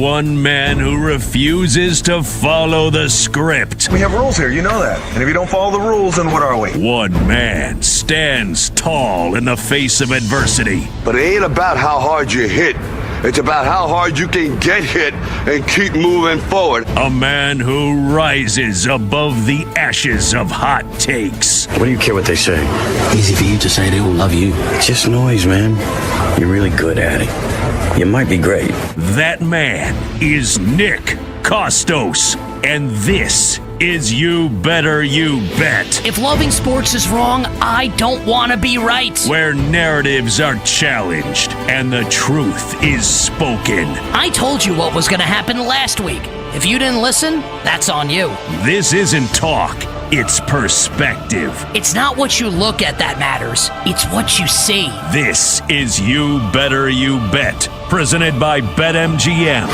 one man who refuses to follow the script. We have rules here, you know that. And if you don't follow the rules, then what are we? One man stands tall in the face of adversity. But it ain't about how hard you hit. It's about how hard you can get hit and keep moving forward. A man who rises above the ashes of hot takes. What do you care what they say? Easy for you to say they will love you. It's just noise, man. You're really good at it. You might be great. That man is Nick Kostos. And this is You Better You Bet. If loving sports is wrong, I don't want to be right. Where narratives are challenged and the truth is spoken. I told you what was going to happen last week. If you didn't listen, that's on you. This isn't talk, it's perspective. It's not what you look at that matters. It's what you see. This is You Better You Bet, presented by BetMGM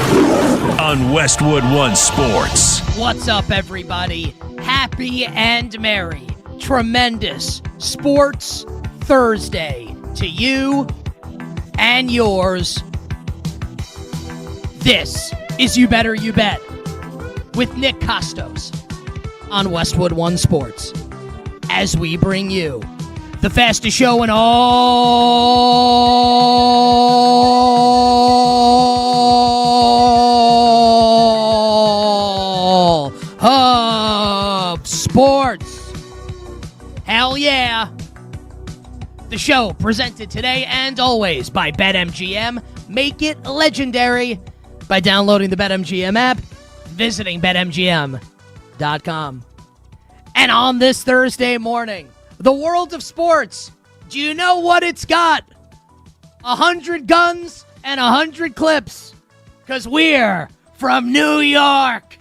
on Westwood One Sports. What's up, everybody? Happy and merry, tremendous Sports Thursday to you and yours. This is You Better You Bet with Nick Kostos on Westwood One Sports, as we bring you the fastest show in all of sports. Hell yeah. The show presented today and always by BetMGM. Make it legendary by downloading the BetMGM app, visiting BetMGM.com. And on this Thursday morning, the world of sports, do you know what it's got? 100 guns and 100 clips, because we're from New York.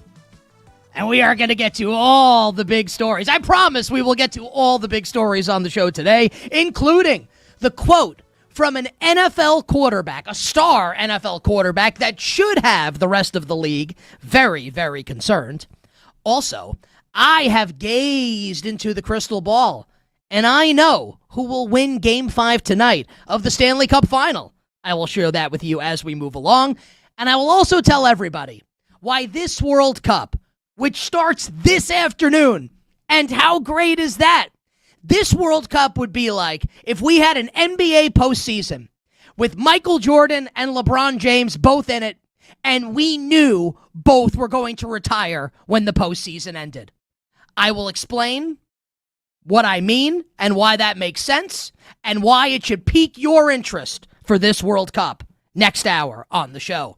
And we are going to get to all the big stories. I promise we will get to all the big stories on the show today, including the quote from an NFL quarterback, a star NFL quarterback that should have the rest of the league very, very concerned. Also, I have gazed into the crystal ball, and I know who will win Game 5 tonight of the Stanley Cup Final. I will share that with you as we move along, and I will also tell everybody why this World Cup, which starts this afternoon, and how great is that? This World Cup would be like if we had an NBA postseason with Michael Jordan and LeBron James both in it, and we knew both were going to retire when the postseason ended. I will explain what I mean and why that makes sense and why it should pique your interest for this World Cup next hour on the show.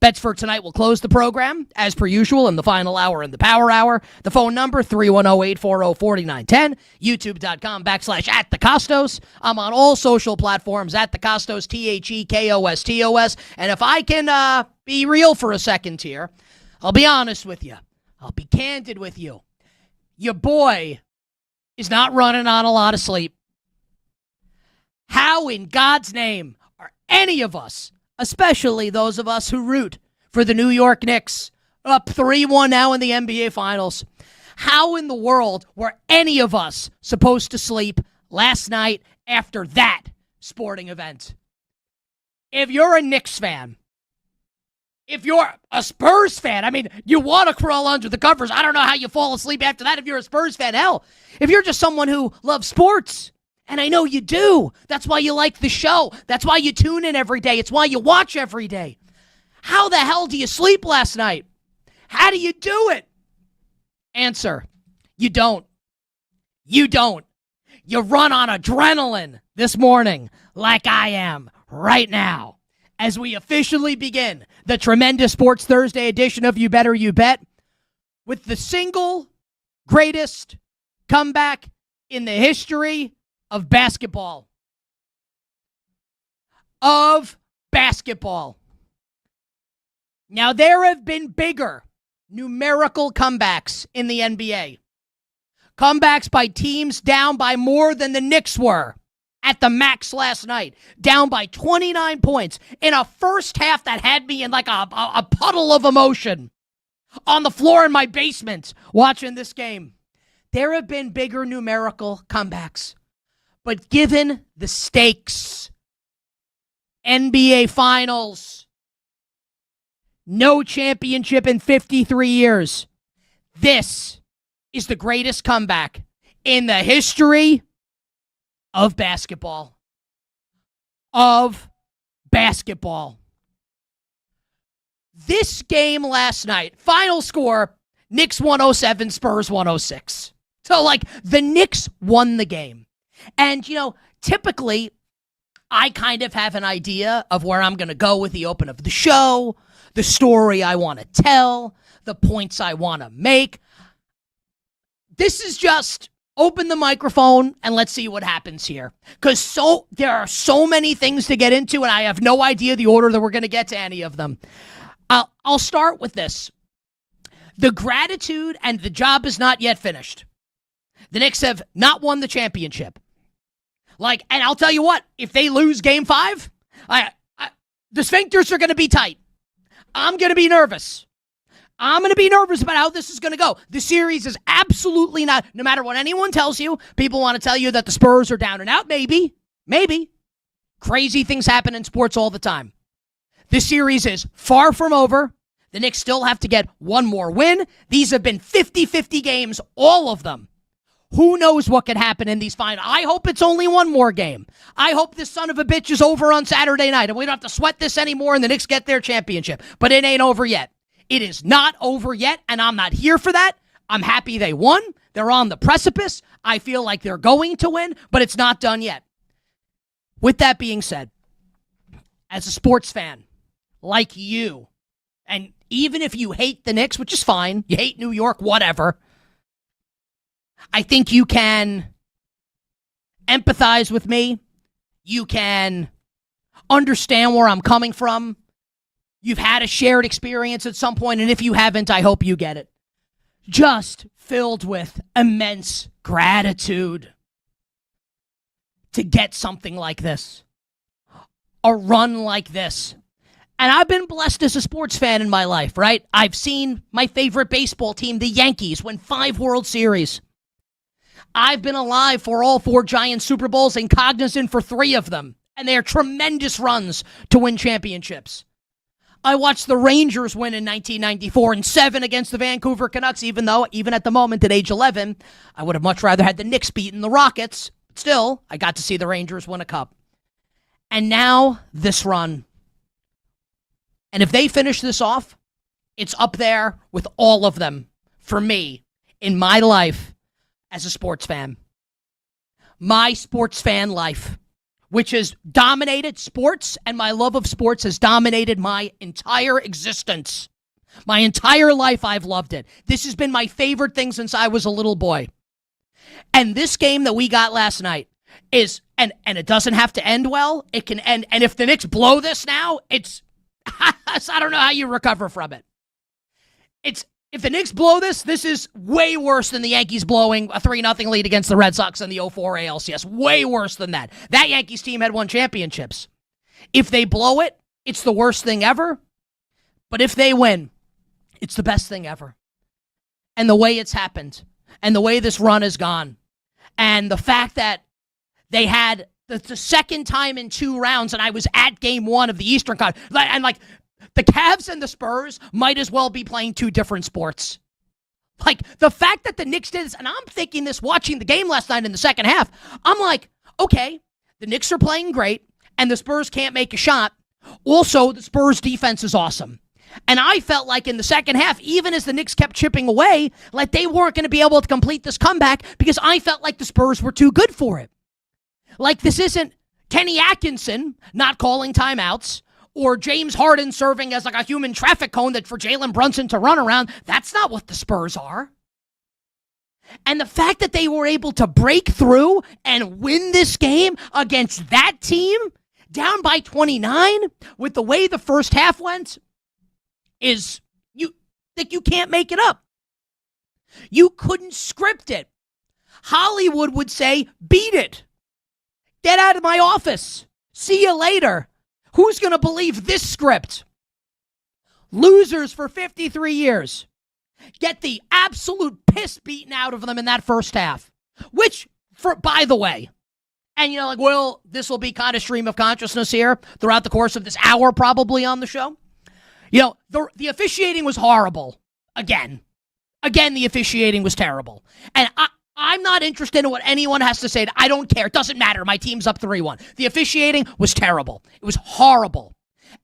Bets for tonight will close the program, as per usual, in the final hour and the power hour. The phone number, 310-840-4910. YouTube.com/@thekostos. I'm on all social platforms, @thekostos, TheKostos. And if I can be real for a second here, I'll be honest with you. I'll be candid with you. Your boy is not running on a lot of sleep. How in God's name are any of us, especially those of us who root for the New York Knicks, up 3-1 now in the NBA Finals, how in the world were any of us supposed to sleep last night after that sporting event? If you're a Knicks fan, if you're a Spurs fan, I mean, you want to crawl under the covers. I don't know how you fall asleep after that if you're a Spurs fan. Hell, if you're just someone who loves sports, and I know you do. That's why you like the show. That's why you tune in every day. It's why you watch every day. How the hell do you sleep last night? How do you do it? Answer, you don't. You don't. You run on adrenaline this morning like I am right now as we officially begin the tremendous Sports Thursday edition of You Better You Bet with the single greatest comeback in the history of basketball. Now, there have been bigger numerical comebacks in the NBA. Comebacks by teams down by more than the Knicks were at the max last night. Down by 29 points in a first half that had me in like a puddle of emotion on the floor in my basement watching this game. There have been bigger numerical comebacks. But given the stakes, NBA Finals, No championship in 53 years. This is the greatest comeback in the history of basketball. This game last night, final score, Knicks 107, Spurs 106. So, the Knicks won the game. And, typically, I kind of have an idea of where I'm going to go with the open of the show, the story I want to tell, the points I want to make. This is just open the microphone and let's see what happens here. Because there are so many things to get into, and I have no idea the order that we're going to get to any of them. I'll start with this. The gratitude, and the job is not yet finished. The Knicks have not won the championship. And I'll tell you what, if they lose game 5, the sphincters are going to be tight. I'm going to be nervous. I'm going to be nervous about how this is going to go. The series is absolutely not, no matter what anyone tells you, people want to tell you that the Spurs are down and out. Maybe. Crazy things happen in sports all the time. This series is far from over. The Knicks still have to get one more win. These have been 50-50 games, all of them. Who knows what could happen in these finals? I hope it's only one more game. I hope this son of a bitch is over on Saturday night and we don't have to sweat this anymore and the Knicks get their championship. But it ain't over yet. It is not over yet, and I'm not here for that. I'm happy they won. They're on the precipice. I feel like they're going to win, but it's not done yet. With that being said, as a sports fan, like you, and even if you hate the Knicks, which is fine, you hate New York, whatever, I think you can empathize with me. You can understand where I'm coming from. You've had a shared experience at some point, and if you haven't, I hope you get it. Just filled with immense gratitude to get something like this, a run like this. And I've been blessed as a sports fan in my life, right? I've seen my favorite baseball team, the Yankees, win 5 World Series. I've been alive for all 4 Giant Super Bowls and cognizant for 3 of them, and they are tremendous runs to win championships. I watched the Rangers win in 1994 and 7 against the Vancouver Canucks, even though, even at the moment at age 11, I would have much rather had the Knicks beaten the Rockets. Still, I got to see the Rangers win a cup. And now, this run. And if they finish this off, it's up there with all of them for me in my life as a sports fan. My sports fan life, which has dominated sports, and my love of sports has dominated my entire existence. My entire life, I've loved it. This has been my favorite thing since I was a little boy. And this game that we got last night is, and it doesn't have to end well. It can end, and if the Knicks blow this now, it's, I don't know how you recover from it. If the Knicks blow this is way worse than the Yankees blowing a 3-0 lead against the Red Sox in the 04 ALCS. Way worse than that. That Yankees team had won championships. If they blow it, it's the worst thing ever. But if they win, it's the best thing ever. And the way it's happened, and the way this run has gone, and the fact that they had the second time in 2 rounds, and I was at game 1 of the Eastern Conference, and the Cavs and the Spurs might as well be playing 2 different sports. The fact that the Knicks did this, and I'm thinking this watching the game last night in the second half, I'm like, okay, the Knicks are playing great, and the Spurs can't make a shot. Also, the Spurs defense is awesome. And I felt like in the second half, even as the Knicks kept chipping away, like they weren't going to be able to complete this comeback because I felt like the Spurs were too good for it. This isn't Kenny Atkinson not calling timeouts, or James Harden serving as a human traffic cone that for Jalen Brunson to run around. That's not what the Spurs are. And the fact that they were able to break through and win this game against that team, down by 29, with the way the first half went, is, you can't make it up. You couldn't script it. Hollywood would say, beat it. Get out of my office. See you later. Who's going to believe this script? Losers for 53 years get the absolute piss beaten out of them in that first half. Which, by the way, and this will be kind of stream of consciousness here throughout the course of this hour probably on the show. You know, the officiating was horrible. Again, the officiating was terrible. And I'm not interested in what anyone has to say. I don't care. It doesn't matter. My team's up 3-1. The officiating was terrible. It was horrible.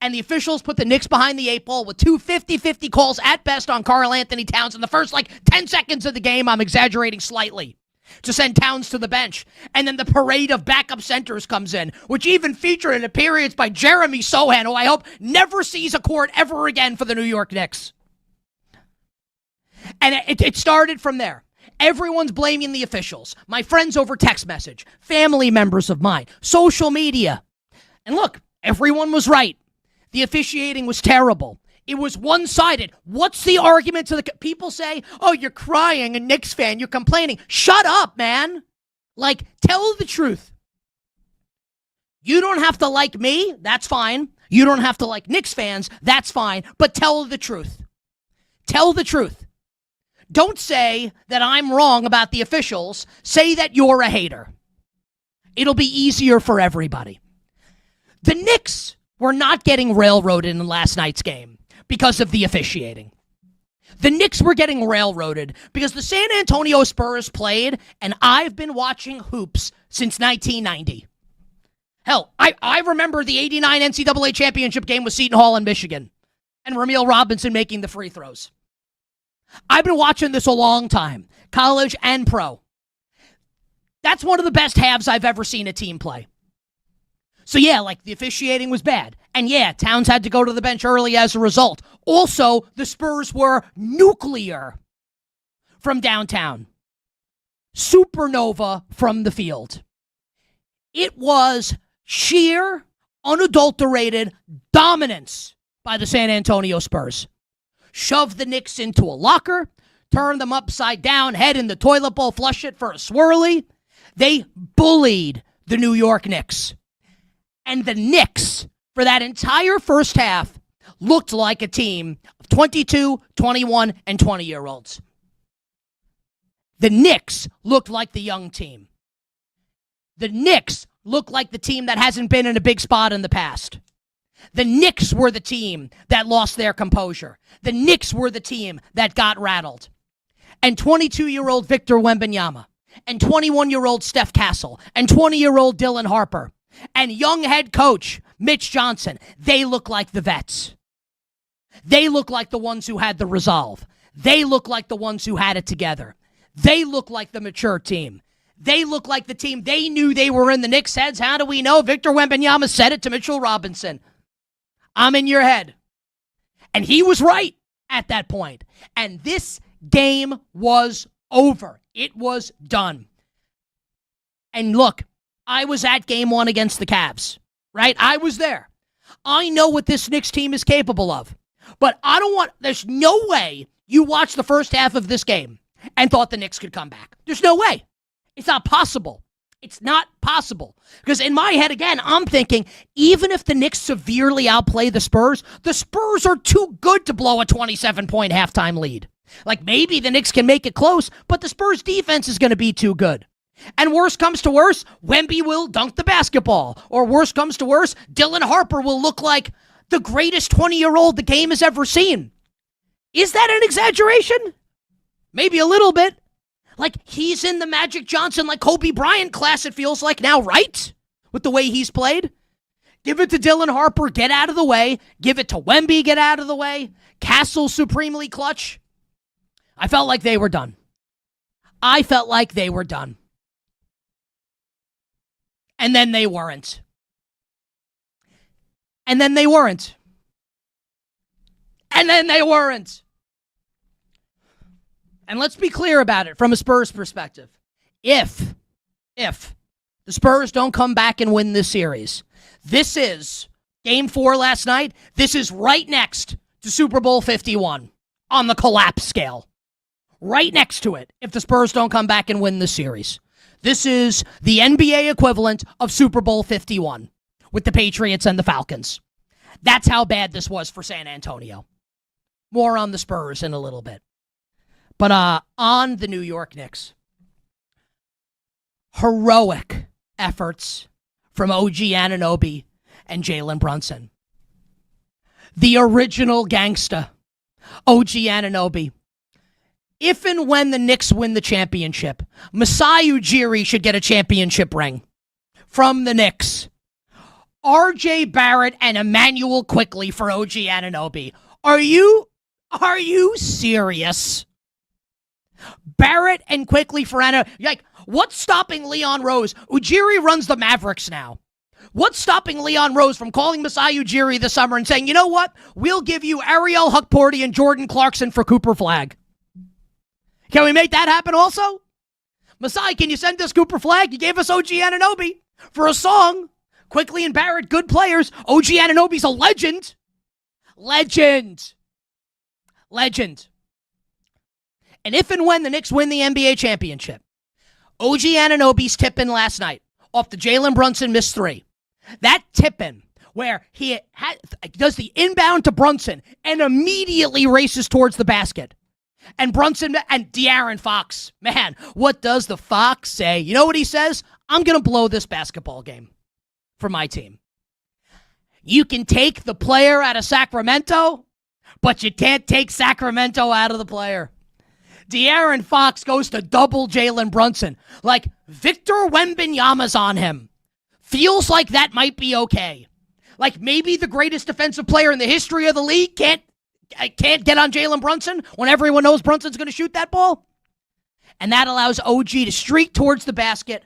And the officials put the Knicks behind the 8 ball with two 50-50 calls at best on Karl Anthony Towns in the first, 10 seconds of the game. I'm exaggerating slightly. To send Towns to the bench. And then the parade of backup centers comes in, which even featured an appearance by Jeremy Sohan, who I hope never sees a court ever again for the New York Knicks. And it started from there. Everyone's blaming the officials. My friends over text message, family members of mine, social media. And look, everyone was right. The officiating was terrible. It was one-sided. What's the argument to the people say, oh, you're crying, a Knicks fan, you're complaining. Shut up, man. Tell the truth. You don't have to like me. That's fine. You don't have to like Knicks fans. That's fine. But tell the truth. Tell the truth. Don't say that I'm wrong about the officials. Say that you're a hater. It'll be easier for everybody. The Knicks were not getting railroaded in last night's game because of the officiating. The Knicks were getting railroaded because the San Antonio Spurs played, and I've been watching hoops since 1990. Hell, I remember the 89 NCAA championship game with Seton Hall in Michigan and Ramil Robinson making the free throws. I've been watching this a long time, college and pro. That's one of the best halves I've ever seen a team play. So yeah, the officiating was bad. And yeah, Towns had to go to the bench early as a result. Also, the Spurs were nuclear from downtown. Supernova from the field. It was sheer, unadulterated dominance by the San Antonio Spurs. Shoved the Knicks into a locker, turned them upside down, head in the toilet bowl, flush it for a swirly. They bullied the New York Knicks. And the Knicks, for that entire first half, looked like a team of 22, 21, and 20-year-olds. The Knicks looked like the young team. The Knicks looked like the team that hasn't been in a big spot in the past. The Knicks were the team that lost their composure. The Knicks were the team that got rattled. And 22-year-old Victor Wembanyama, and 21-year-old Steph Castle, and 20-year-old Dylan Harper, and young head coach Mitch Johnson, they look like the vets. They look like the ones who had the resolve. They look like the ones who had it together. They look like the mature team. They look like the team they knew they were in the Knicks' heads. How do we know? Victor Wembanyama said it to Mitchell Robinson. I'm in your head. And he was right at that point. And this game was over. It was done. And look, I was at game 1 against the Cavs, right? I was there. I know what this Knicks team is capable of. But there's no way you watched the first half of this game and thought the Knicks could come back. There's no way. It's not possible. It's not possible. Because in my head, again, I'm thinking, even if the Knicks severely outplay the Spurs are too good to blow a 27-point halftime lead. Maybe the Knicks can make it close, but the Spurs defense is going to be too good. And worst comes to worst, Wemby will dunk the basketball. Or worst comes to worst, Dylan Harper will look like the greatest 20-year-old the game has ever seen. Is that an exaggeration? Maybe a little bit. He's in the Magic Johnson, Kobe Bryant class, it feels like now, right? With the way he's played. Give it to Dylan Harper, get out of the way. Give it to Wemby, get out of the way. Castle, supremely clutch. I felt like they were done. And then they weren't. And then they weren't. And then they weren't. And let's be clear about it from a Spurs perspective. If the Spurs don't come back and win this series, this is Game 4 last night. This is right next to Super Bowl 51 on the collapse scale. Right next to it if the Spurs don't come back and win this series. This is the NBA equivalent of Super Bowl 51 with the Patriots and the Falcons. That's how bad this was for San Antonio. More on the Spurs in a little bit. But on the New York Knicks, heroic efforts from OG Anunoby and Jalen Brunson. the original gangsta, OG Anunoby. If and when the Knicks win the championship, Masai Ujiri should get a championship ring from the Knicks. RJ Barrett and Emmanuel Quickley for OG Anunoby. Are you serious? Barrett and Quickley for Anunoby. Like, what's stopping Leon Rose? Ujiri runs the Mavericks now. What's stopping Leon Rose from calling Masai Ujiri this summer and saying, you know what? We'll give you Ariel Hukporti and Jordan Clarkson for Cooper Flagg. Can we make that happen also? Masai, can you send us Cooper Flagg? You gave us OG Anunoby for a song. Quickley and Barrett, good players. OG Anunoby's a legend. Legend. And if and when the Knicks win the NBA championship, OG Anunoby's tip-in last night off the Jalen Brunson missed three. That tip-in where he does the inbound to Brunson and immediately races towards the basket. And Brunson and De'Aaron Fox, man, what does the Fox say? You know what he says? I'm going to blow this basketball game for my team. You can take the player out of Sacramento, but you can't take Sacramento out of the player. De'Aaron Fox goes to double Jalen Brunson. Like, Victor Wembanyama's on him. Feels like that might be okay. Like, maybe the greatest defensive player in the history of the league can't get on Jalen Brunson when everyone knows Brunson's going to shoot that ball. And that allows OG to streak towards the basket,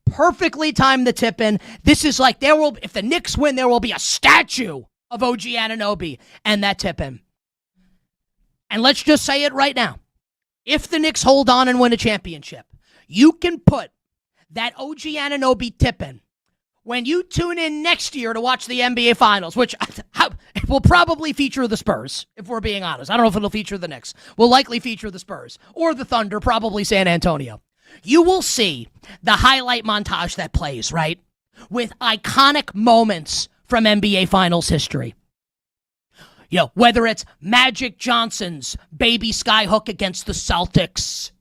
perfectly time the tip in. This is like, if the Knicks win, there will be a statue of OG Anunoby and that tip in. And let's just say it right now. If the Knicks hold on and win a championship, you can put that OG Anunoby tip in when you tune in next year to watch the NBA Finals, which will probably feature the Spurs, if we're being honest. I don't know if it'll feature the Knicks. Will likely feature the Spurs. Or the Thunder, probably San Antonio. You will see the highlight montage that plays, right? With iconic moments from NBA Finals history. You know, whether it's Magic Johnson's baby skyhook against the Celtics,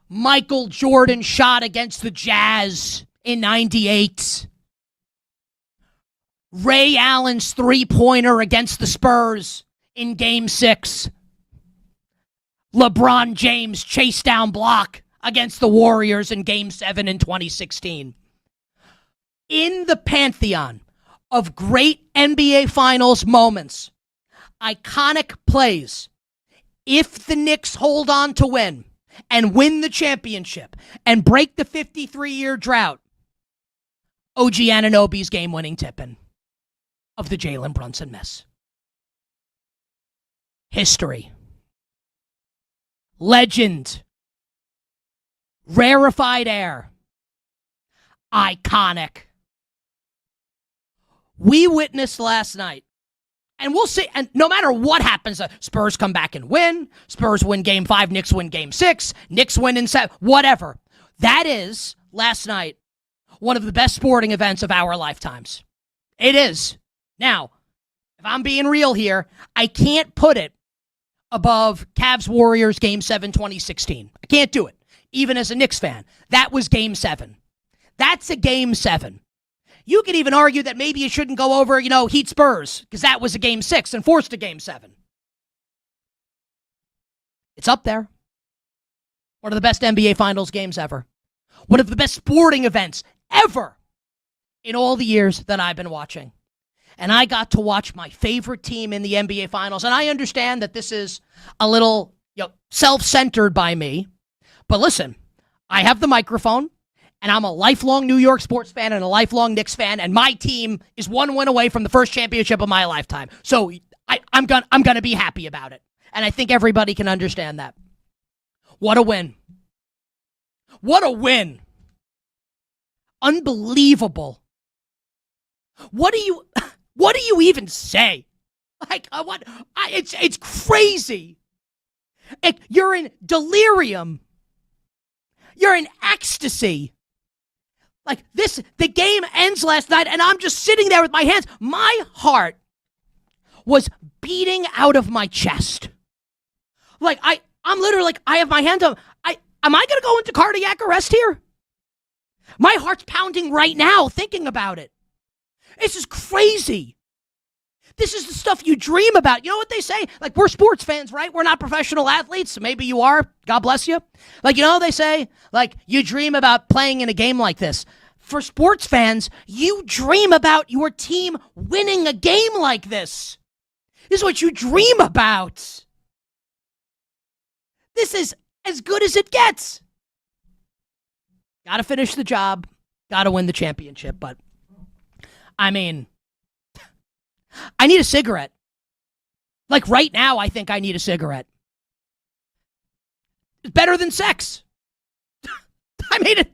Michael Jordan shot against the Jazz in 98. Ray Allen's three-pointer against the Spurs in Game 6. LeBron James' chase-down block against the Warriors in Game 7 in 2016. In the pantheon of great NBA Finals moments, iconic plays, if the Knicks hold on to win and win the championship and break the 53-year drought, OG Anunoby's game-winning tip-in of the Jalen Brunson miss. History. Legend. Rarefied air. Iconic. We witnessed last night, and we'll see, and no matter what happens, Spurs come back and win, Spurs win Game 5, Knicks win Game 6, Knicks win in 7, whatever. That is, last night, one of the best sporting events of our lifetimes. It is. Now, if I'm being real here, I can't put it above Cavs-Warriors Game 7 2016. I can't do it, even as a Knicks fan. That was Game 7. That's a Game 7. You could even argue that maybe it shouldn't go over, Heat-Spurs, because that was a Game 6 and forced a Game 7. It's up there. One of the best NBA Finals games ever. One of the best sporting events ever in all the years that I've been watching. And I got to watch my favorite team in the NBA Finals. And I understand that this is a little self-centered by me. But listen, I have the microphone, and I'm a lifelong New York sports fan and a lifelong Knicks fan, and my team is one win away from the first championship of my lifetime. So I'm gonna be happy about it. And I think everybody can understand that. What a win. What a win. Unbelievable. What do you even say? It's crazy. You're in delirium. You're in ecstasy. The game ends last night, and I'm just sitting there with my hands. My heart was beating out of my chest. I'm literally I have my hand up. Am I going to go into cardiac arrest here? My heart's pounding right now thinking about it. This is crazy. This is the stuff you dream about. You know what they say? Like, we're sports fans, right? We're not professional athletes. Maybe you are. God bless you. Like, you know what they say? Like, you dream about playing in a game like this. For sports fans, you dream about your team winning a game like this. This is what you dream about. This is as good as it gets. Got to finish the job. Got to win the championship. But, I mean, I need a cigarette. Like right now, I think I need a cigarette. It's better than sex. I mean,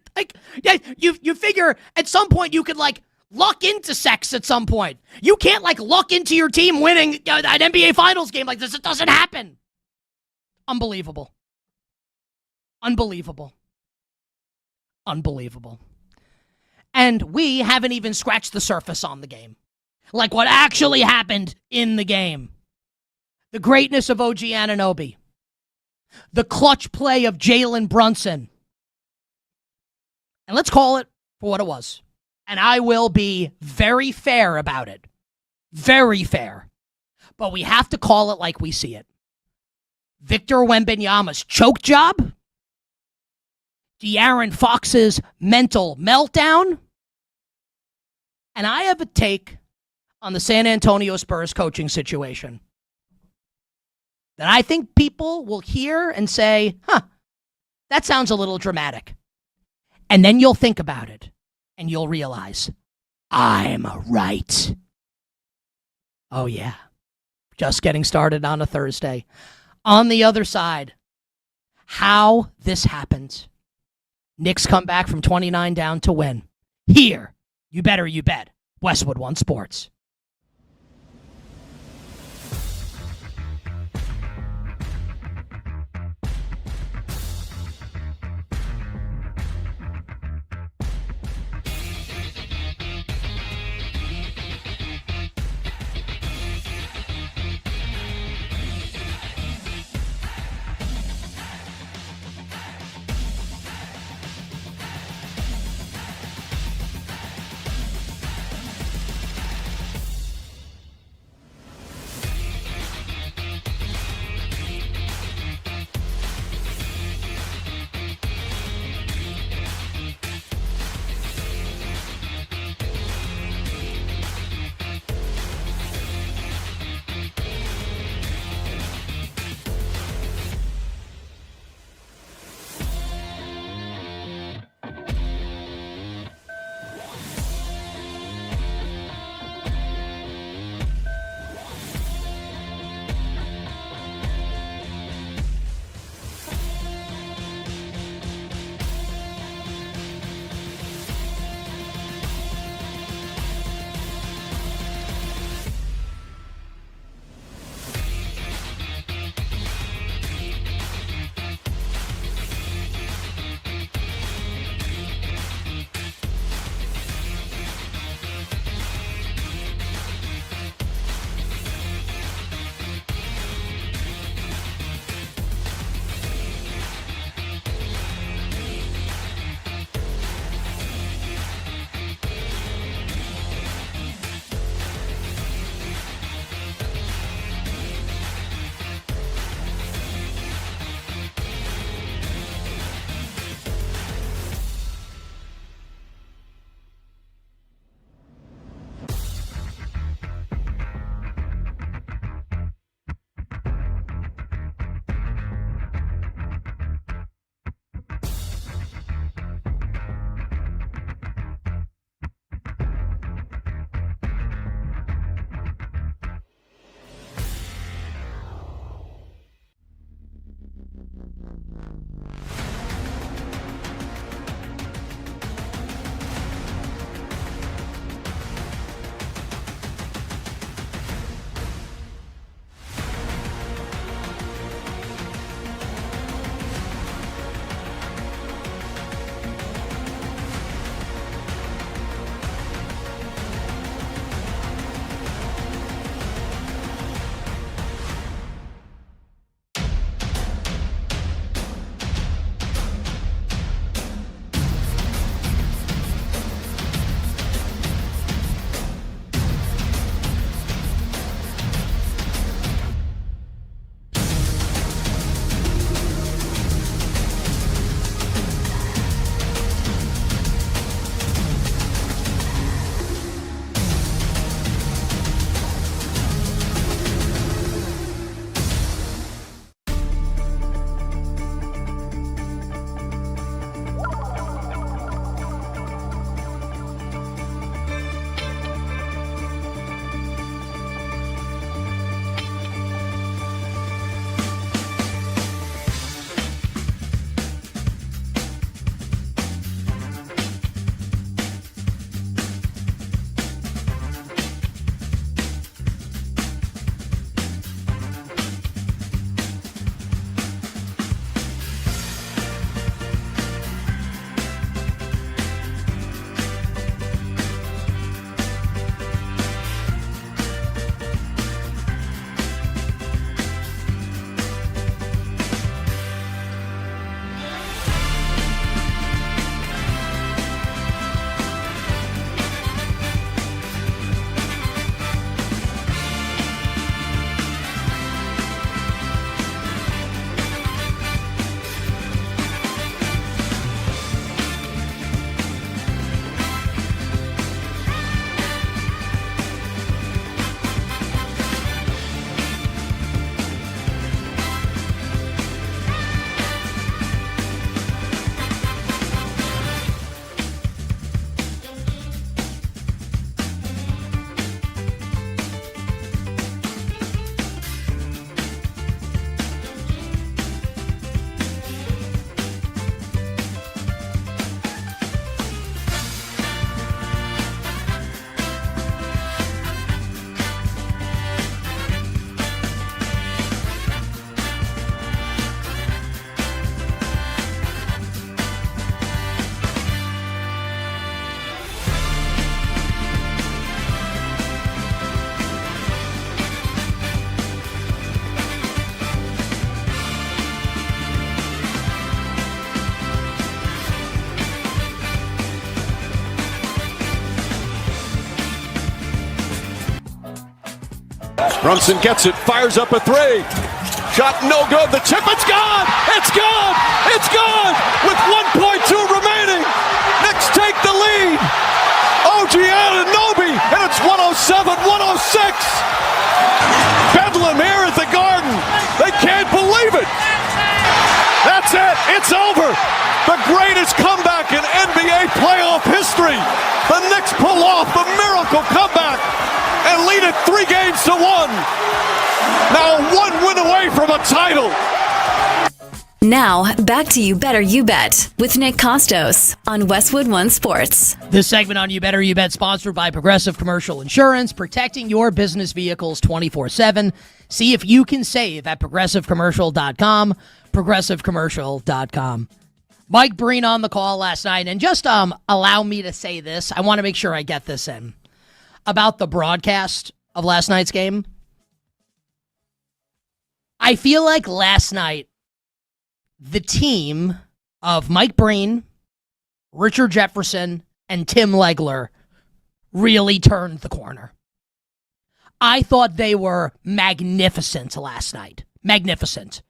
yeah, you figure at some point you could like luck into sex at some point. You can't like luck into your team winning an NBA Finals game like this. It doesn't happen. Unbelievable. Unbelievable. Unbelievable. And we haven't even scratched the surface on the game. Like what actually happened in the game. The greatness of OG Anunoby. The clutch play of Jalen Brunson. And let's call it for what it was. And I will be very fair about it. Very fair. But we have to call it like we see it. Victor Wembanyama's choke job. De'Aaron Fox's mental meltdown. And I have a take on the San Antonio Spurs coaching situation that I think people will hear and say, that sounds a little dramatic. And then you'll think about it, and you'll realize, I'm right. Oh, yeah. Just getting started on a Thursday. On the other side, how this happened. Knicks come back from 29 down to win. Here, you better you bet, Westwood One Sports. Brunson gets it, fires up a three. Shot no good. The chip, it's gone! It's gone! It's gone! With 1.2 remaining, Knicks take the lead. OG Anunoby, and it's 107-106. Bedlam here at the Garden. They can't believe it. That's it. It's over. The greatest comeback in NBA playoff history. The Knicks pull off the miracle comeback and lead it 3-1. Now 1 win away from a title. Now, back to You Better You Bet with Nick Kostos on Westwood One Sports. This segment on You Better You Bet sponsored by Progressive Commercial Insurance, protecting your business vehicles 24/7. See if you can save at progressivecommercial.com, progressivecommercial.com. Mike Breen on the call last night, and just allow me to say this. I want to make sure I get this in. About the broadcast of last night's game. I feel like last night, the team of Mike Breen, Richard Jefferson, and Tim Legler really turned the corner. I thought they were magnificent last night. Magnificent.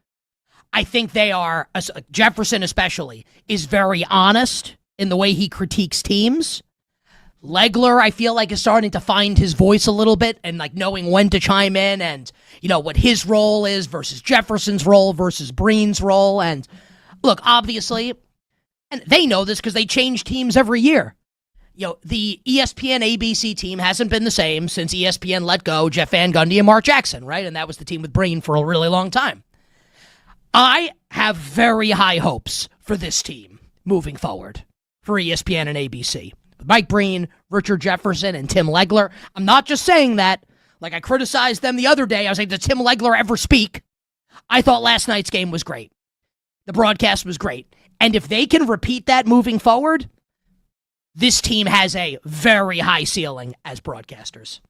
I think they are, Jefferson especially, is very honest in the way he critiques teams. Legler, I feel like, is starting to find his voice a little bit and like knowing when to chime in and, you know, what his role is versus Jefferson's role versus Breen's role. And look, obviously, and they know this because they change teams every year. You know, the ESPN ABC team hasn't been the same since ESPN let go Jeff Van Gundy and Mark Jackson, right? And that was the team with Breen for a really long time. I have very high hopes for this team moving forward for ESPN and ABC. Mike Breen, Richard Jefferson, and Tim Legler. I'm not just saying that. Like I criticized them the other day. I was like, does Tim Legler ever speak? I thought last night's game was great. The broadcast was great. And if they can repeat that moving forward, this team has a very high ceiling as broadcasters.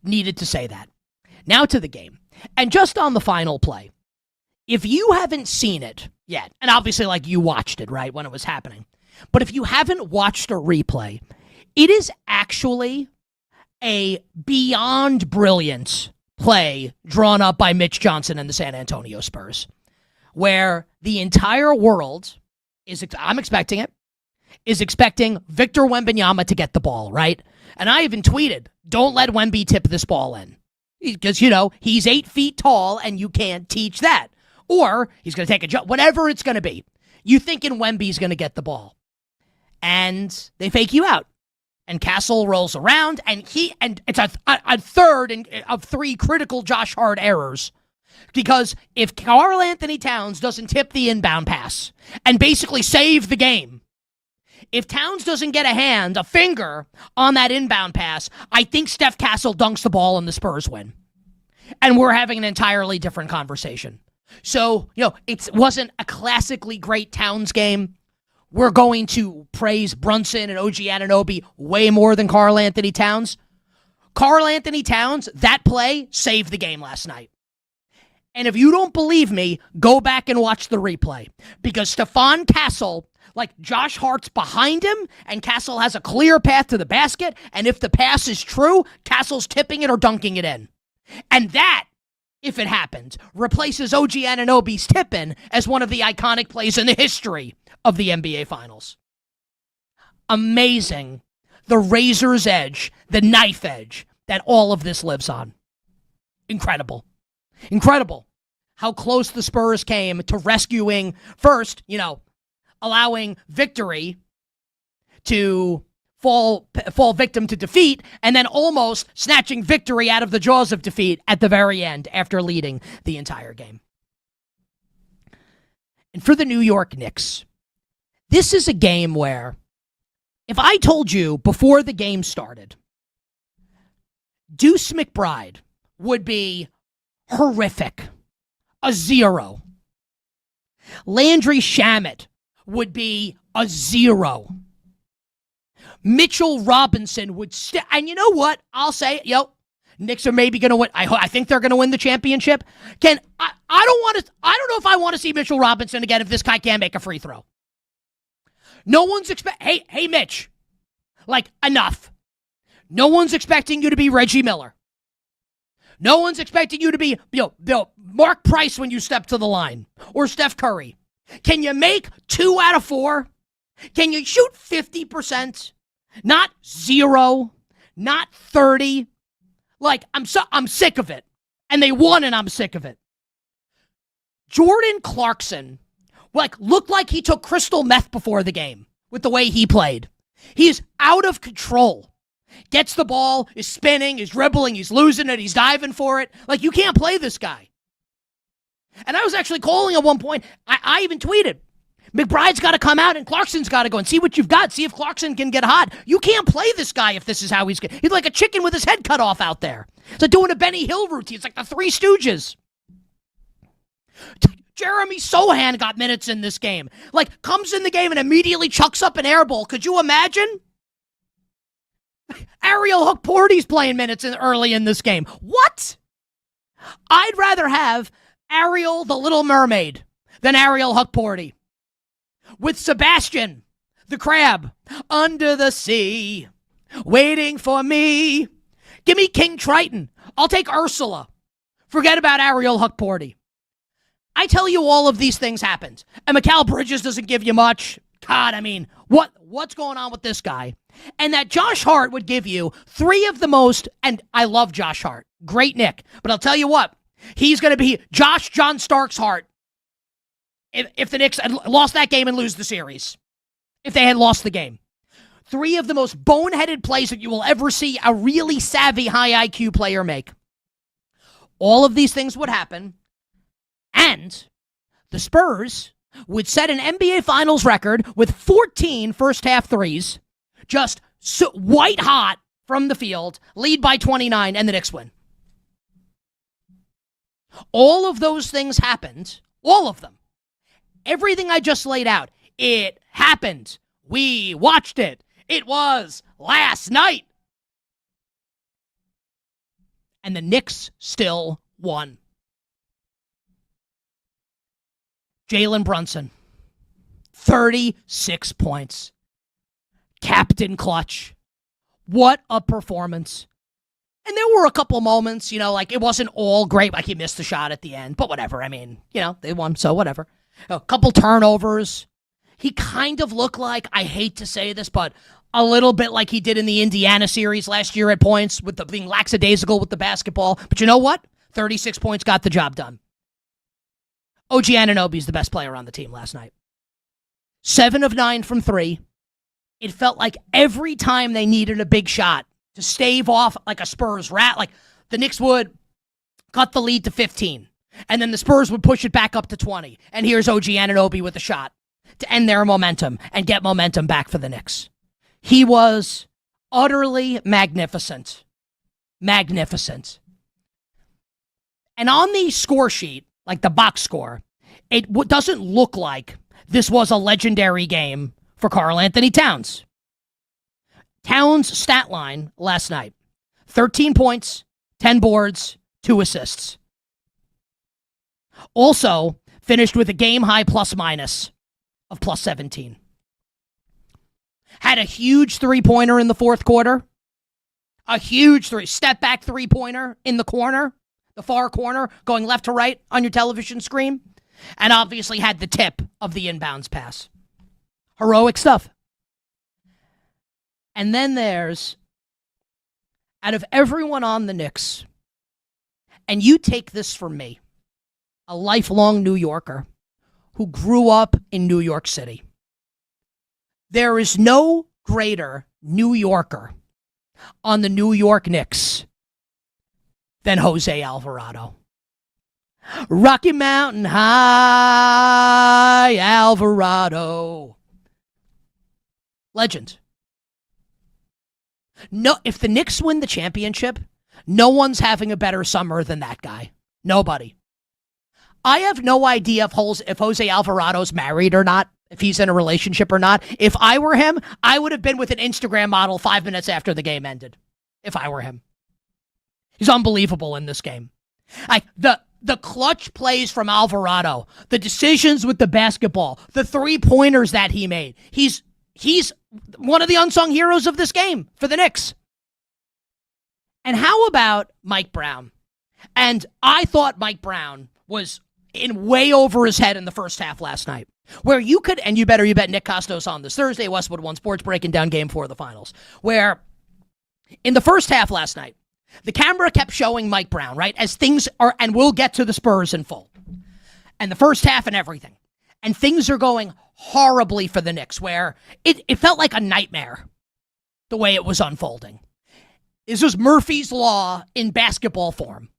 Needed to say that. Now to the game. And just on the final play. If you haven't seen it yet, and obviously like you watched it, right, when it was happening. But if you haven't watched a replay, it is actually a beyond brilliant play drawn up by Mitch Johnson and the San Antonio Spurs, where the entire world is, I'm expecting it, is expecting Victor Wembanyama to get the ball, right? And I even tweeted, don't let Wemby tip this ball in. Because, you know, he's 8 feet tall and you can't teach that. Or he's going to take a jump, whatever it's going to be. You thinking Wemby's going to get the ball. And they fake you out. And Castle rolls around, and it's a third of 3 critical Josh Hart errors. Because if Karl Anthony Towns doesn't tip the inbound pass and basically save the game, if Towns doesn't get a finger on that inbound pass, I think Steph Castle dunks the ball and the Spurs win. And we're having an entirely different conversation. So, you know, it wasn't a classically great Towns game. We're going to praise Brunson and OG Anunoby way more than Karl Anthony Towns. Karl Anthony Towns, that play saved the game last night. And if you don't believe me, go back and watch the replay. Because Stephon Castle, like Josh Hart's behind him, and Castle has a clear path to the basket, and if the pass is true, Castle's tipping it or dunking it in. And that, if it happens, replaces OG Anunoby's tip-in as one of the iconic plays in the history of the NBA Finals. Amazing. The razor's edge, the knife edge that all of this lives on. Incredible. Incredible. How close the Spurs came to rescuing, first, you know, allowing victory to fall victim to defeat, and then almost snatching victory out of the jaws of defeat at the very end after leading the entire game. And for the New York Knicks, this is a game where, if I told you before the game started, Deuce McBride would be horrific, a 0. Landry Shamet would be a 0. Mitchell Robinson would and you know what? I'll say, Knicks are maybe going to win. I think they're going to win the championship. I don't know if I want to see Mitchell Robinson again if this guy can't make a free throw. No one's hey, Mitch. Like, enough. No one's expecting you to be Reggie Miller. No one's expecting you to be, Mark Price when you step to the line, or Steph Curry. Can you make 2 out of 4? Can you shoot 50%? Not 0, not 30. Like, I'm sick of it. And they won, and I'm sick of it. Jordan Clarkson, looked like he took crystal meth before the game with the way he played. He's out of control. Gets the ball, is spinning, is dribbling, he's losing it, he's diving for it. You can't play this guy. And I was actually calling at one point. I even tweeted, McBride's got to come out and Clarkson's got to go and see what you've got. See if Clarkson can get hot. You can't play this guy if this is how he's like a chicken with his head cut off out there. It's like doing a Benny Hill routine. It's like the Three Stooges. Jeremy Sohan got minutes in this game. Comes in the game and immediately chucks up an air ball. Could you imagine? Ariel Hukporty's playing minutes early in this game. What? I'd rather have Ariel the Little Mermaid than Ariel Hukporty. With Sebastian, the crab, under the sea, waiting for me. Give me King Triton. I'll take Ursula. Forget about Ariel Hukporty. I tell you, all of these things happened. And Mikal Bridges doesn't give you much. God, what's going on with this guy? And that Josh Hart would give you 3 of the most, and I love Josh Hart. Great Nick. But I'll tell you what, he's going to be Josh John Starks Hart if the Knicks had lost that game and lose the series. If they had lost the game. 3 of the most boneheaded plays that you will ever see a really savvy, high IQ player make. All of these things would happen, and the Spurs would set an NBA Finals record with 14 first-half threes, just white hot from the field, lead by 29, and the Knicks win. All of those things happened. All of them. Everything I just laid out, it happened. We watched it. It was last night. And the Knicks still won. Jalen Brunson, 36 points. Captain clutch. What a performance. And there were a couple moments, it wasn't all great. He missed the shot at the end, but whatever. They won, so whatever. A couple turnovers. He kind of looked like, I hate to say this, but a little bit like he did in the Indiana series last year at points, with being lackadaisical with the basketball. But you know what? 36 points got the job done. OG Anunoby's the best player on the team last night. 7 of 9 from 3. It felt like every time they needed a big shot to stave off like a Spurs rat, the Knicks would cut the lead to 15. And then the Spurs would push it back up to 20. And here's OG Anunoby with a shot to end their momentum and get momentum back for the Knicks. He was utterly magnificent. Magnificent. And on the score sheet, the box score, it doesn't look like this was a legendary game for Karl Anthony Towns. Towns' stat line last night, 13 points, 10 boards, 2 assists. Also finished with a game-high plus-minus of plus 17. Had a huge three-pointer in the fourth quarter. A huge step-back three-pointer in the corner, the far corner, going left to right on your television screen. And obviously had the tip of the inbounds pass. Heroic stuff. And then there's, out of everyone on the Knicks, and you take this from me, a lifelong New Yorker who grew up in New York City. There is no greater New Yorker on the New York Knicks than Jose Alvarado. Rocky Mountain High, Alvarado. Legend. No, if the Knicks win the championship, no one's having a better summer than that guy. Nobody. I have no idea if Jose Alvarado's married or not, if he's in a relationship or not. If I were him, I would have been with an Instagram model 5 minutes after the game ended. If I were him. He's unbelievable in this game. The clutch plays from Alvarado, the decisions with the basketball, the three-pointers that he made. He's one of the unsung heroes of this game for the Knicks. And how about Mike Brown? And I thought Mike Brown was in way over his head in the first half last night. Where you could, and you bet Nick Kostos on this Thursday, Westwood One Sports breaking down Game 4 of the finals. Where in the first half last night, the camera kept showing Mike Brown, right, as things are, and we'll get to the Spurs in full. And the first half and everything. And things are going horribly for the Knicks, where it felt like a nightmare the way it was unfolding. This was Murphy's Law in basketball form.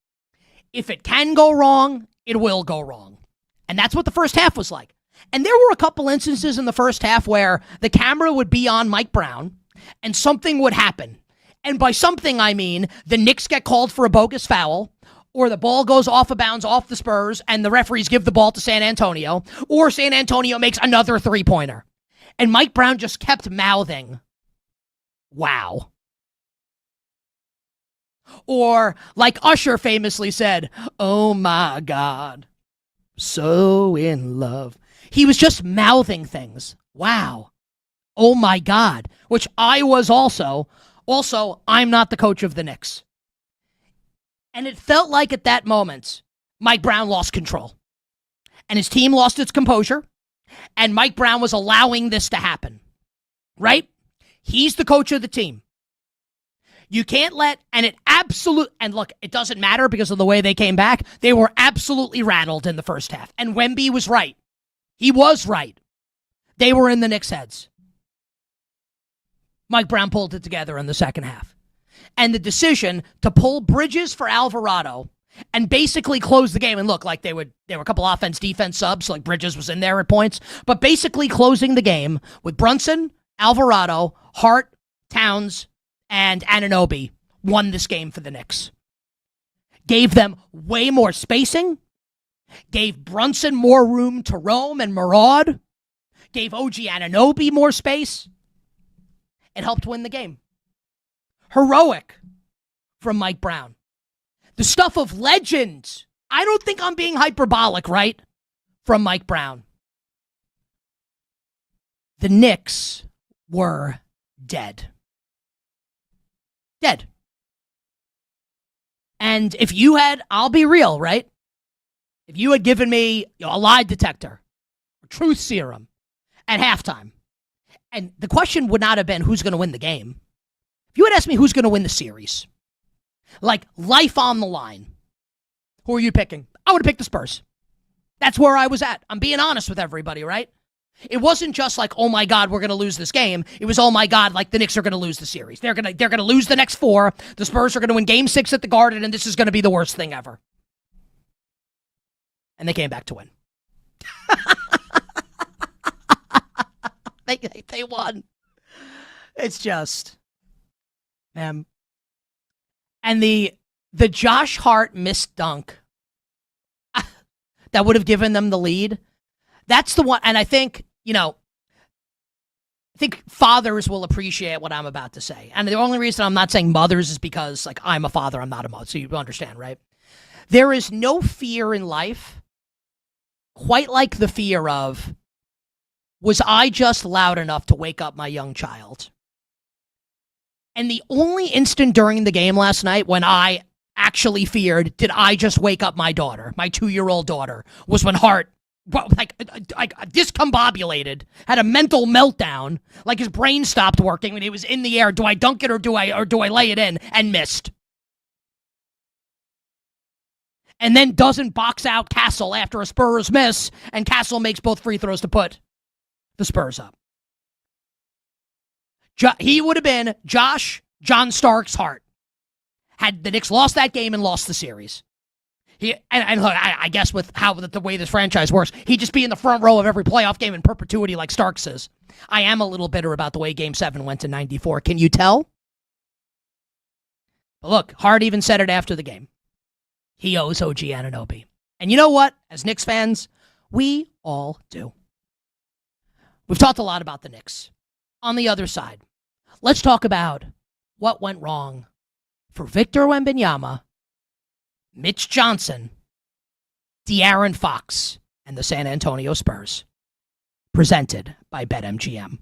If it can go wrong, it will go wrong. And that's what the first half was like. And there were a couple instances in the first half where the camera would be on Mike Brown and something would happen. And by something, I mean the Knicks get called for a bogus foul, or the ball goes off of bounds off the Spurs and the referees give the ball to San Antonio, or San Antonio makes another three-pointer. And Mike Brown just kept mouthing, wow. Or, like Usher famously said, oh my God, so in love. He was just mouthing things. Wow. Oh my God. Which I was also. Also, I'm not the coach of the Knicks. And it felt like at that moment, Mike Brown lost control. And his team lost its composure. And Mike Brown was allowing this to happen. Right? He's the coach of the team. You can't let, and look, it doesn't matter because of the way they came back. They were absolutely rattled in the first half. And Wemby was right. He was right. They were in the Knicks' heads. Mike Brown pulled it together in the second half. And the decision to pull Bridges for Alvarado and basically close the game. And look, like there were a couple offense-defense subs, like Bridges was in there at points. But basically closing the game with Brunson, Alvarado, Hart, Towns, and Anunoby won this game for the Knicks. Gave them way more spacing. Gave Brunson more room to roam and maraud. Gave OG Anunoby more space. It helped win the game. Heroic from Mike Brown. The stuff of legend. I don't think I'm being hyperbolic, right? From Mike Brown. The Knicks were dead. Dead. And if you had, I'll be real, right? If you had given me a lie detector, a truth serum at halftime, and the question would not have been who's going to win the game. If you had asked me who's going to win the series, like life on the line, who are you picking? I would have picked the Spurs. That's where I was at. I'm being honest with everybody, right? It wasn't just like, oh my God, we're going to lose this game. It was, oh my God, like the Knicks are going to lose the series. They're going to lose the next 4. The Spurs are going to win Game 6 at the Garden, and this is going to be the worst thing ever. And they came back to win. They won. It's just, man. And the Josh Hart missed dunk that would have given them the lead. That's the one. And I think, I think fathers will appreciate what I'm about to say. And the only reason I'm not saying mothers is because, like, I'm a father, I'm not a mother. So you understand, right? There is no fear in life quite like the fear of, was I just loud enough to wake up my young child? And the only instant during the game last night when I actually feared, did I just wake up my daughter, my 2-year-old daughter, was when Hart, like discombobulated, had a mental meltdown, like his brain stopped working when he was in the air. Do I dunk it or do I lay it in? And missed. And then doesn't box out Castle after a Spurs miss, and Castle makes both free throws to put the Spurs up. He would have been John Stark's Hart had the Knicks lost that game and lost the series. Look, I guess with how the way this franchise works, he'd just be in the front row of every playoff game in perpetuity like Stark says. I am a little bitter about the way Game 7 went in 94. Can you tell? But look, Hart even said it after the game. He owes OG Anunoby. And you know what? As Knicks fans, we all do. We've talked a lot about the Knicks. On the other side, let's talk about what went wrong for Victor Wembanyama, Mitch Johnson, De'Aaron Fox, and the San Antonio Spurs. Presented by BetMGM.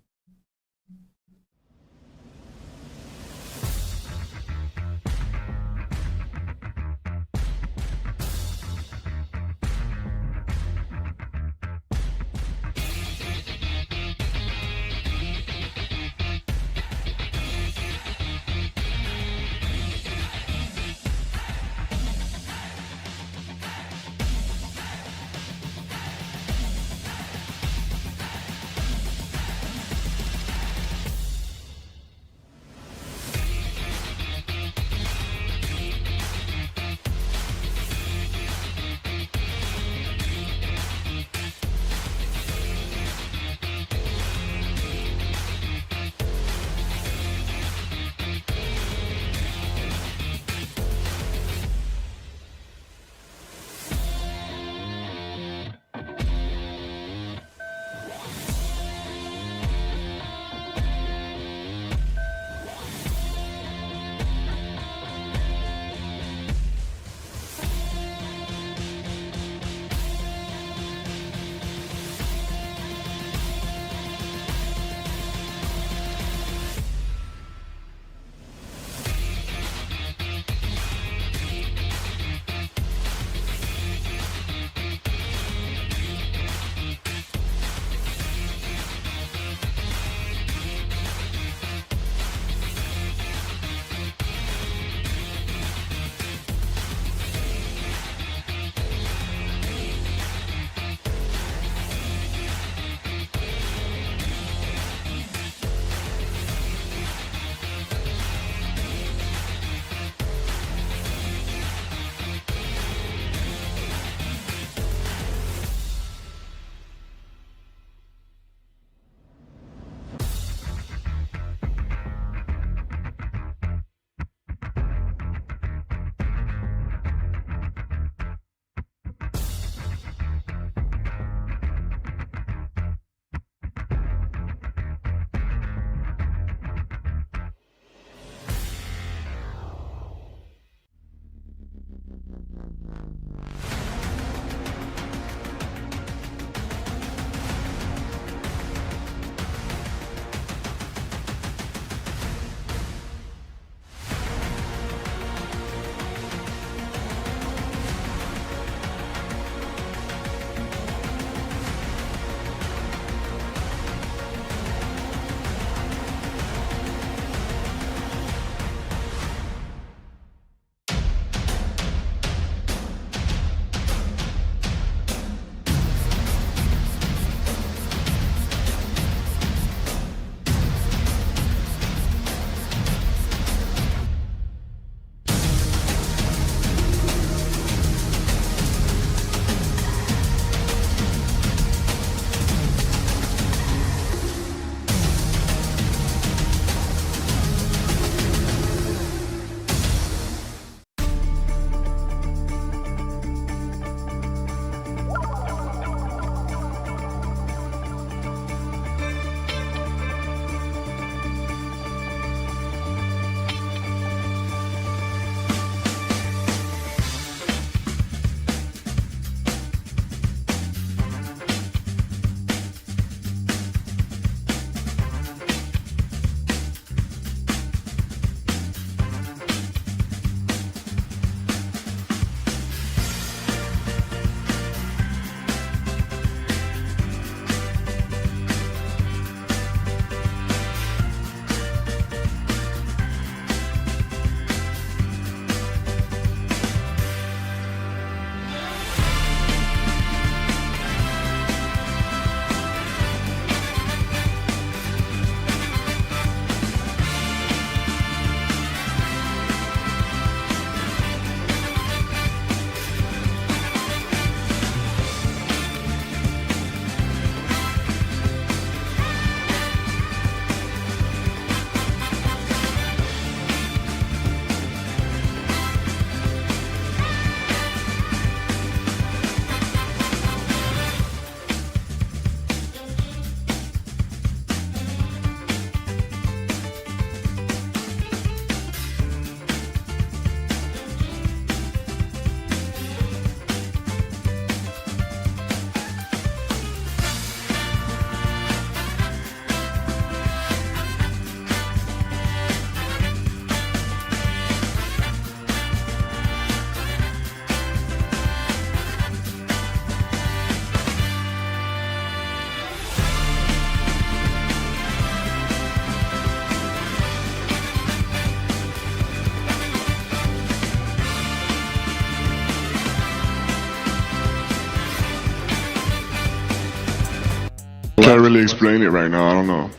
really explain it right now. I don't know.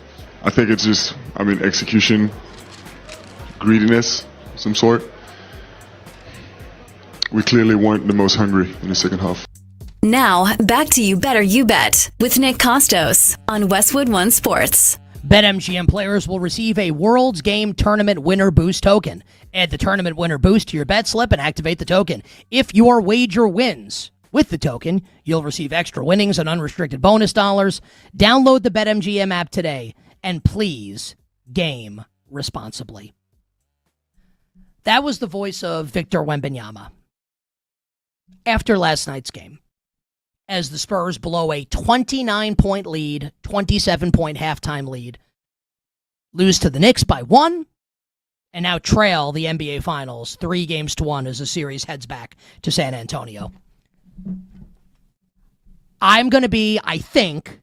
I think it's just, execution, greediness, some sort. We clearly weren't the most hungry in the second half. Now, back to You Better You Bet with Nick Kostos on Westwood One Sports. BetMGM players will receive a World's Game Tournament Winner Boost token. Add the Tournament Winner Boost to your bet slip and activate the token. If your wager wins with the token, you'll receive extra winnings and unrestricted bonus dollars. Download the BetMGM app today, and please game responsibly. That was the voice of Victor Wembanyama after last night's game, as the Spurs blow a 29-point lead, 27-point halftime lead, lose to the Knicks by 1, and now trail the NBA Finals 3-1 as the series heads back to San Antonio. I'm going to be, I think,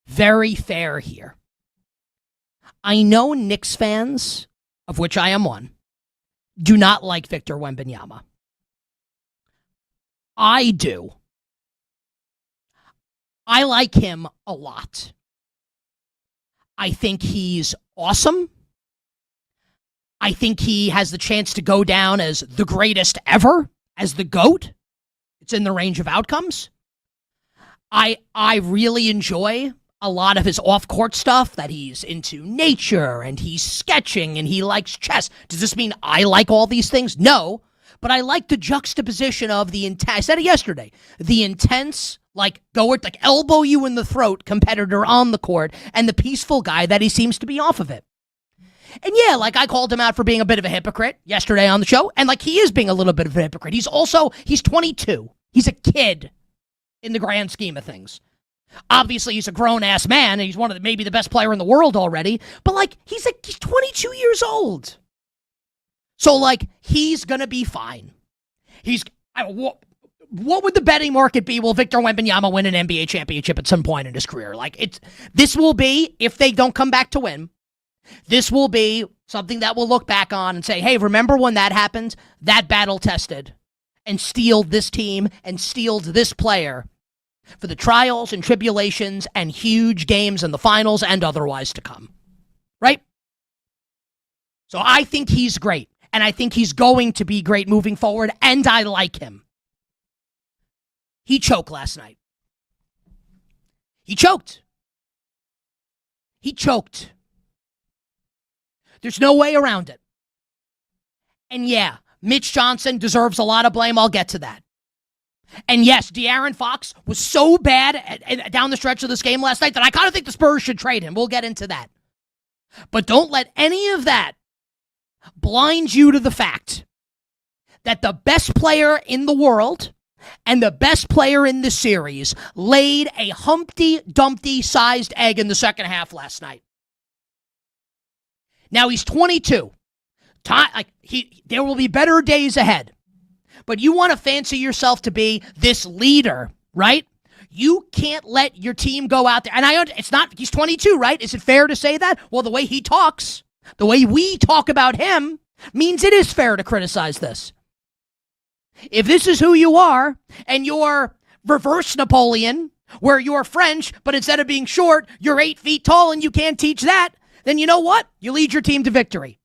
very fair here. I know Knicks fans, of which I am one, do not like Victor Wembanyama. I do. I like him a lot. I think he's awesome. I think he has the chance to go down as the greatest ever, as the GOAT. It's in the range of outcomes. I really enjoy a lot of his off-court stuff, that he's into nature and he's sketching and he likes chess. Does this mean I like all these things? No, but I like the juxtaposition of the intense, I said it yesterday, the intense, elbow you in the throat competitor on the court and the peaceful guy that he seems to be off of it. And yeah, I called him out for being a bit of a hypocrite yesterday on the show, and he is being a little bit of a hypocrite. He's 22. He's a kid in the grand scheme of things. Obviously, he's a grown-ass man, and he's maybe the best player in the world already, but, he's 22 years old. So, he's gonna be fine. What would the betting market be? Will Victor Wembanyama win an NBA championship at some point in his career? This will be, if they don't come back to win, this will be something that we'll look back on and say, hey, remember when that happened? That battle tested and steeled this team and steeled this player for the trials and tribulations and huge games in the finals and otherwise to come. Right? So I think he's great, and I think he's going to be great moving forward, and I like him. He choked last night. He choked. There's no way around it. And yeah, Mitch Johnson deserves a lot of blame. I'll get to that. And yes, De'Aaron Fox was so bad down the stretch of this game last night that I kind of think the Spurs should trade him. We'll get into that. But don't let any of that blind you to the fact that the best player in the world and the best player in the series laid a Humpty Dumpty-sized egg in the second half last night. Now he's 22. There will be better days ahead. But you want to fancy yourself to be this leader, right? You can't let your team go out there. And he's 22, right? Is it fair to say that? Well, the way he talks, the way we talk about him, means it is fair to criticize this. If this is who you are, and you're reverse Napoleon, where you're French, but instead of being short, you're 8 feet tall and you can't teach that, then you know what? You lead your team to victory.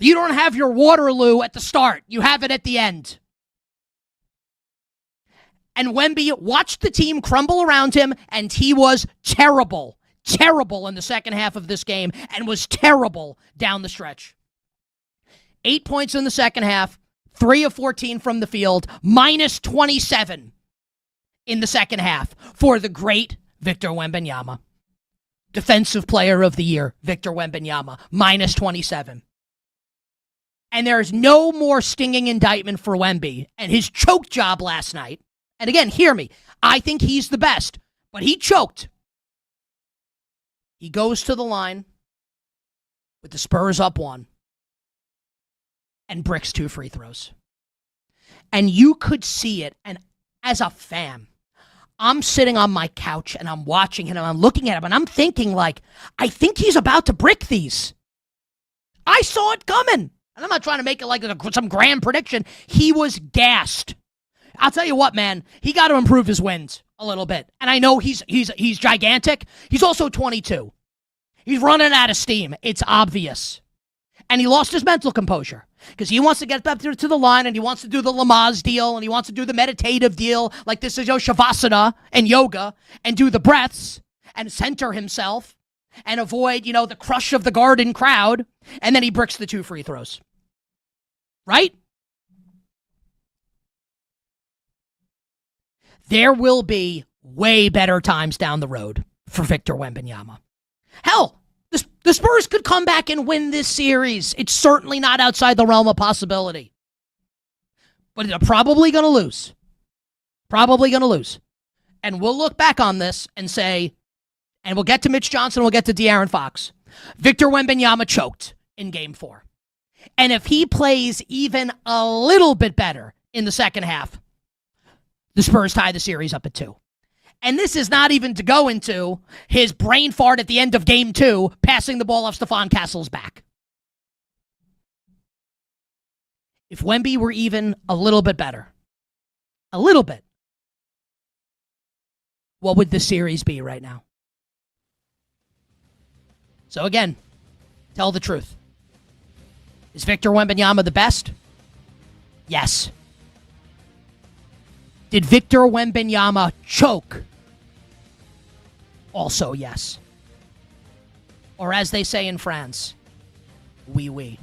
You don't have your Waterloo at the start. You have it at the end. And Wemby watched the team crumble around him, and he was terrible in the second half of this game, and was terrible down the stretch. 8 points in the second half, 3 of 14 from the field, minus 27 in the second half for the great Victor Wembanyama. Defensive Player of the Year, Victor Wembanyama, minus 27. And there's no more stinging indictment for Wemby and his choke job last night. And again, hear me. I think he's the best, but he choked. He goes to the line with the Spurs up 1 and bricks 2 free throws. And you could see it. And as a fan, I'm sitting on my couch and I'm watching him and I'm looking at him and I'm thinking I think he's about to brick these. I saw it coming. And I'm not trying to make it some grand prediction. He was gassed. I'll tell you what, man. He got to improve his wins. a little bit. And I know he's gigantic. He's also 22. He's running out of steam. It's obvious. And he lost his mental composure because he wants to get up there to the line and he wants to do the Lamaze deal and he wants to do the meditative deal like this is Shavasana and yoga and do the breaths and center himself and avoid, the crush of the Garden crowd. And then he bricks the 2 free throws. Right? There will be way better times down the road for Victor Wembanyama. Hell, the Spurs could come back and win this series. It's certainly not outside the realm of possibility. But they're probably going to lose. Probably going to lose. And we'll look back on this and say, and we'll get to Mitch Johnson, we'll get to De'Aaron Fox. Victor Wembanyama choked in Game 4. And if he plays even a little bit better in the second half, the Spurs tie the series up at 2. And this is not even to go into his brain fart at the end of Game 2, passing the ball off Stephon Castle's back. If Wemby were even a little bit better, a little bit, what would the series be right now? So again, tell the truth. Is Victor Wembanyama the best? Yes. Did Victor Wembanyama choke? Also, yes. Or as they say in France, oui, oui.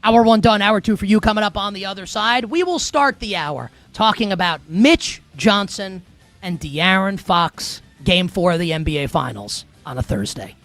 Hour 1 done, hour 2 for you coming up on the other side. We will start the hour talking about Mitch Johnson and De'Aaron Fox, Game 4 of the NBA Finals on a Thursday.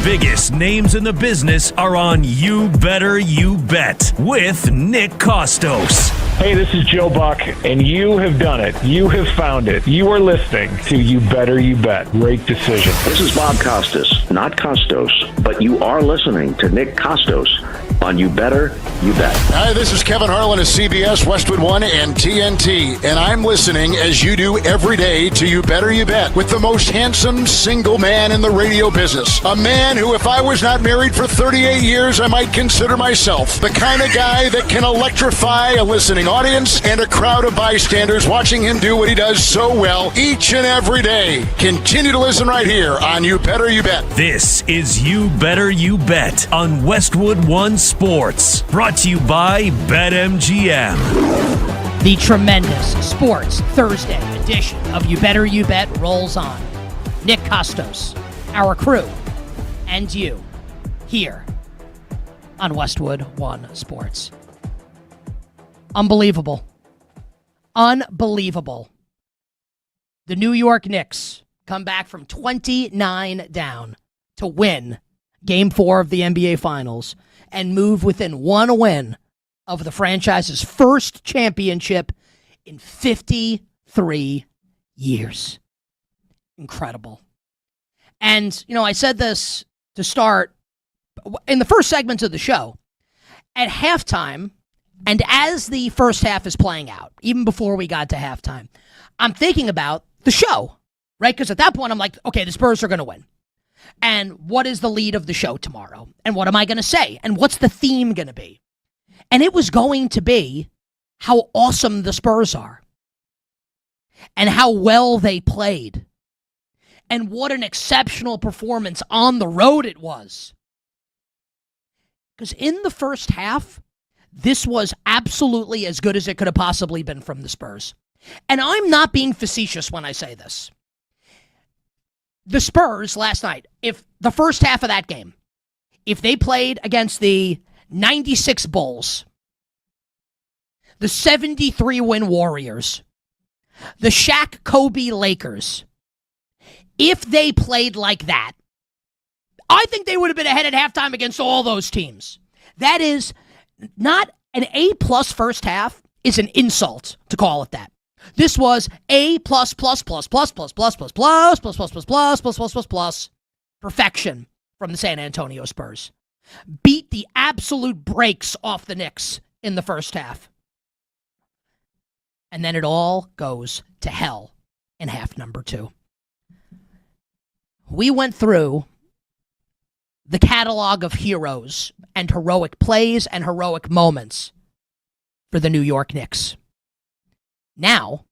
biggest names in the business are on You Better You Bet with Nick Kostos. Hey, this is Joe Buck, and you have done it. You have found it. You are listening to You Better You Bet. Great decision. This is Bob Kostos, not Kostos, but you are listening to Nick Kostos on You Better You Bet. Hi, this is Kevin Harlan of CBS, Westwood One, and TNT, and I'm listening as you do every day to You Better You Bet with the most handsome single man in the radio business. A man who, if I was not married for 38 years, I might consider myself the kind of guy that can electrify a listening audience and a crowd of bystanders watching him do what he does so well each and every day. Continue to listen right here on You Better You Bet. This is You Better You Bet on Westwood One Sports, brought to you by BetMGM. The tremendous Sports Thursday edition of You Better You Bet rolls on. Nick Kostos, our crew, and you here on Westwood One Sports. Unbelievable. Unbelievable. The New York Knicks come back from 29 down to win Game 4 of the NBA Finals and move within one win of the franchise's first championship in 53 years. Incredible. And, I said this to start in the first segments of the show. At halftime, and as the first half is playing out, even before we got to halftime, I'm thinking about the show, right? Because at that point, I'm like, okay, the Spurs are going to win. And what is the lead of the show tomorrow? And what am I going to say? And what's the theme going to be? And it was going to be how awesome the Spurs are. And how well they played. And what an exceptional performance on the road it was. Because in the first half, this was absolutely as good as it could have possibly been from the Spurs. And I'm not being facetious when I say this. The Spurs last night, if the first half of that game, if they played against the 96 Bulls, the 73-win Warriors, the Shaq Kobe Lakers, if they played like that, I think they would have been ahead at halftime against all those teams. That is not an A-plus first half is an insult to call it that. This was A plus plus plus plus plus plus plus plus plus plus plus plus plus plus plus plus perfection from the San Antonio Spurs. Beat the absolute brakes off the Knicks in the first half. And then it all goes to hell in half number 2. We went through the catalog of heroes and heroic plays and heroic moments for the New York Knicks. Now,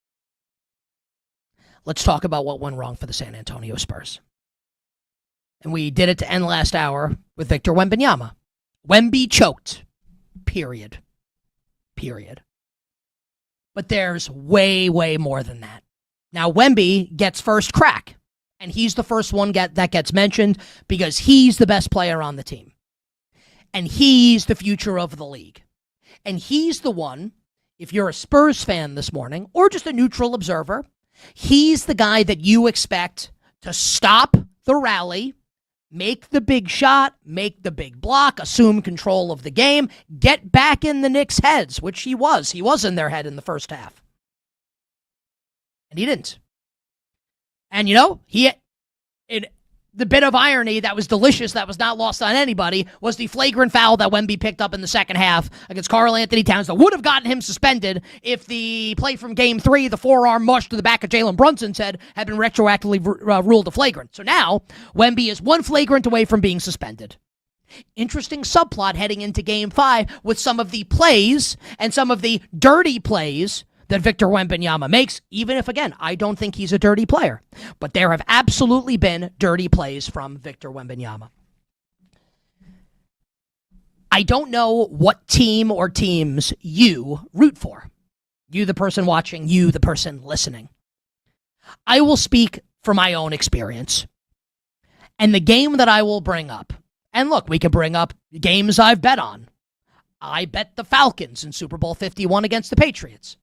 let's talk about what went wrong for the San Antonio Spurs. And we did it to end last hour with Victor Wembanyama. Wemby choked. Period. But there's way, way more than that. Now, Wemby gets first crack. And he's the first one that gets mentioned because he's the best player on the team. And he's the future of the league. And he's the one, if you're a Spurs fan this morning, or just a neutral observer, he's the guy that you expect to stop the rally, make the big shot, make the big block, assume control of the game, get back in the Knicks' heads, which he was. He was in their head in the first half. And he didn't. And, the bit of irony that was delicious, that was not lost on anybody, was the flagrant foul that Wemby picked up in the second half against Karl-Anthony Towns that would have gotten him suspended if the play from Game 3, the forearm mush to the back of Jalen Brunson's head, had been retroactively ruled a flagrant. So now, Wemby is one flagrant away from being suspended. Interesting subplot heading into Game 5 with some of the plays and some of the dirty plays that Victor Wembanyama makes, even if, again, I don't think he's a dirty player. But there have absolutely been dirty plays from Victor Wembanyama. I don't know what team or teams you root for. You, the person watching, you, the person listening. I will speak from my own experience. And the game that I will bring up, and look, we can bring up games I've bet on. I bet the Falcons in Super Bowl 51 against the Patriots.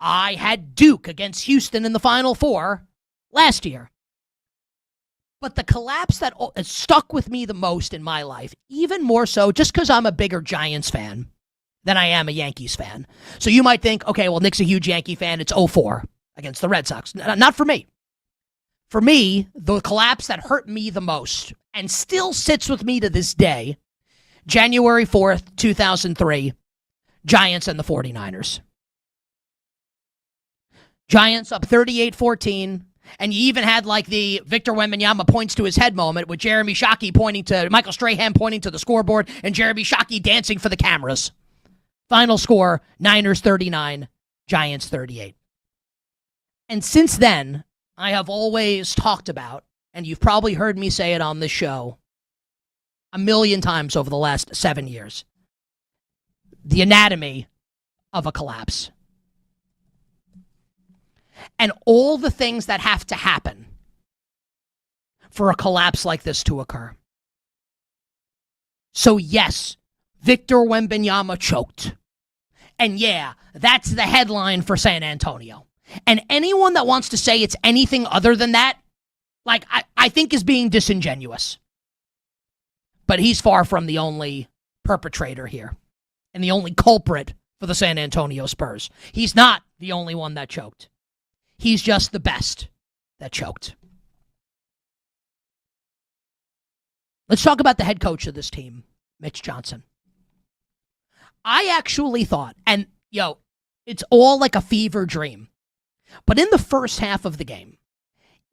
I had Duke against Houston in the Final Four last year. But the collapse that stuck with me the most in my life, even more so just because I'm a bigger Giants fan than I am a Yankees fan. So you might think, okay, well, Nick's a huge Yankee fan. It's 0-4 against the Red Sox. Not for me. For me, the collapse that hurt me the most and still sits with me to this day, January 4th, 2003, Giants and the 49ers. Giants up 38-14. And you even had like the Victor Wembanyama points to his head moment with Jeremy Shockey pointing to Michael Strahan pointing to the scoreboard and Jeremy Shockey dancing for the cameras. Final score, Niners 39, Giants 38. And since then, I have always talked about, and you've probably heard me say it on this show a million times over the last 7 years, the anatomy of a collapse. And all the things that have to happen for a collapse like this to occur. So yes, Victor Wembanyama choked. And yeah, that's the headline for San Antonio. And anyone that wants to say it's anything other than that, like, I think is being disingenuous. But he's far from the only perpetrator here and the only culprit for the San Antonio Spurs. He's not the only one that choked. He's just the best that choked. Let's talk about the head coach of this team, Mitch Johnson. I actually thought, and it's all like a fever dream, but in the first half of the game,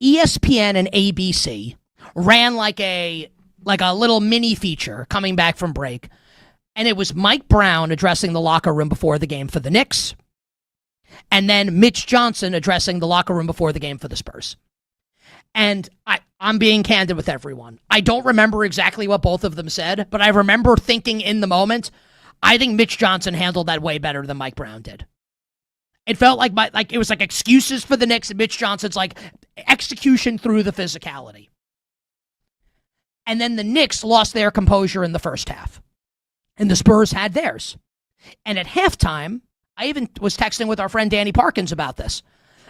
ESPN and ABC ran like a little mini feature coming back from break, and it was Mike Brown addressing the locker room before the game for the Knicks, and then Mitch Johnson addressing the locker room before the game for the Spurs. And I'm being candid with everyone. I don't remember exactly what both of them said, but I remember thinking in the moment, I think Mitch Johnson handled that way better than Mike Brown did. It felt like it was like excuses for the Knicks, and Mitch Johnson's like execution through the physicality. And then the Knicks lost their composure in the first half, and the Spurs had theirs. And at halftime, I even was texting with our friend Danny Parkins about this.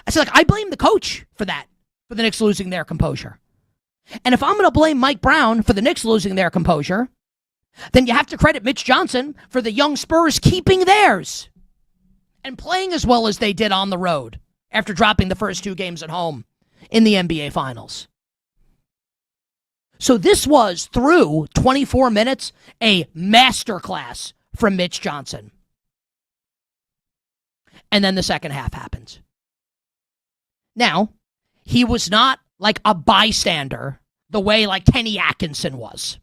I said, I blame the coach for that, for the Knicks losing their composure. And if I'm going to blame Mike Brown for the Knicks losing their composure, then you have to credit Mitch Johnson for the young Spurs keeping theirs and playing as well as they did on the road after dropping the first two games at home in the NBA Finals. So this was, through 24 minutes, a masterclass from Mitch Johnson. And then the second half happened. Now, he was not like a bystander the way like Kenny Atkinson was.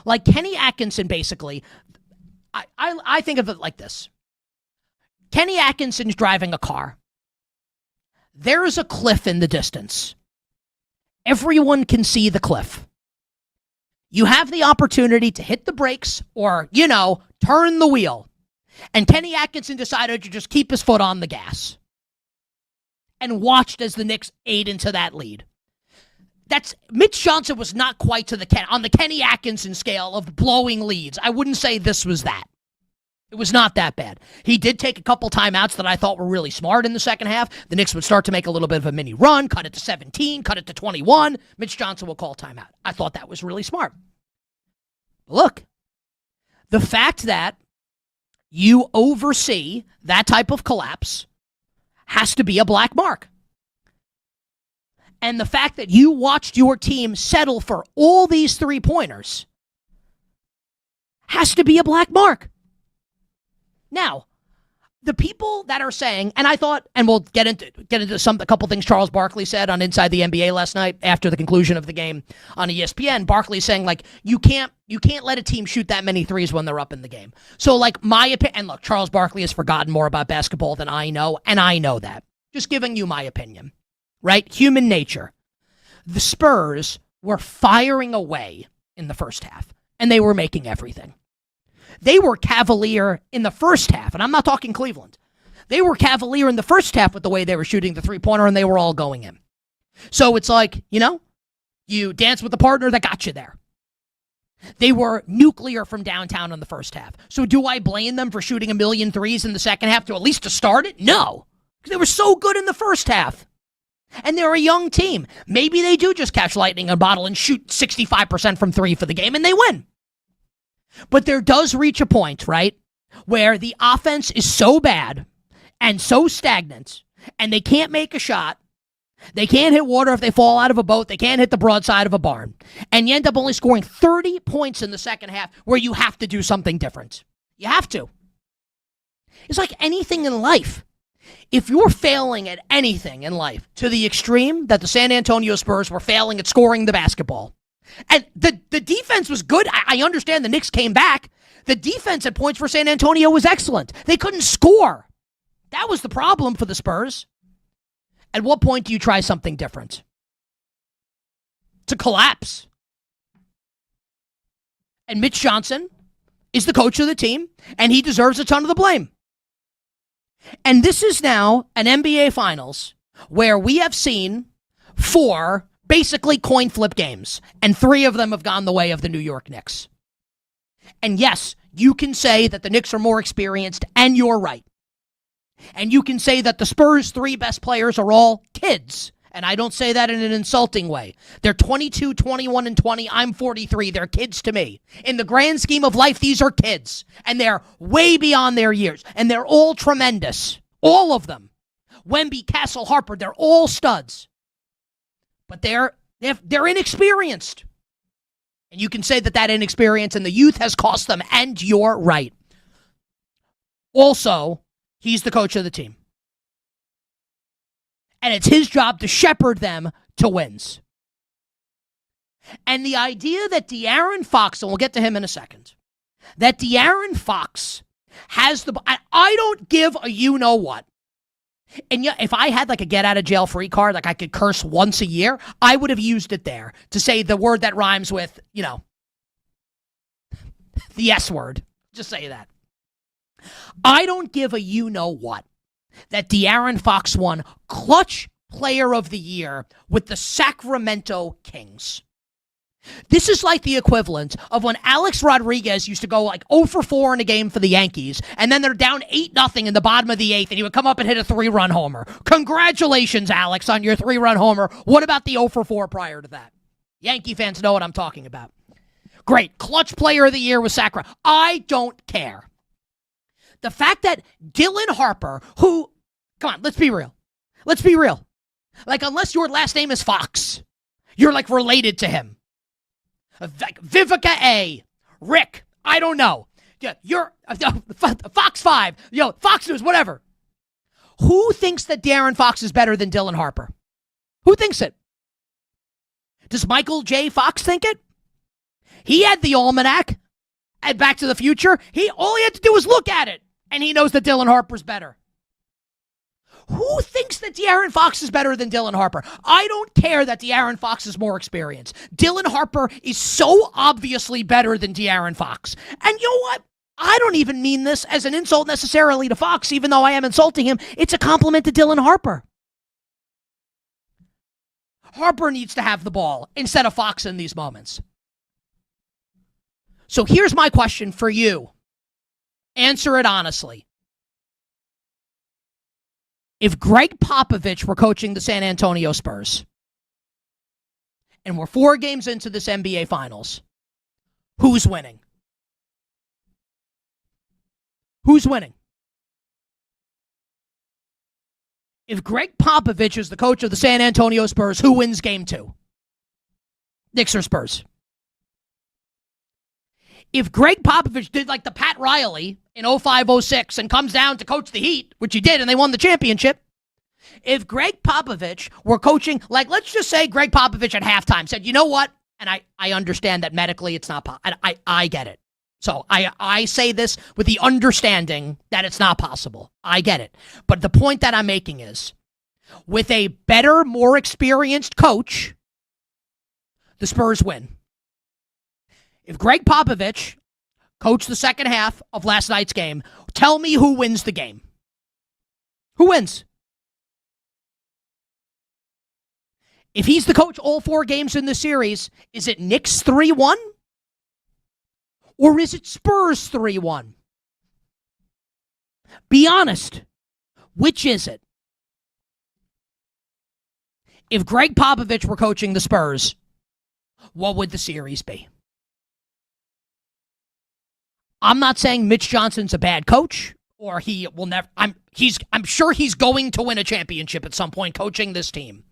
Like Kenny Atkinson, basically, I think of it like this. Kenny Atkinson's driving a car. There is a cliff in the distance. Everyone can see the cliff. You have the opportunity to hit the brakes or, turn the wheel. And Kenny Atkinson decided to just keep his foot on the gas and watched as the Knicks ate into that lead. Mitch Johnson was not quite on the Kenny Atkinson scale of blowing leads. I wouldn't say this was that. It was not that bad. He did take a couple timeouts that I thought were really smart in the second half. The Knicks would start to make a little bit of a mini run, cut it to 17, cut it to 21. Mitch Johnson will call timeout. I thought that was really smart. Look, the fact that you oversee that type of collapse has to be a black mark. And the fact that you watched your team settle for all these three-pointers has to be a black mark. Now, the people that are saying, and I thought, and we'll get into a couple things Charles Barkley said on Inside the NBA last night after the conclusion of the game on ESPN. Barkley saying, like, you can't let a team shoot that many threes when they're up in the game. So, like, my opinion, and look, Charles Barkley has forgotten more about basketball than I know, and I know that. Just giving you my opinion, right? Human nature. The Spurs were firing away in the first half, and they were making everything. They were cavalier in the first half, and I'm not talking Cleveland. They were cavalier in the first half with the way they were shooting the three-pointer, and they were all going in. So it's like, you dance with the partner that got you there. They were nuclear from downtown in the first half. So do I blame them for shooting 1,000,000 threes in the second half to at least to start it? No, because they were so good in the first half. And they're a young team. Maybe they do just catch lightning in a bottle and shoot 65% from three for the game and they win. But there does reach a point, right, where the offense is so bad and so stagnant and they can't make a shot. They can't hit water if they fall out of a boat. They can't hit the broadside of a barn. And you end up only scoring 30 points in the second half where you have to do something different. You have to. It's like anything in life. If you're failing at anything in life to the extreme that the San Antonio Spurs were failing at scoring the basketball, and the defense was good. I understand the Knicks came back. The defense at points for San Antonio was excellent. They couldn't score. That was the problem for the Spurs. At what point do you try something different? To collapse. And Mitch Johnson is the coach of the team, and he deserves a ton of the blame. And this is now an NBA Finals where we have seen 4 basically coin flip games, and 3 of them have gone the way of the New York Knicks. And yes, you can say that the Knicks are more experienced, and you're right. And you can say that the Spurs' 3 best players are all kids. And I don't say that in an insulting way. They're 22, 21, and 20. I'm 43. They're kids to me. In the grand scheme of life, these are kids. And they're way beyond their years. And they're all tremendous. All of them. Wemby, Castle, Harper, they're all studs. But they're inexperienced. And you can say that inexperience and the youth has cost them. And you're right. Also, he's the coach of the team. And it's his job to shepherd them to wins. And the idea that De'Aaron Fox, and we'll get to him in a second, that De'Aaron Fox has the... I don't give a you-know-what. And yeah, if I had like a get-out-of-jail-free card, like I could curse once a year, I would have used it there to say the word that rhymes with, the S word. Just say that. I don't give a you-know-what that De'Aaron Fox won Clutch Player of the Year with the Sacramento Kings. This is like the equivalent of when Alex Rodriguez used to go like 0 for 4 in a game for the Yankees, and then they're down 8-0 in the bottom of the 8th, and he would come up and hit a 3-run homer. Congratulations, Alex, on your 3-run homer. What about the 0 for 4 prior to that? Yankee fans know what I'm talking about. Great. Clutch Player of the Year with Sacramento. I don't care. The fact that Dylan Harper, who, come on, let's be real. Let's be real. Like, unless your last name is Fox, you're like related to him. Vivica A. Rick, I don't know. You're Fox 5, Fox News, whatever. Who thinks that De'Aaron Fox is better than Dylan Harper? Who thinks it? Does Michael J. Fox think it? He had the almanac at Back to the Future. All he had to do was look at it. And he knows that Dylan Harper's better. Who thinks that De'Aaron Fox is better than Dylan Harper? I don't care that De'Aaron Fox is more experienced. Dylan Harper is so obviously better than De'Aaron Fox. And you know what? I don't even mean this as an insult necessarily to Fox, even though I am insulting him. It's a compliment to Dylan Harper. Harper needs to have the ball instead of Fox in these moments. So here's my question for you. Answer it honestly. If Greg Popovich were coaching the San Antonio Spurs, and we're 4 games into this NBA Finals, who's winning? Who's winning? If Greg Popovich is the coach of the San Antonio Spurs, who wins game 2? Knicks or Spurs? If Greg Popovich did like the Pat Riley in 05-06 and comes down to coach the Heat, which he did, and they won the championship, if Greg Popovich were coaching, like let's just say Greg Popovich at halftime said, you know what? And I understand that medically it's not possible. I get it. So I say this with the understanding that it's not possible. I get it. But the point that I'm making is, with a better, more experienced coach, the Spurs win. If Greg Popovich coached the second half of last night's game, tell me who wins the game. Who wins? If he's the coach all 4 games in the series, is it Knicks 3-1? Or is it Spurs 3-1? Be honest. Which is it? If Greg Popovich were coaching the Spurs, what would the series be? I'm not saying Mitch Johnson's a bad coach, or he will never. I'm sure he's going to win a championship at some point coaching this team.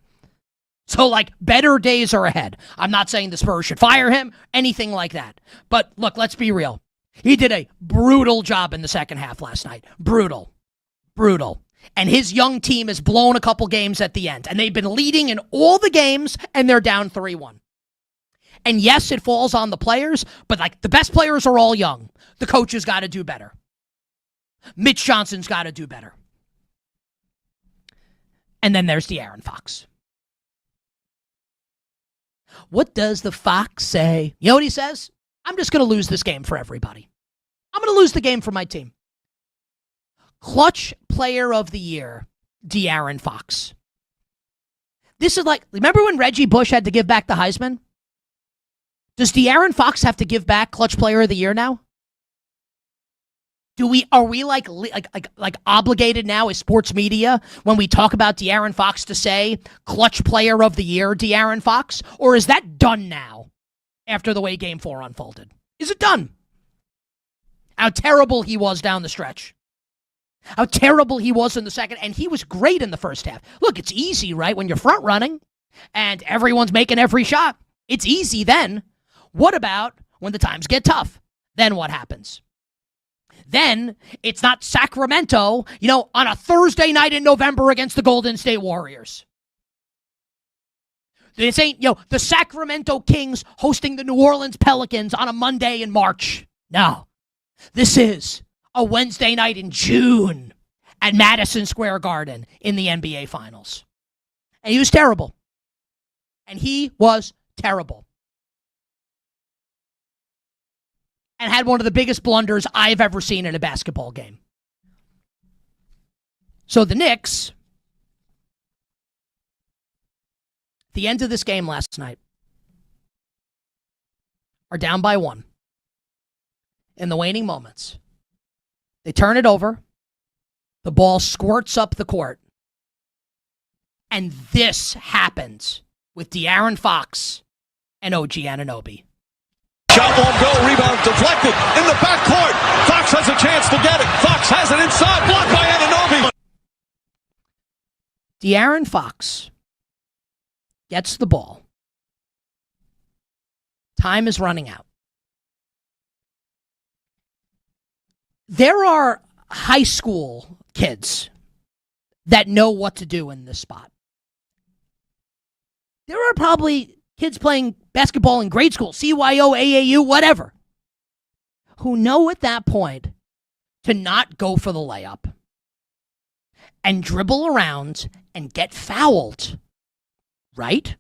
So, like, better days are ahead. I'm not saying the Spurs should fire him, anything like that. But look, let's be real. He did a brutal job in the second half last night. Brutal. And his young team has blown a couple games at the end. And they've been leading in all the games, and they're down 3-1. And yes, it falls on the players, but like the best players are all young. The coaches got to do better. Mitch Johnson's got to do better. And then there's De'Aaron Fox. What does the Fox say? You know what he says? I'm just going to lose this game for everybody. I'm going to lose the game for my team. Clutch Player of the Year, De'Aaron Fox. This is like, remember when Reggie Bush had to give back the Heisman? Does De'Aaron Fox have to give back Clutch Player of the Year now? Are we like obligated now as sports media when we talk about De'Aaron Fox to say Clutch Player of the Year, De'Aaron Fox? Or is that done now after the way Game 4 unfolded? Is it done? How terrible he was down the stretch. How terrible he was in the second, and he was great in the first half. Look, it's easy, right? When you're front running and everyone's making every shot, it's easy then. What about when the times get tough? Then what happens? Then it's not Sacramento, on a Thursday night in November against the Golden State Warriors. This ain't, the Sacramento Kings hosting the New Orleans Pelicans on a Monday in March. No. This is a Wednesday night in June at Madison Square Garden in the NBA Finals. And he was terrible. And had one of the biggest blunders I've ever seen in a basketball game. So the Knicks, at the end of this game last night, are down by 1. In the waning moments, they turn it over. The ball squirts up the court. And this happens with De'Aaron Fox and OG Anunoby. Shot won't go, rebound deflected in the backcourt. Fox has a chance to get it. Fox has it inside, blocked by Anunoby. De'Aaron Fox gets the ball. Time is running out. There are high school kids that know what to do in this spot. There are probably kids playing basketball in grade school, CYO, AAU, whatever, who know at that point to not go for the layup and dribble around and get fouled, right?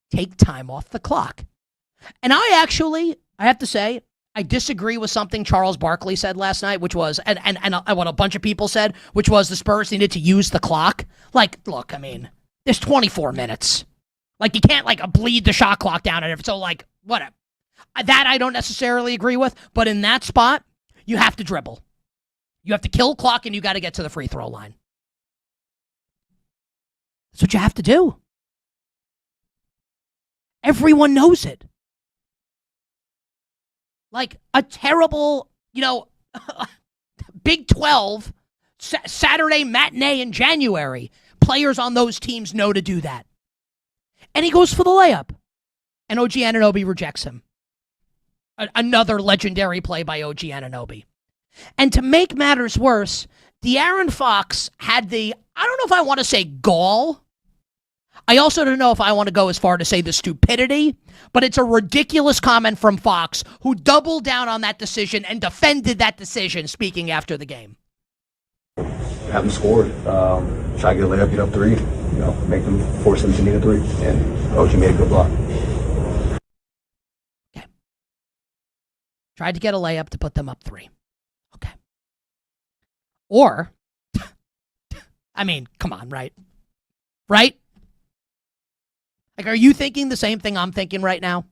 Take time off the clock. And I have to say, I disagree with something Charles Barkley said last night, which was, and what a bunch of people said, which was the Spurs needed to use the clock. Like, look, I mean, there's 24 minutes. Like, you can't, bleed the shot clock down. So, whatever. That I don't necessarily agree with. But in that spot, you have to dribble. You have to kill clock, and you got to get to the free throw line. That's what you have to do. Everyone knows it. Like a terrible, Big 12 Saturday matinee in January. Players on those teams know to do that. And he goes for the layup. And OG Anunoby rejects him. Another legendary play by OG Anunoby. And to make matters worse, De'Aaron Fox had I don't know if I want to say gall. I also don't know if I want to go as far to say the stupidity, but it's a ridiculous comment from Fox, who doubled down on that decision and defended that decision, speaking after the game. Have them scored. Try to get a layup, get up 3. Make them force them to need a 3. And OG made a good block. Okay. Tried to get a layup to put them up 3. Okay. Or, I mean, come on, right? Right? Like, are you thinking the same thing I'm thinking right now?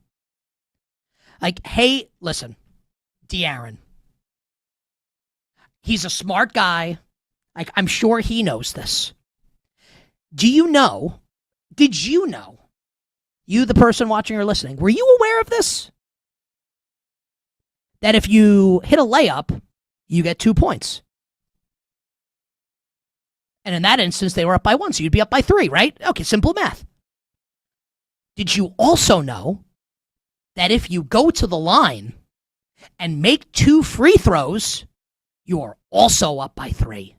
Like, hey, listen, De'Aaron. He's a smart guy. Like, I'm sure he knows this. Do you know Did you know, you the person watching or listening, were you aware of this? That if you hit a layup, you get 2 points. And in that instance, they were up by 1, so you'd be up by 3, right? Okay, simple math. Did you also know that if you go to the line and make 2 free throws, you are also up by 3?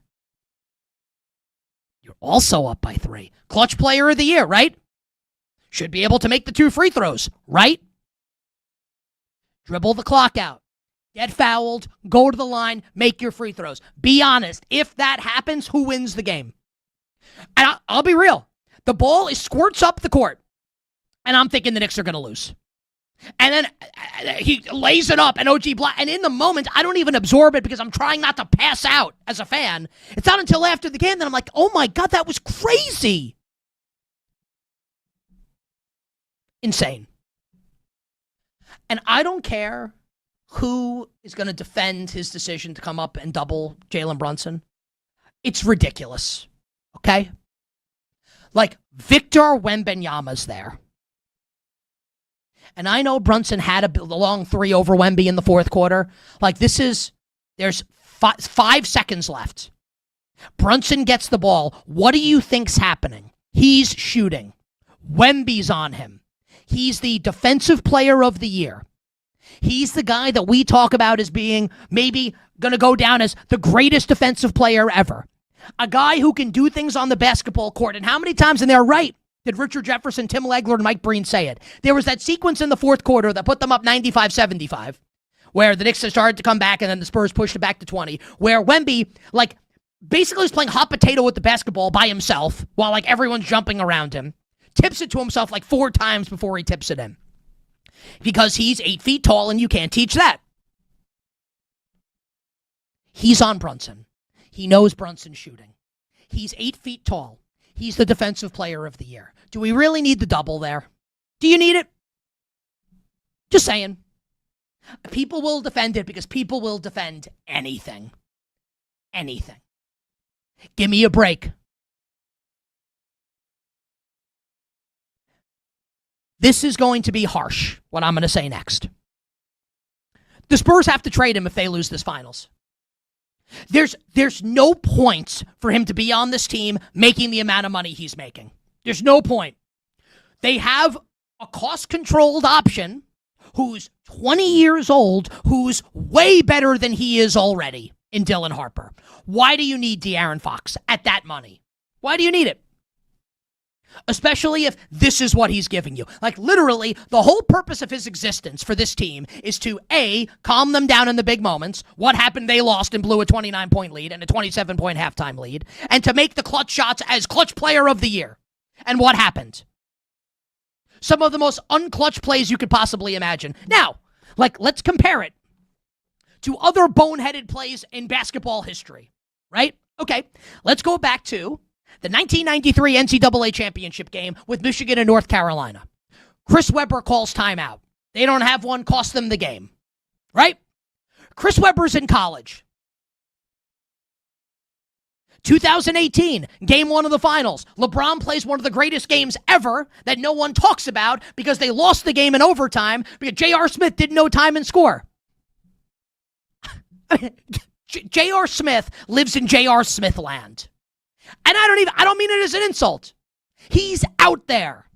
You're also up by 3. Clutch player of the year, right? Should be able to make the 2 free throws, right? Dribble the clock out. Get fouled, go to the line, make your free throws. Be honest. If that happens, who wins the game? And I'll be real. The ball squirts up the court, and I'm thinking the Knicks are going to lose. And then he lays it up, and OG Black, and in the moment, I don't even absorb it because I'm trying not to pass out as a fan. It's not until after the game that I'm like, oh my God, that was crazy. Insane. And I don't care who is going to defend his decision to come up and double Jalen Brunson. It's ridiculous. Okay? Like, Victor Wembanyama's there. And I know Brunson had a long 3 over Wemby in the fourth quarter. Like, there's 5 seconds left. Brunson gets the ball. What do you think's happening? He's shooting. Wemby's on him. He's the defensive player of the year. He's the guy that we talk about as being maybe going to go down as the greatest defensive player ever. A guy who can do things on the basketball court. And how many times, and they're right, did Richard Jefferson, Tim Legler, and Mike Breen say it? There was that sequence in the fourth quarter that put them up 95-75, where the Knicks started to come back and then the Spurs pushed it back to 20, where Wemby, like, basically was playing hot potato with the basketball by himself while, like, everyone's jumping around him. Tips it to himself like 4 times before he tips it in. Because he's 8 feet tall and you can't teach that. He's on Brunson. He knows Brunson's shooting. He's 8 feet tall. He's the defensive player of the year. Do we really need the double there? Do you need it? Just saying. People will defend it because people will defend anything. Anything. Give me a break. This is going to be harsh, what I'm going to say next. The Spurs have to trade him if they lose this finals. There's no point for him to be on this team making the amount of money he's making. There's no point. They have a cost-controlled option who's 20 years old, who's way better than he is already in Dylan Harper. Why do you need De'Aaron Fox at that money? Why do you need it? Especially if this is what he's giving you. Like, literally, the whole purpose of his existence for this team is to, A, calm them down in the big moments. What happened? They lost and blew a 29-point lead and a 27-point halftime lead. And to make the clutch shots as clutch player of the year. And what happened? Some of the most unclutch plays you could possibly imagine. Now, like, let's compare it to other boneheaded plays in basketball history, right? Okay, let's go back to the 1993 NCAA championship game with Michigan and North Carolina. Chris Webber calls timeout. They don't have one, cost them the game. Right? Chris Webber's in college. 2018, game 1 of the finals. LeBron plays one of the greatest games ever that no one talks about because they lost the game in overtime because J.R. Smith didn't know time and score. J.R. Smith lives in J.R. Smith land. And I don't mean it as an insult. He's out there.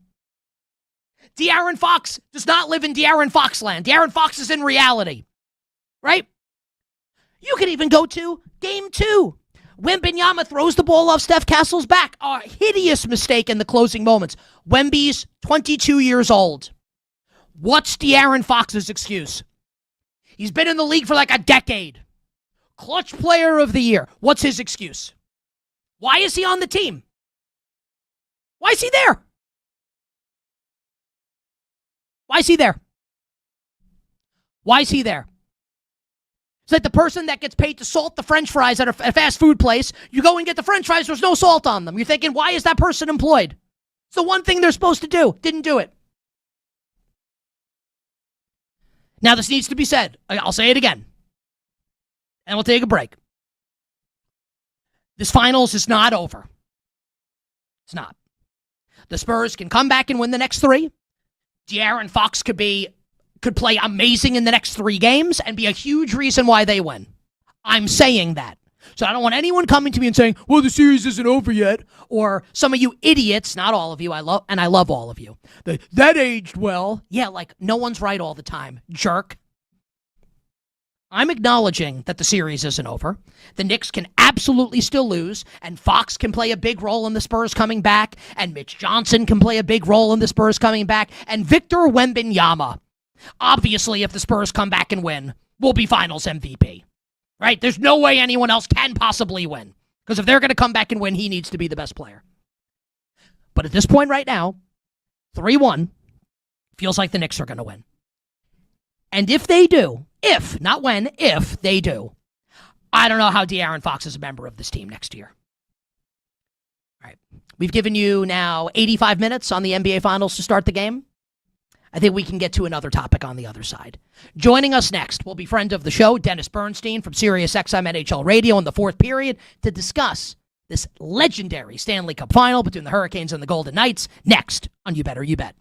De'Aaron Fox does not live in De'Aaron Fox land. De'Aaron Fox is in reality. Right? You could even go to game 2. Wembanyama throws the ball off Steph Castle's back. A hideous mistake in the closing moments. Wemby's 22 years old. What's De'Aaron Fox's excuse? He's been in the league for like a decade. Clutch player of the year. What's his excuse? Why is he on the team? Why is he there? Why is he there? Why is he there? It's like the person that gets paid to salt the French fries at a fast food place. You go and get the French fries, there's no salt on them. You're thinking, why is that person employed? It's the one thing they're supposed to do. Didn't do it. Now, this needs to be said. I'll say it again. And we'll take a break. This finals is not over. It's not. The Spurs can come back and win the next 3. De'Aaron Fox could play amazing in the next 3 games and be a huge reason why they win. I'm saying that. So I don't want anyone coming to me and saying, well, the series isn't over yet. Or some of you idiots, not all of you, I love all of you. That aged well. Yeah, like no one's right all the time, jerk. I'm acknowledging that the series isn't over. The Knicks can absolutely still lose, and Fox can play a big role in the Spurs coming back, and Mitch Johnson can play a big role in the Spurs coming back, and Victor Wembanyama, obviously, if the Spurs come back and win, will be Finals MVP. Right? There's no way anyone else can possibly win, because if they're going to come back and win, he needs to be the best player. But at this point right now, 3-1, feels like the Knicks are going to win. And if they do, if they do, I don't know how De'Aaron Fox is a member of this team next year. All right. We've given you now 85 minutes on the NBA Finals to start the game. I think we can get to another topic on the other side. Joining us next will be friend of the show, Dennis Bernstein from SiriusXM NHL Radio in the 4th period to discuss this legendary Stanley Cup final between the Hurricanes and the Golden Knights next on You Better You Bet.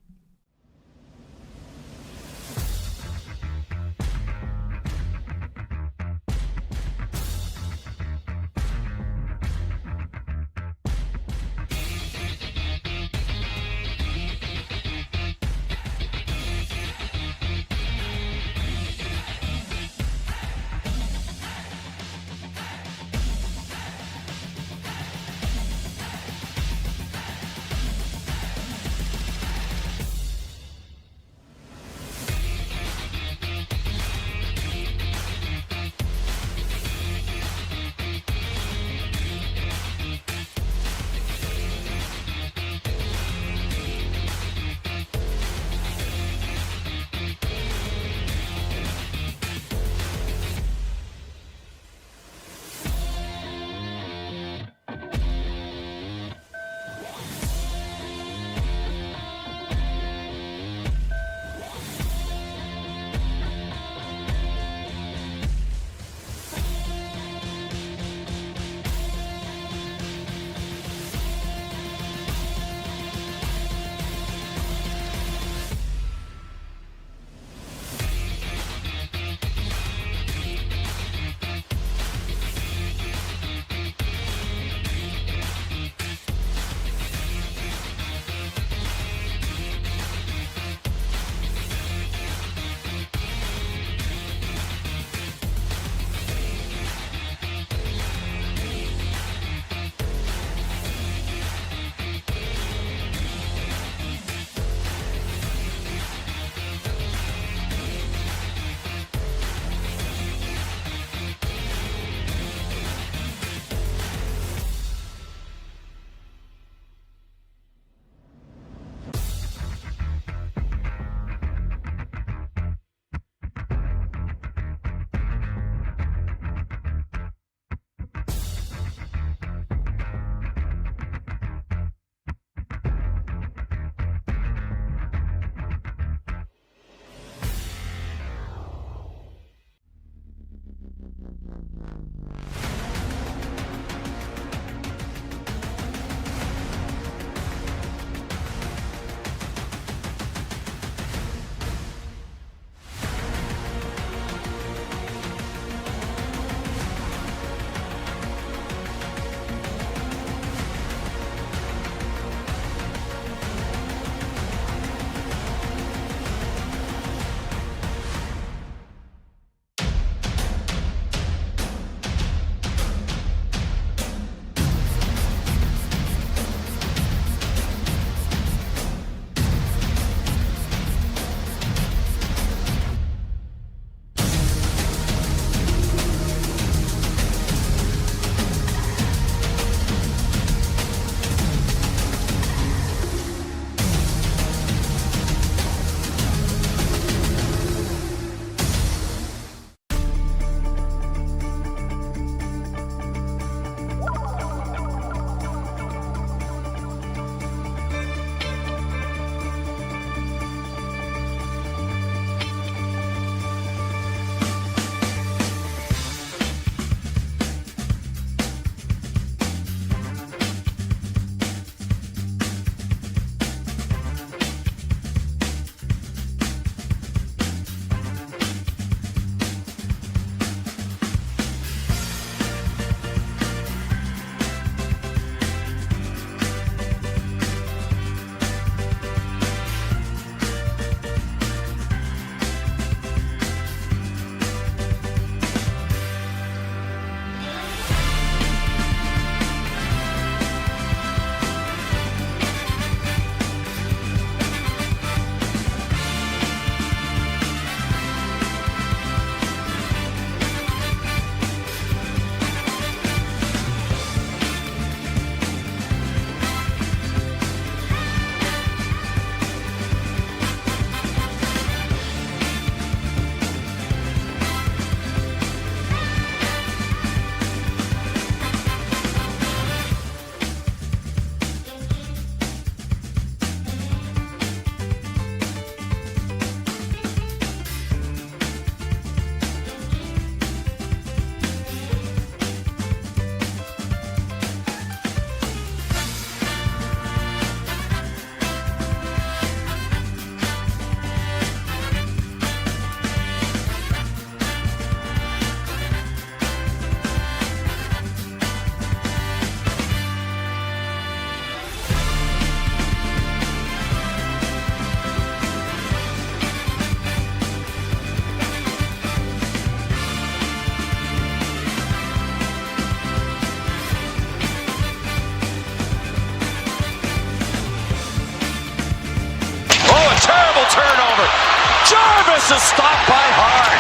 This is stopped by Hart.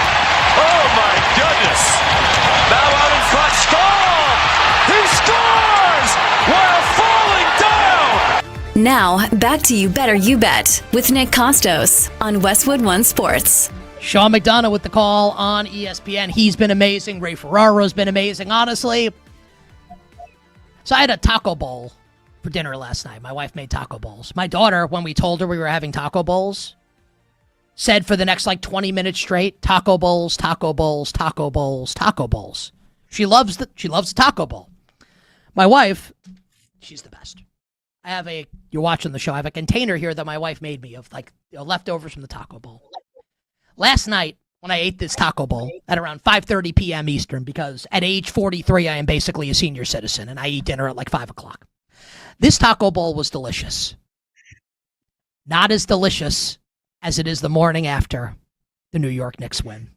Oh, my goodness. Now out in front, Stahl. He scores while falling down. Now, back to You Better You Bet with Nick Kostos on Westwood One Sports. Sean McDonough with the call on ESPN. He's been amazing. Ray Ferraro's been amazing, honestly. So I had a taco bowl for dinner last night. My wife made taco bowls. My daughter, when we told her we were having taco bowls, said for the next 20 minutes straight, taco bowls, taco bowls, taco bowls, taco bowls. She loves the taco bowl. My wife, she's the best. You're watching the show, I have a container here that my wife made me of leftovers from the taco bowl. Last night, when I ate this taco bowl at around 5:30 p.m. Eastern, because at age 43, I am basically a senior citizen, and I eat dinner at 5 o'clock. This taco bowl was delicious. Not as as it is the morning after the New York Knicks win.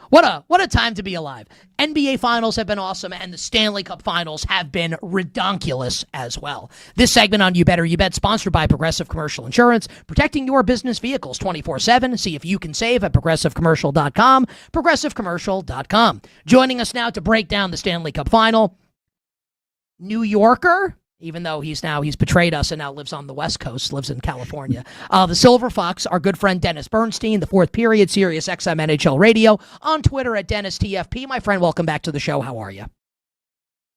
What a time to be alive. NBA Finals have been awesome, and the Stanley Cup Finals have been redonkulous as well. This segment on You Better You Bet, sponsored by Progressive Commercial Insurance, protecting your business vehicles 24/7. See if you can save at progressivecommercial.com, progressivecommercial.com. Joining us now to break down the Stanley Cup Final, New Yorker, even though he's betrayed us and now lives on the West Coast, lives in California. The Silver Fox, our good friend Dennis Bernstein, the Fourth Period, Sirius XM NHL Radio, on Twitter at DennisTFP. My friend, welcome back to the show. How are you?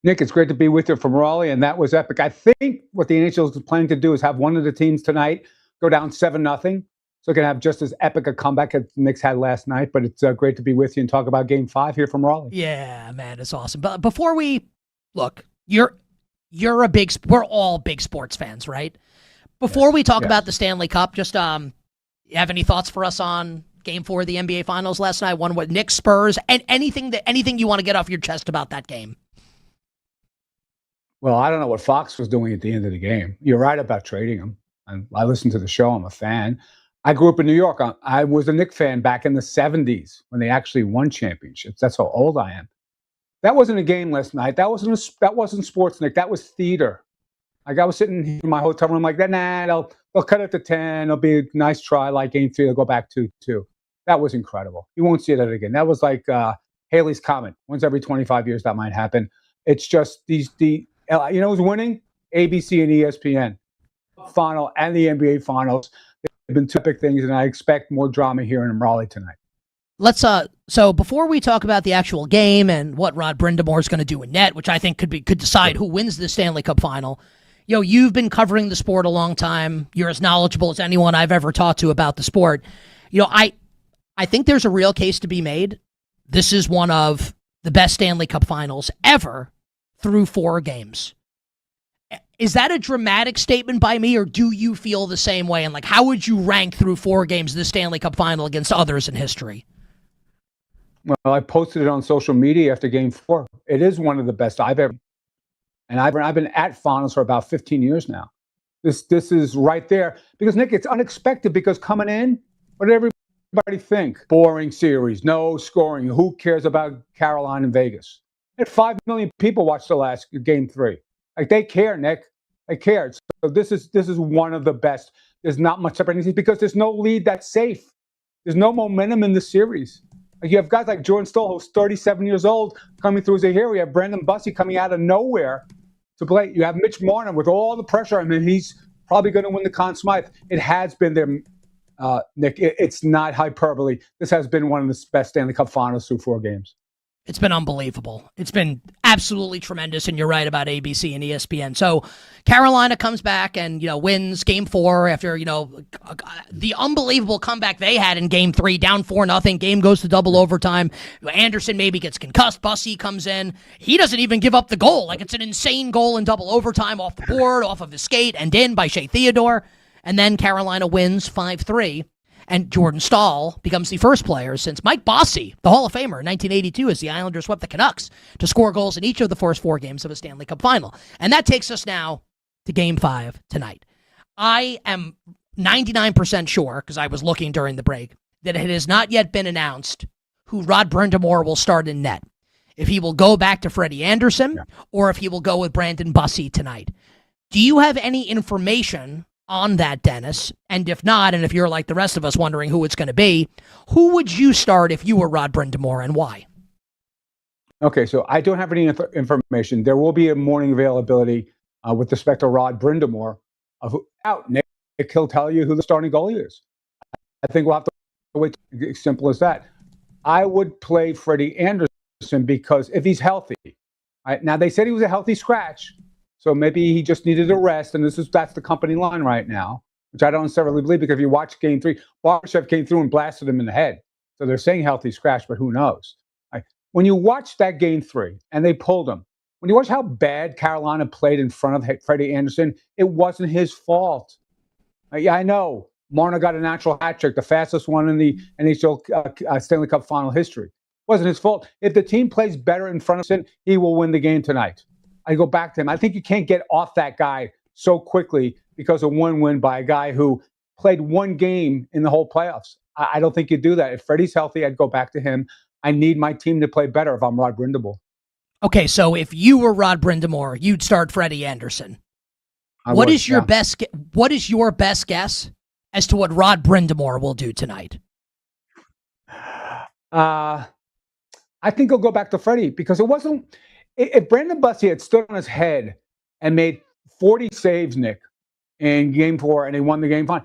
Nick, it's great to be with you from Raleigh, and that was epic. I think what the NHL is planning to do is have one of the teams tonight go down 7-0, so it can have just as epic a comeback as the Knicks had last night. But it's great to be with you and talk about Game 5 here from Raleigh. Yeah, man, it's awesome. But before we look, we're all big sports fans, right? Before we talk about the Stanley Cup, just you have any thoughts for us on Game 4 of the NBA Finals last night? One with Knicks, Spurs, and anything you want to get off your chest about that game? Well, I don't know what Fox was doing at the end of the game. You're right about trading him. I listen to the show. I'm a fan. I grew up in New York. I was a Knicks fan back in the 70s when they actually won championships. That's how old I am. That wasn't a game last night. That wasn't sports, Nick. That was theater. I was sitting in my hotel room like that. Nah, they'll cut it to 10. It'll be a nice try. Like Game 3, they'll go back to 2. That was incredible. You won't see that again. That was like Haley's Comet. Once every 25 years, that might happen. It's just who's winning? ABC and ESPN. Final and the NBA Finals. They've been two epic things, and I expect more drama here in Raleigh tonight. Let's so before we talk about the actual game and what Rod Brind'Amour is going to do in net, which I think could decide who wins the Stanley Cup Final. You've been covering the sport a long time. You're as knowledgeable as anyone I've ever talked to about the sport. I think there's a real case to be made. This is one of the best Stanley Cup Finals ever through 4 games. Is that a dramatic statement by me, or do you feel the same way? And how would you rank through 4 games the Stanley Cup Final against others in history? Well, I posted it on social media after Game 4. It is one of the best I've ever. And I've been at finals for about 15 years now. This is right there. Because, Nick, it's unexpected because coming in, what did everybody think? Boring series, no scoring. Who cares about Carolina and Vegas? 5 million people watched the last Game 3. They care, Nick. They care. So this is one of the best. There's not much separating because there's no lead that's safe. There's no momentum in the series. You have guys like Jordan Stahl, who's 37 years old, coming through as a hero. You have Brandon Bussey coming out of nowhere to play. You have Mitch Marner with all the pressure. I mean, he's probably going to win the Conn Smythe. It has been there, Nick. It's not hyperbole. This has been one of the best Stanley Cup Finals through 4 games. It's been unbelievable. It's been absolutely tremendous, and you're right about ABC and ESPN. So Carolina comes back and, wins Game 4 after, the unbelievable comeback they had in Game 3, down 4-0. Game goes to double overtime. Anderson maybe gets concussed. Bussey comes in. He doesn't even give up the goal. It's an insane goal in double overtime off the board, off of his skate, and in by Shea Theodore. And then Carolina wins 5-3. And Jordan Stahl becomes the first player since Mike Bossy, the Hall of Famer in 1982, as the Islanders swept the Canucks, to score goals in each of the first 4 games of a Stanley Cup Final. And that takes us now to Game 5 tonight. I am 99% sure, because I was looking during the break, that it has not yet been announced who Rod Brind'Amour will start in net. If he will go back to Freddie Anderson or if he will go with Brandon Bussey tonight. Do you have any information on that, Dennis? And if not, and if you're like the rest of us wondering who it's going to be, who would you start if you were Rod Brind'Amour, and why? Okay, so I don't have any information. There will be a morning availability with respect to Rod Brind'Amour. Nick, he'll tell you who the starting goalie is. I think we'll have to wait. Simple as that. I would play Freddie Anderson because if he's healthy, right? Now they said he was a healthy scratch, so maybe he just needed a rest, and that's the company line right now, which I don't necessarily believe, because if you watch Game 3, Barbashev came through and blasted him in the head. So they're saying healthy scratch, but who knows? Right? When you watch that Game 3 and they pulled him, when you watch how bad Carolina played in front of Freddie Anderson, it wasn't his fault. Yeah, I know. Marner got a natural hat trick, the fastest one in the NHL Stanley Cup final history. It wasn't his fault. If the team plays better in front of him, he will win the game tonight. I go back to him. I think you can't get off that guy so quickly because of one win by a guy who played one game in the whole playoffs. I don't think you do that. If Freddie's healthy, I'd go back to him. I need my team to play better if I'm Rod Brind'Amour. Okay, so if you were Rod Brind'Amour, you'd start Freddie Anderson. What is your best guess as to what Rod Brind'Amour will do tonight? I think he'll go back to Freddie, because it wasn't. If Brandon Bussi had stood on his head and made 40 saves, Nick, in Game 4, and they won the game fine,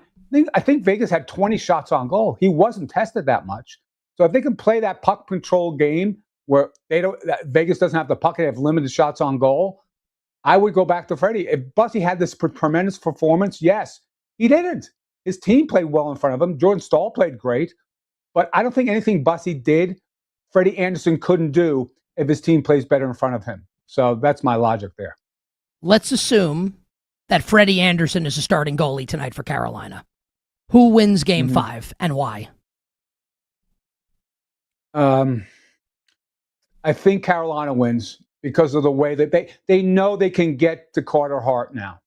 I think Vegas had 20 shots on goal. He wasn't tested that much. So if they can play that puck control game where Vegas doesn't have the puck and they have limited shots on goal, I would go back to Freddie. If Bussi had this tremendous performance, yes, he didn't. His team played well in front of him. Jordan Staal played great. But I don't think anything Bussi did, Freddie Anderson couldn't do if his team plays better in front of him. So that's my logic there. Let's assume that Freddie Anderson is a starting goalie tonight for Carolina. Who wins Game 5 and why? I think Carolina wins because of the way that they know they can get to Carter Hart now.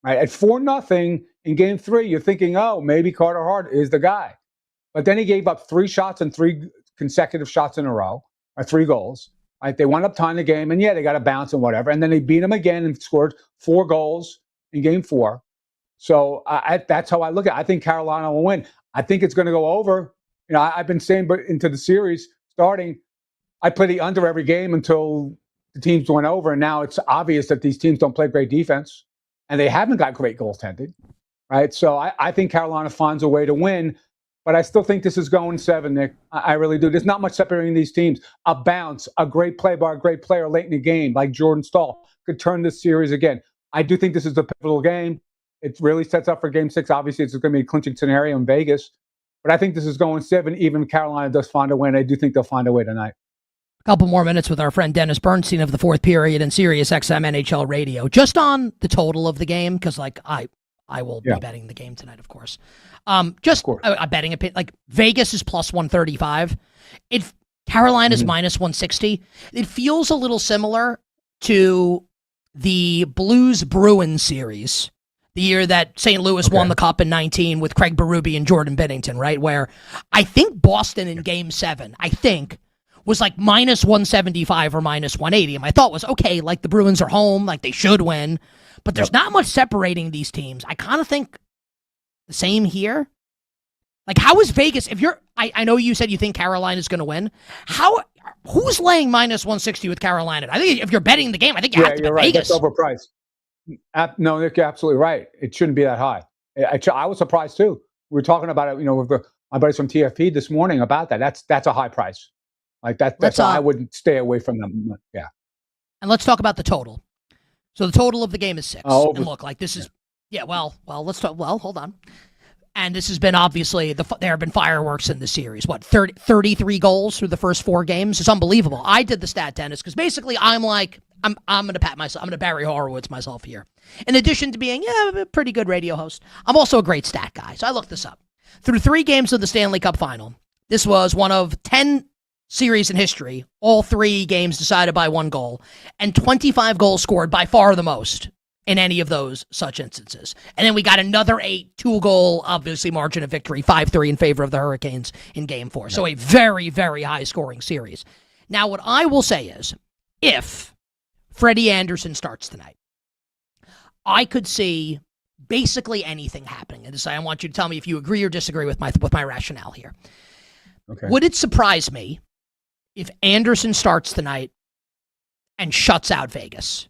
Right? At 4-0 in Game 3, you're thinking, oh, maybe Carter Hart is the guy. But then he gave up 3 shots and 3 consecutive shots in a row, or 3 goals. Right? They wound up tying the game, and they got a bounce and whatever. And then they beat him again and scored 4 goals in Game 4. So that's how I look at it. I think Carolina will win. I think it's going to go over. You know, I've been saying, but into the series starting, I play the under every game until the teams went over. And now it's obvious that these teams don't play great defense, and they haven't got great goaltending. Right? So I think Carolina finds a way to win. But I still think this is going 7, Nick. I really do. There's not much separating these teams. A bounce, a great play by a great player late in the game, like Jordan Staal, could turn this series again. I do think this is a pivotal game. It really sets up for Game 6. Obviously, it's going to be a clinching scenario in Vegas. But I think this is going 7. Even if Carolina does find a win, I do think they'll find a way tonight. A couple more minutes with our friend Dennis Bernstein of the Fourth Period and Sirius XM NHL Radio. Just on the total of the game, because I will be betting the game tonight, of course. I'm betting like Vegas is plus 135. Carolina's minus 160. It feels a little similar to the Blues Bruins series, the year that St. Louis won the Cup in 19 with Craig Berube and Jordan Binnington, right? Where I think Boston in Game 7, was like minus 175 or minus 180. And my thought was, okay, like the Bruins are home, like they should win. But there's not much separating these teams. I kind of think the same here. Like, how is Vegas? I know you said you think Carolina's going to win. Who's laying minus 160 with Carolina? I think if you're betting the game, I think you have to bet right. Vegas. That's overpriced. No, Nick, you're absolutely right. It shouldn't be that high. I was surprised too. We were talking about it, with my buddies from TFP this morning about that. That's a high price. Like that's I would stay away from them. Yeah. And let's talk about the total. So the total of the game is 6. And look, like this is, let's talk, hold on. And this has been obviously, there have been fireworks in the series. 33 goals through the first 4 games? It's unbelievable. I did the stat, Dennis, because basically I'm going to pat myself, I'm going to Barry Horowitz myself here. In addition to being, a pretty good radio host, I'm also a great stat guy. So I looked this up. Through 3 games of the Stanley Cup final, this was one of 10 series in history, all 3 games decided by 1 goal, and 25 goals scored, by far the most in any of those such instances. And then we got another 8 2-goal, obviously, margin of victory, 5-3 in favor of the Hurricanes in Game 4. So a very, very high-scoring series. Now, what I will say is, if Freddie Anderson starts tonight, I could see basically anything happening. And I want you to tell me if you agree or disagree with my rationale here. Okay. Would it surprise me if Anderson starts tonight and shuts out Vegas?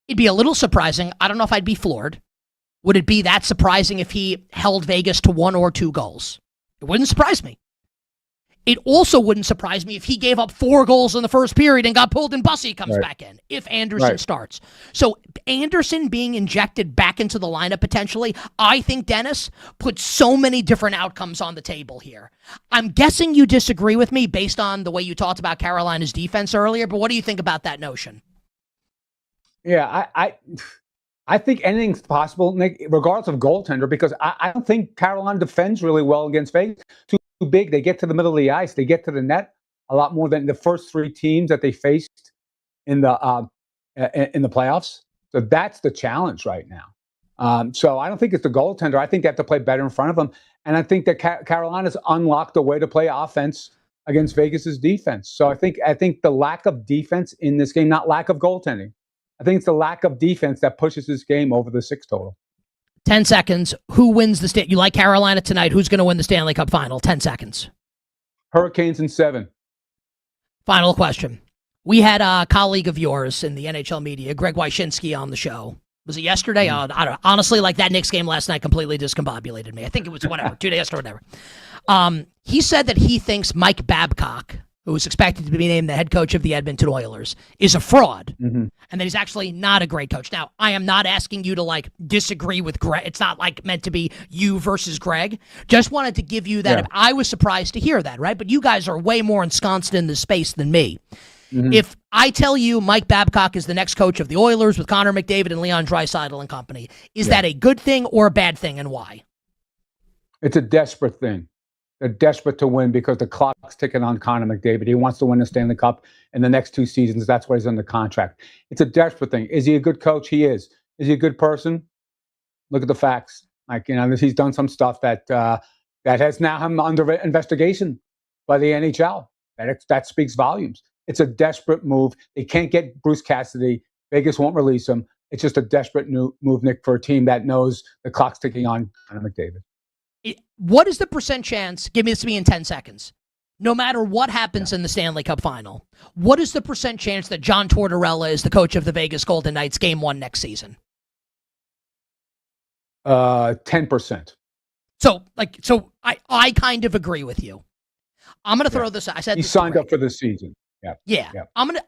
It'd be a little surprising. I don't know if I'd be floored. Would it be that surprising if he held Vegas to 1 or 2 goals? It wouldn't surprise me. It also wouldn't surprise me if he gave up 4 goals in the first period and got pulled and Bussy comes back in, if Anderson starts. So Anderson being injected back into the lineup potentially, I think, Dennis, puts so many different outcomes on the table here. I'm guessing you disagree with me based on the way you talked about Carolina's defense earlier, but what do you think about that notion? Yeah, I think anything's possible, Nick, regardless of goaltender, because I don't think Carolina defends really well against Vegas. Too big. They get to the middle of the ice. They get to the net a lot more than the first 3 teams that they faced in the playoffs. So that's the challenge right now. So I don't think it's the goaltender. I think they have to play better in front of them. And I think that Carolina's unlocked a way to play offense against Vegas's defense. So I think the lack of defense in this game, not lack of goaltending, I think it's the lack of defense that pushes this game over the 6 total. 10 seconds. Who wins the You like Carolina tonight? Who's going to win the Stanley Cup final? 10 seconds. Hurricanes in 7. Final question. We had a colleague of yours in the NHL media, Greg Wyshynski, on the show. Was it yesterday? I don't know. Honestly, like that Knicks game last night completely discombobulated me. I think it was 2 days or whatever. He said that he thinks Mike Babcock, who is expected to be named the head coach of the Edmonton Oilers, is a fraud, and that he's actually not a great coach. Now, I am not asking you to disagree with Greg. It's not meant to be you versus Greg. Just wanted to give you that. Yeah. I was surprised to hear that, right? But you guys are way more ensconced in this space than me. If I tell you Mike Babcock is the next coach of the Oilers with Connor McDavid and Leon Draisaitl and company, is that a good thing or a bad thing, and why? It's a desperate thing. They're desperate to win because the clock's ticking on Connor McDavid. He wants to win the Stanley Cup in the next 2 seasons. That's why he's under contract. It's a desperate thing. Is he a good coach? He is. Is he a good person? Look at the facts. He's done some stuff that has now him under investigation by the NHL. That speaks volumes. It's a desperate move. They can't get Bruce Cassidy. Vegas won't release him. It's just a desperate move, Nick, for a team that knows the clock's ticking on Connor McDavid. What is the % chance, give me this to me in 10 seconds, no matter what happens in the Stanley Cup final, what is the % chance that John Tortorella is the coach of the Vegas Golden Knights Game 1 next season? 10%. So I kind of agree with you. I'm going to throw this. I said he signed up for the season. Yeah.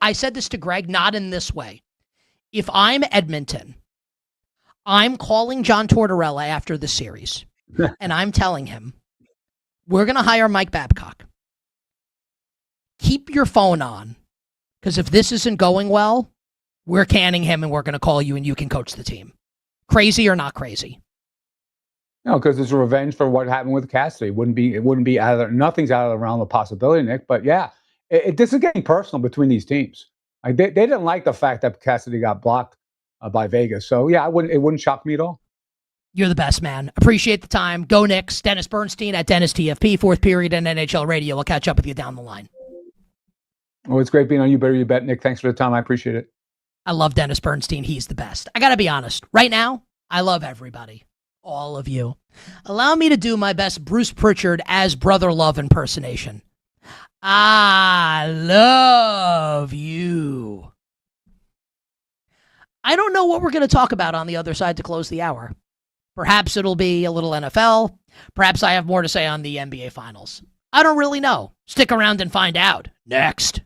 I said this to Greg, not in this way. If I'm Edmonton, I'm calling John Tortorella after the series, and I'm telling him, we're going to hire Mike Babcock. Keep your phone on, because if this isn't going well, we're canning him and we're going to call you and you can coach the team. Crazy or not crazy? No, because it's revenge for what happened with Cassidy. It wouldn't be nothing's out of the realm of possibility, Nick. But yeah, this is getting personal between these teams. They didn't like the fact that Cassidy got blocked by Vegas. So yeah, it wouldn't shock me at all. You're the best, man. Appreciate the time. Go Knicks. Dennis Bernstein at Dennis TFP, 4th period and NHL Radio. I'll catch up with you down the line. Oh, it's great being on You Better You Bet, Nick. Thanks for the time. I appreciate it. I love Dennis Bernstein. He's the best. I got to be honest. Right now, I love everybody. All of you. Allow me to do my best Bruce Pritchard as Brother Love impersonation. I love you. I don't know what we're going to talk about on the other side to close the hour. Perhaps it'll be a little NFL. Perhaps I have more to say on the NBA Finals. I don't really know. Stick around and find out. Next.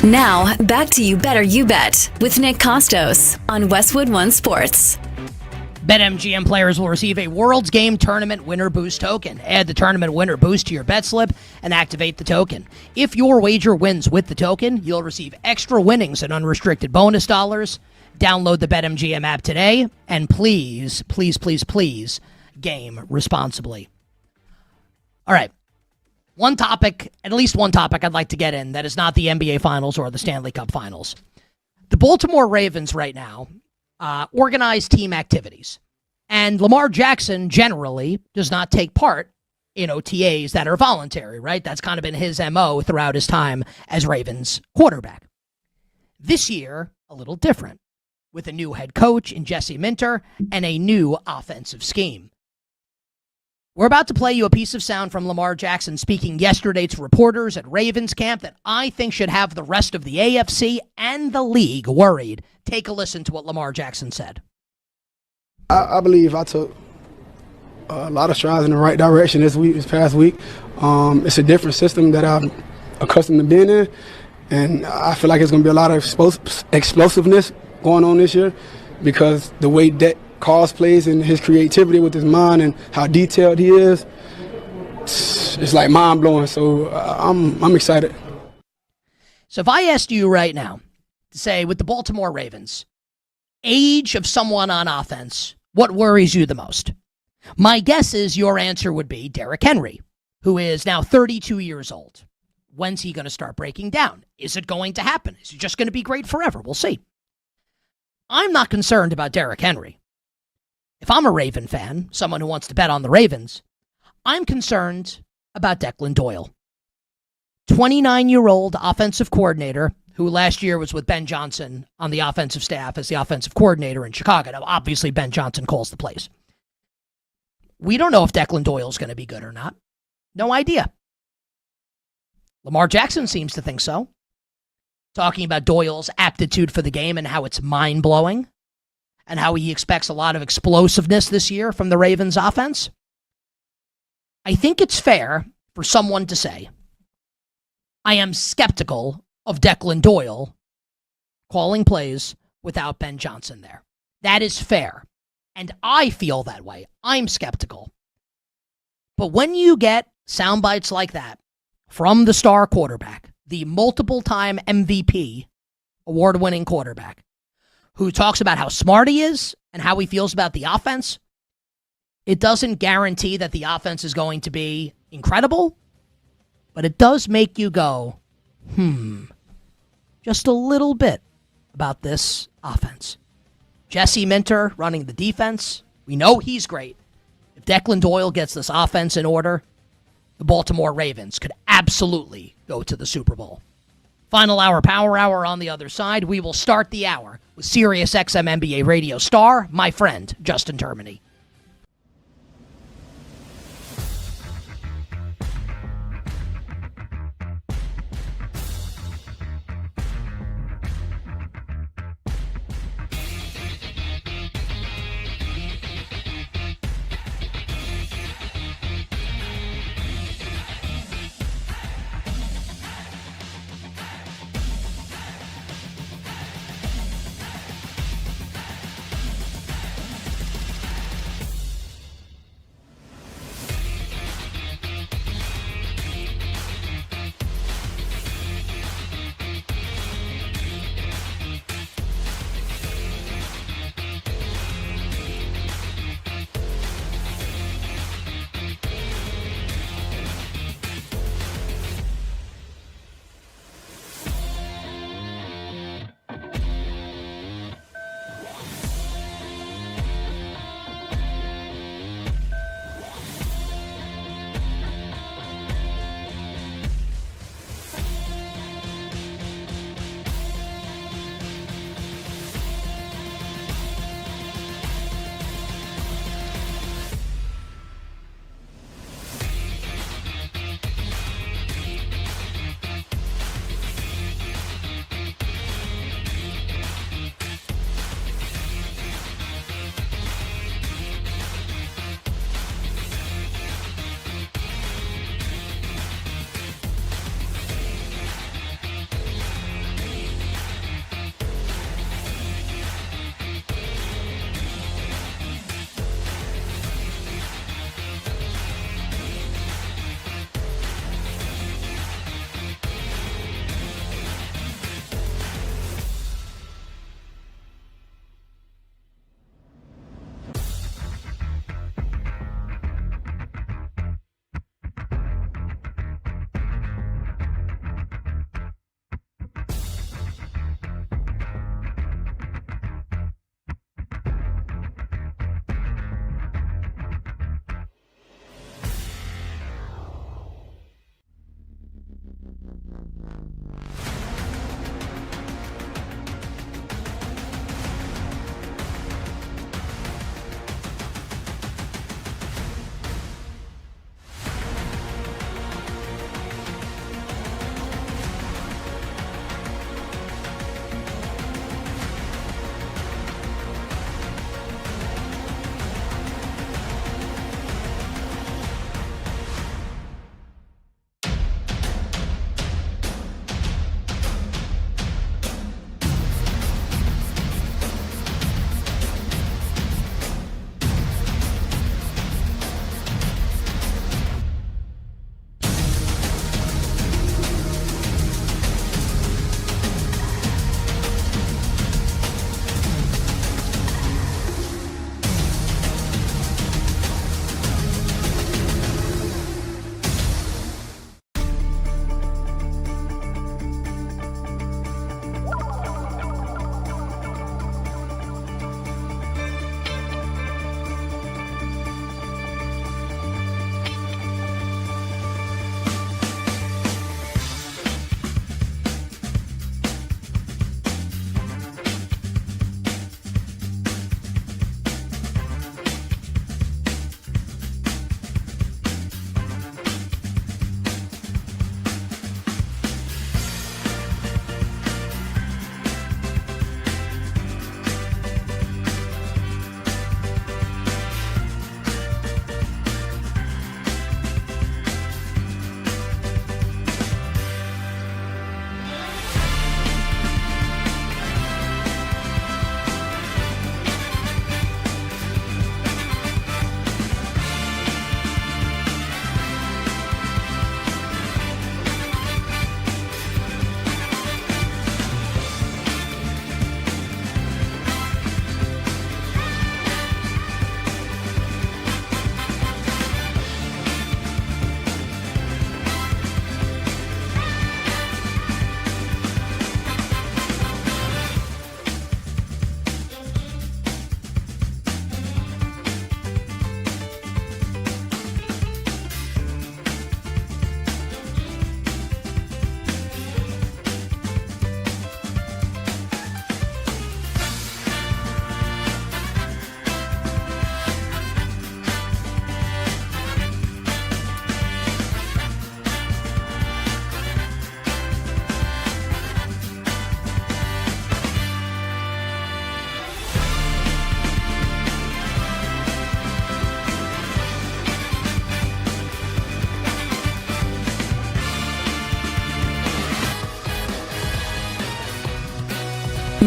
Now, back to You Better You Bet with Nick Kostos on Westwood One Sports. BetMGM players will receive a World's Game Tournament Winner Boost token. Add the Tournament Winner Boost to your bet slip and activate the token. If your wager wins with the token, you'll receive extra winnings and unrestricted bonus dollars. Download the BetMGM app today, and please, please, please, please, game responsibly. All right. At least one topic I'd like to get in that is not the NBA Finals or the Stanley Cup Finals. The Baltimore Ravens right now organize team activities. And Lamar Jackson generally does not take part in OTAs that are voluntary, right? That's kind of been his MO throughout his time as Ravens quarterback. This year, a little different, with a new head coach in Jesse Minter and a new offensive scheme. We're about to play you a piece of sound from Lamar Jackson speaking yesterday to reporters at Ravens camp that I think should have the rest of the AFC and the league worried. Take a listen to what Lamar Jackson said. I believe I took a lot of strides in the right direction this past week. It's a different system that I'm accustomed to being in, and I feel like it's going to be a lot of explosiveness going on this year because the way that Carl's plays and his creativity with his mind and how detailed he is, it's like mind-blowing. So I'm excited. So if I asked you right now to say with the Baltimore Ravens, age of someone on offense, what worries you the most? My guess is your answer would be Derrick Henry, who is now 32 years old. When's he going to start breaking down? Is it going to happen? Is he just going to be great forever? We'll see. I'm not concerned about Derrick Henry. If I'm a Raven fan, someone who wants to bet on the Ravens, I'm concerned about Declan Doyle. 29-year-old offensive coordinator who last year was with Ben Johnson on the offensive staff as the offensive coordinator in Chicago. Now, obviously, Ben Johnson calls the plays. We don't know if Declan Doyle's going to be good or not. No idea. Lamar Jackson seems to think so. Talking about Doyle's aptitude for the game and how it's mind-blowing and how he expects a lot of explosiveness this year from the Ravens offense. I think it's fair for someone to say, I am skeptical of Declan Doyle calling plays without Ben Johnson there. That is fair. And I feel that way. I'm skeptical. But when you get sound bites like that from the star quarterback, the multiple-time MVP, award-winning quarterback, who talks about how smart he is and how he feels about the offense, it doesn't guarantee that the offense is going to be incredible, but it does make you go, just a little bit about this offense. Jesse Minter running the defense. We know he's great. If Declan Doyle gets this offense in order, the Baltimore Ravens could absolutely go to the Super Bowl. Final hour, power hour on the other side. We will start the hour with Sirius XM NBA radio star, my friend, Justin Termine.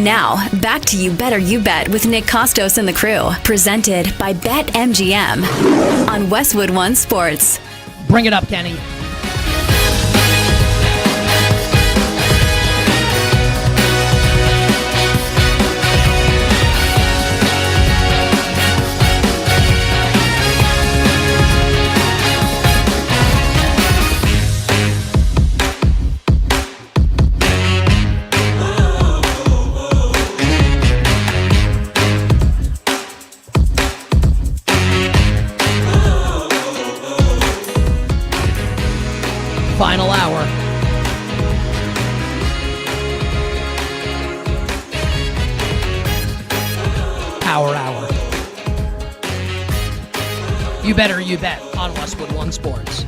Now, back to You Better You Bet with Nick Kostos and the crew. Presented by BetMGM on Westwood One Sports. Bring it up, Kenny. Final hour. Power hour. You Better You Bet on Westwood One Sports.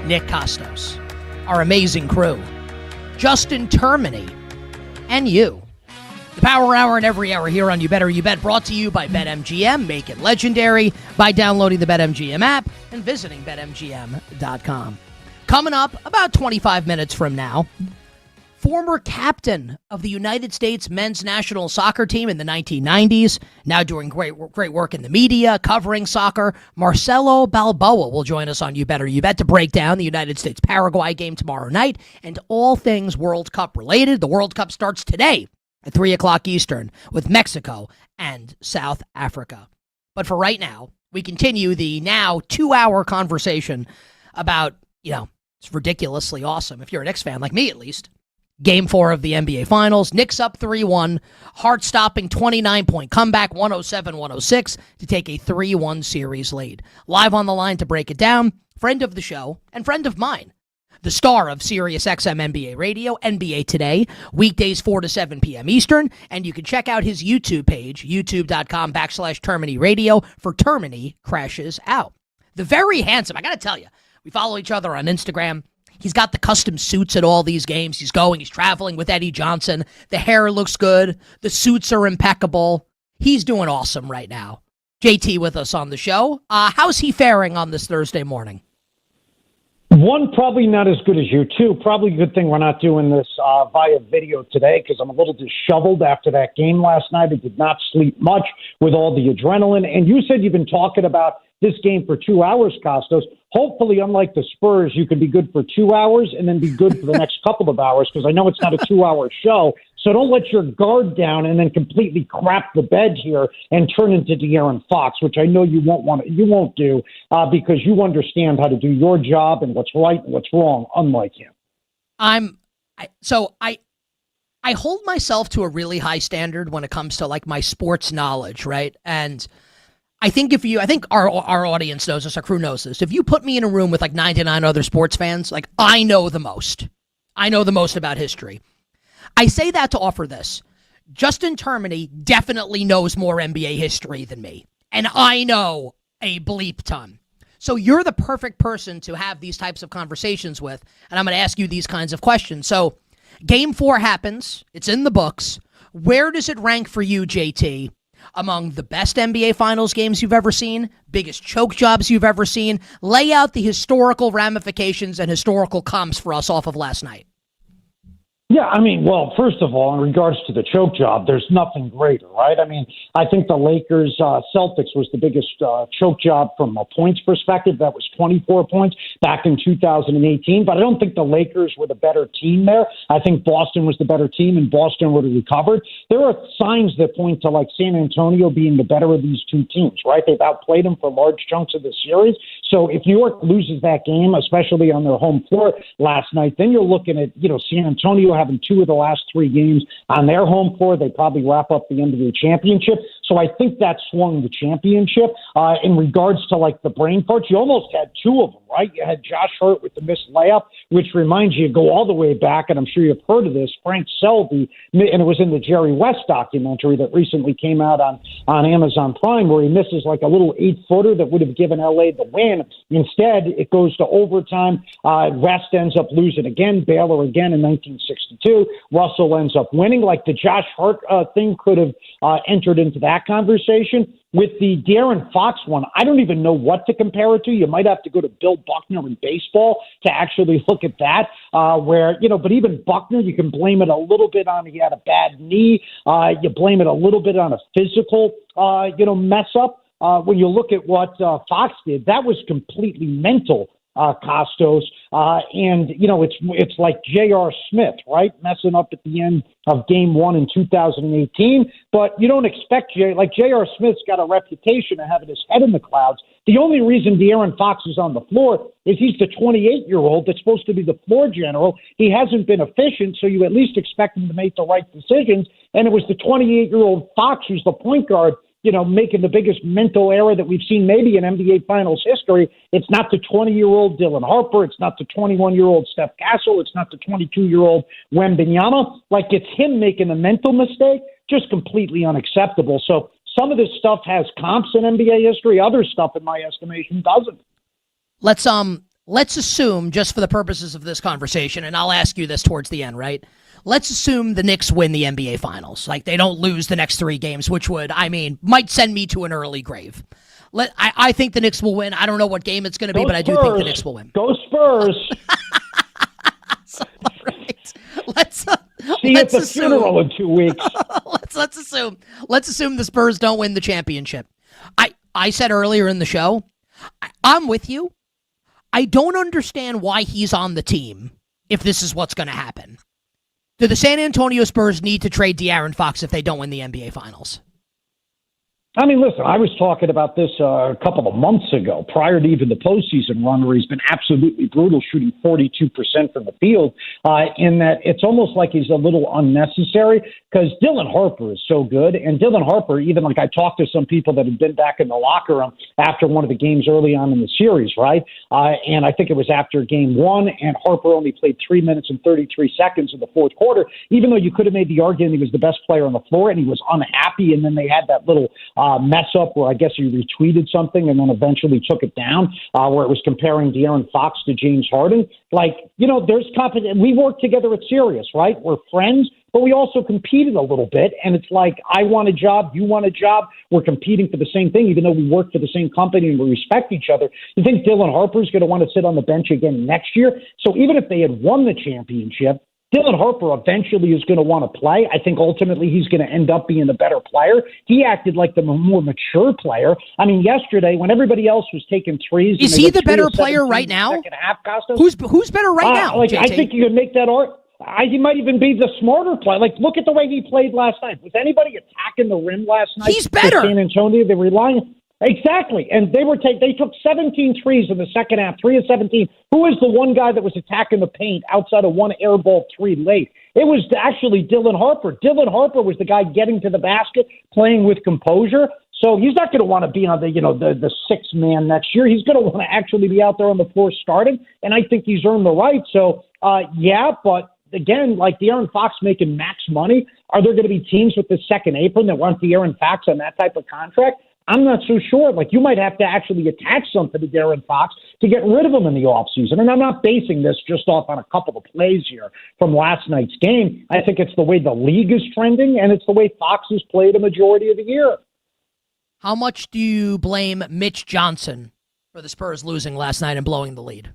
Nick Kostos, our amazing crew, Justin Termine, and you. The Power Hour and every hour here on You Better You Bet, brought to you by BetMGM. Make it legendary by downloading the BetMGM app and visiting BetMGM.com. Coming up about 25 minutes from now, former captain of the United States men's national soccer team in the 1990s, now doing great work in the media, covering soccer, Marcelo Balboa will join us on You Better You Bet to break down the United States-Paraguay game tomorrow night and all things World Cup related. The World Cup starts today at 3 o'clock Eastern with Mexico and South Africa. But for right now, we continue the now 2-hour conversation about, it's ridiculously awesome, if you're a Knicks fan, like me at least. Game 4 of the NBA Finals. Knicks up 3-1. Heart-stopping 29-point comeback, 107-106, to take a 3-1 series lead. Live on the line to break it down, friend of the show and friend of mine, the star of SiriusXM NBA Radio, NBA Today, weekdays 4 to 7 p.m. Eastern, and you can check out his YouTube page, youtube.com/Termine Radio, for Termine Crashes Out. The very handsome, I got to tell you, we follow each other on Instagram. He's got the custom suits at all these games. He's traveling with Eddie Johnson. The hair looks good. The suits are impeccable. He's doing awesome right now. JT with us on the show. How's he faring on this Thursday morning? One, probably not as good as you. Two, probably a good thing we're not doing this via video today because I'm a little disheveled after that game last night. I did not sleep much with all the adrenaline. And you said you've been talking about this game for 2 hours, Kostos. Hopefully, unlike the Spurs, you can be good for 2 hours and then be good for the next couple of hours, because I know it's not a 2-hour show. So don't let your guard down and then completely crap the bed here and turn into De'Aaron Fox, which I know you won't do because you understand how to do your job and what's right and what's wrong, unlike him. I hold myself to a really high standard when it comes to like my sports knowledge, right? And I think our audience knows this, our crew knows this. If you put me in a room with like 99 other sports fans, like I know the most. I know the most about history. I say that to offer this. Justin Termine definitely knows more NBA history than me, and I know a bleep ton. So you're the perfect person to have these types of conversations with, and I'm going to ask you these kinds of questions. So Game 4 happens. It's in the books. Where does it rank for you, JT, among the best NBA Finals games you've ever seen, biggest choke jobs you've ever seen? Lay out the historical ramifications and historical comps for us off of last night. Yeah, I mean, well, first of all, in regards to the choke job, there's nothing greater, right? I mean, I think the Lakers Celtics was the biggest choke job from a points perspective. That was 24 points back in 2018. But I don't think the Lakers were the better team there. I think Boston was the better team, and Boston would have recovered. There are signs that point to like San Antonio being the better of these two teams, right? They've outplayed them for large chunks of the series. So if New York loses that game, especially on their home floor last night, then you're looking at, San Antonio having 2 of the last 3 games on their home floor. They probably wrap up the NBA championship. So I think that swung the championship. In regards to like the brain parts, you almost had 2 of them, right? You had Josh Hurt with the missed layup, which reminds you, go all the way back, and I'm sure you've heard of this, Frank Selby, and it was in the Jerry West documentary that recently came out on Amazon Prime, where he misses like a little 8-footer that would have given LA the win. Instead, it goes to overtime. West ends up losing again, Baylor again in 1962. Russell ends up winning. Like the Josh Hart thing could have entered into that that conversation. With the De'Aaron Fox one, I don't even know what to compare it to. You might have to go to Bill Buckner in baseball to actually look at that, but even Buckner, you can blame it a little bit on he had a bad knee. You blame it a little bit on a physical, mess up. When you look at what Fox did, that was completely mental. Kostos, it's like J.R. Smith, right? Messing up at the end of Game 1 in 2018, but you don't expect J.R. Smith's got a reputation of having his head in the clouds. The only reason De'Aaron Fox is on the floor is he's the 28-year-old that's supposed to be the floor general. He hasn't been efficient, so you at least expect him to make the right decisions, and it was the 28-year-old Fox who's the point guard making the biggest mental error that we've seen maybe in NBA Finals history. It's not the 20-year-old Dylan Harper. It's not the 21-year-old Steph Castle. It's not the 22-year-old Wembanyama. It's him making a mental mistake, just completely unacceptable. So some of this stuff has comps in NBA history. Other stuff, in my estimation, doesn't. Let's assume, just for the purposes of this conversation, and I'll ask you this towards the end, right? Let's assume the Knicks win the NBA Finals. They don't lose the next 3 games, which might send me to an early grave. I think the Knicks will win. I don't know what game it's going to be, but I do think the Knicks will win. Go Spurs! All right. Let's at the funeral in 2 weeks. Let's assume the Spurs don't win the championship. I said earlier in the show, I'm with you. I don't understand why he's on the team if this is what's going to happen. Do the San Antonio Spurs need to trade De'Aaron Fox if they don't win the NBA Finals? I mean, listen, I was talking about this a couple of months ago, prior to even the postseason run, where he's been absolutely brutal, shooting 42% from the field, in that it's almost like he's a little unnecessary because Dylan Harper is so good. And Dylan Harper, even I talked to some people that had been back in the locker room after one of the games early on in the series, right? And I think it was after Game 1, and Harper only played 3 minutes and 33 seconds in the fourth quarter, even though you could have made the argument he was the best player on the floor, and he was unhappy, and then they had that little mess up where I guess he retweeted something and then eventually took it down, where it was comparing De'Aaron Fox to James Harden. There's competition. We work together at Sirius, right? We're friends, but we also competed a little bit. And it's like, I want a job, you want a job. We're competing for the same thing, even though we work for the same company and we respect each other. You think Dylan Harper's going to want to sit on the bench again next year? So even if they had won the championship, Dylan Harper eventually is going to want to play. I think ultimately he's going to end up being the better player. He acted like the more mature player. I mean, yesterday when everybody else was taking threes, is he the better player right now? Second half, Kostos? Who's better right now? I think you can make that argument. He might even be the smarter player. Look at the way he played last night. Was anybody attacking the rim last night? He's better. San Antonio, they relying. Exactly. And they took 17 threes in the second half, 3 of 17. Who is the one guy that was attacking the paint outside of one airball 3 late? It was actually Dylan Harper. Dylan Harper was the guy getting to the basket, playing with composure. So he's not going to want to be on the sixth man next year. He's going to want to actually be out there on the floor starting. And I think he's earned the right. So, but again, De'Aaron Fox making max money, are there going to be teams with the second apron that want De'Aaron Fox on that type of contract? I'm not so sure. You might have to actually attach something to De'Aaron Fox to get rid of him in the offseason. And I'm not basing this just off on a couple of plays here from last night's game. I think it's the way the league is trending, and it's the way Fox has played a majority of the year. How much do you blame Mitch Johnson for the Spurs losing last night and blowing the lead?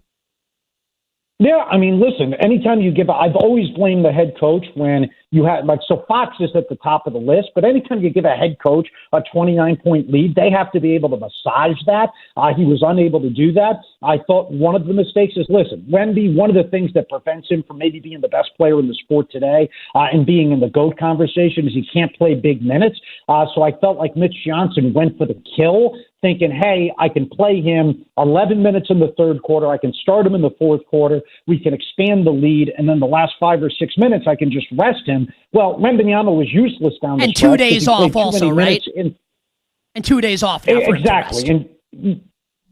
Yeah, I mean, listen, anytime you I've always blamed the head coach when you had, so Fox is at the top of the list, but anytime you give a head coach a 29-point lead, they have to be able to massage that. He was unable to do that. I thought one of the mistakes is, listen, Wemby, one of the things that prevents him from maybe being the best player in the sport today and being in the GOAT conversation is he can't play big minutes. So I felt like Mitch Johnson went for the kill, thinking, hey, I can play him 11 minutes in the third quarter. I can start him in the fourth quarter. We can expand the lead. And then the last 5 or 6 minutes, I can just rest him. Well, Wembanyama was useless down the stretch. And 2 days off also, right? And 2 days off. Now exactly. And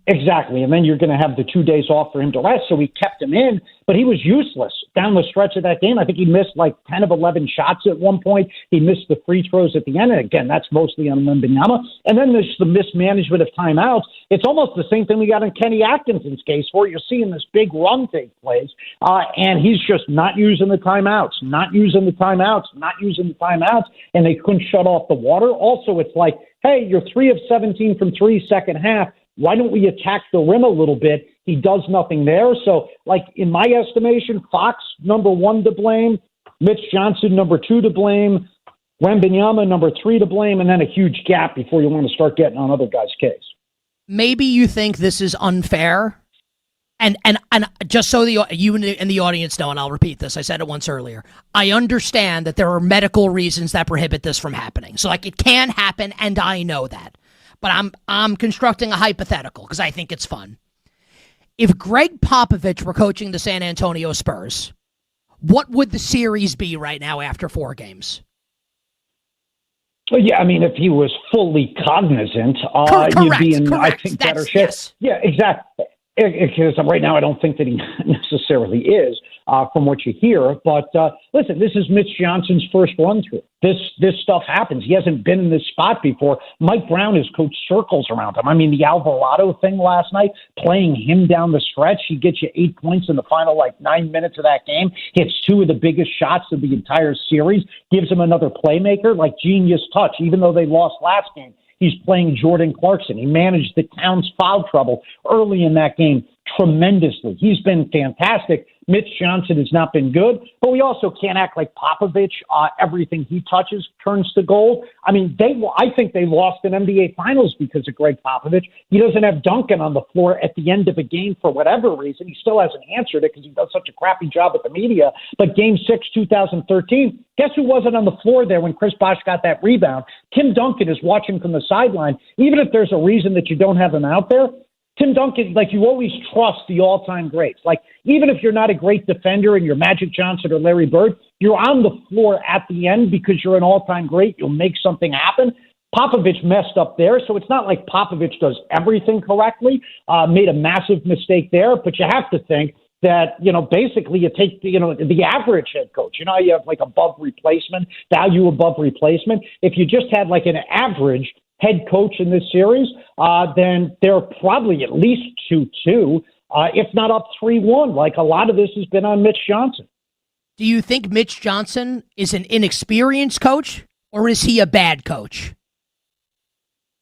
Exactly. And then you're going to have the 2 days off for him to rest. So we kept him in, but he was useless down the stretch of that game. I think he missed like 10 of 11 shots at one point. He missed the free throws at the end. And again, that's mostly on Wembanyama. And then there's the mismanagement of timeouts. It's almost the same thing we got in Kenny Atkinson's case, where you're seeing this big run take place, and he's just not using the timeouts, and they couldn't shut off the water. Also, it's like, hey, you're 3 of 17 from 3 second half. Why don't we attack the rim a little bit? He does nothing there. So, like, in my estimation, Fox, number 1 to blame, Mitch Johnson, number 2 to blame, Wembanyama, number 3 to blame, and then a huge gap before you want to start getting on other guys' case. Maybe you think this is unfair, and just so you and the audience know, and I'll repeat this, I said it once earlier, I understand that there are medical reasons that prohibit this from happening. So, like, it can happen, and I know that. But I'm constructing a hypothetical because I think it's fun. If Greg Popovich were coaching the San Antonio Spurs, what would the series be right now after 4 games? Well, yeah, I mean, if he was fully cognizant, you'd be in, I think, better shape. Yes. Yeah, exactly. Because right now I don't think that he necessarily is, from what you hear. But listen, this is Mitch Johnson's first run through. This stuff happens. He hasn't been in this spot before. Mike Brown has coached circles around him. I mean, the Alvarado thing last night, playing him down the stretch, he gets you 8 points in the final 9 minutes of that game, hits 2 of the biggest shots of the entire series, gives him another playmaker, like genius touch, even though they lost last game. He's playing Jordan Clarkson. He managed the Towns foul trouble early in that game tremendously. He's been fantastic. Mitch Johnson has not been good, but we also can't act like Popovich. Everything he touches turns to gold. I mean, I think they lost an NBA Finals because of Greg Popovich. He doesn't have Duncan on the floor at the end of a game for whatever reason. He still hasn't answered it because he does such a crappy job with the media. But Game 6, 2013, guess who wasn't on the floor there when Chris Bosh got that rebound? Tim Duncan is watching from the sideline. Even if there's a reason that you don't have him out there, Tim Duncan, you always trust the all-time greats. Even if you're not a great defender and you're Magic Johnson or Larry Bird, you're on the floor at the end because you're an all-time great. You'll make something happen. Popovich messed up there, so it's not like Popovich does everything correctly, made a massive mistake there, but you have to think that, basically you take, the average head coach. You have above replacement, value above replacement. If you just had an average head coach in this series, then they're probably at least 2-2, if not up 3-1. A lot of this has been on Mitch Johnson. Do you think Mitch Johnson is an inexperienced coach, or is he a bad coach?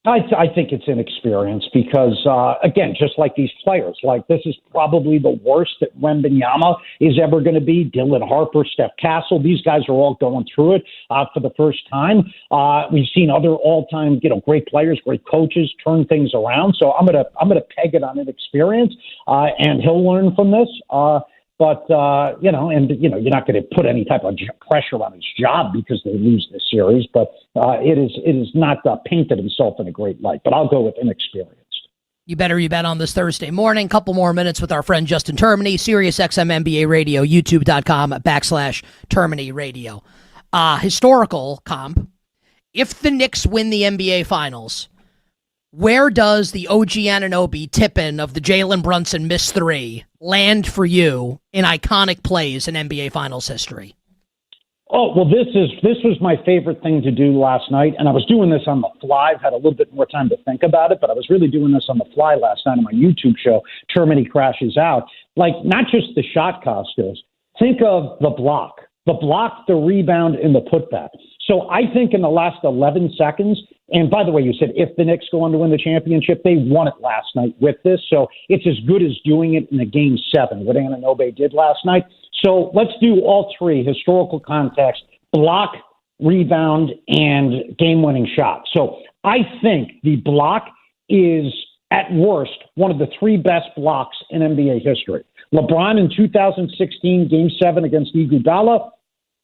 I think it's inexperience because, again, just like these players, this is probably the worst that Wembanyama is ever going to be. Dylan Harper, Steph Castle, these guys are all going through it for the first time. We've seen other all-time, great players, great coaches turn things around. So I'm gonna peg it on inexperience, and he'll learn from this. But, you're not going to put any type of pressure on his job because they lose this series. But it is not painted himself in a great light. But I'll go with inexperienced. You bet on this Thursday morning. Couple more minutes with our friend Justin Termine, Sirius XM NBA Radio, youtube.com/Termine Radio. Historical comp. If the Knicks win the NBA Finals, where does the OG Anunoby tip-in of the Jalen Brunson missed 3 land for you in iconic plays in NBA Finals history? Oh, well, this was my favorite thing to do last night, and I was doing this on the fly. I've had a little bit more time to think about it, but I was really doing this on the fly last night on my YouTube show, Termine Crashes Out. Not just the shot, Kostos. Think of the block, the rebound, and the putback. So I think in the last 11 seconds, and by the way, you said if the Knicks go on to win the championship, they won it last night with this. So it's as good as doing it in a Game 7, what Anunoby did last night. So let's do all 3, historical context, block, rebound, and game-winning shot. So I think the block is, at worst, one of the 3 best blocks in NBA history. LeBron in 2016, Game 7 against Iguodala.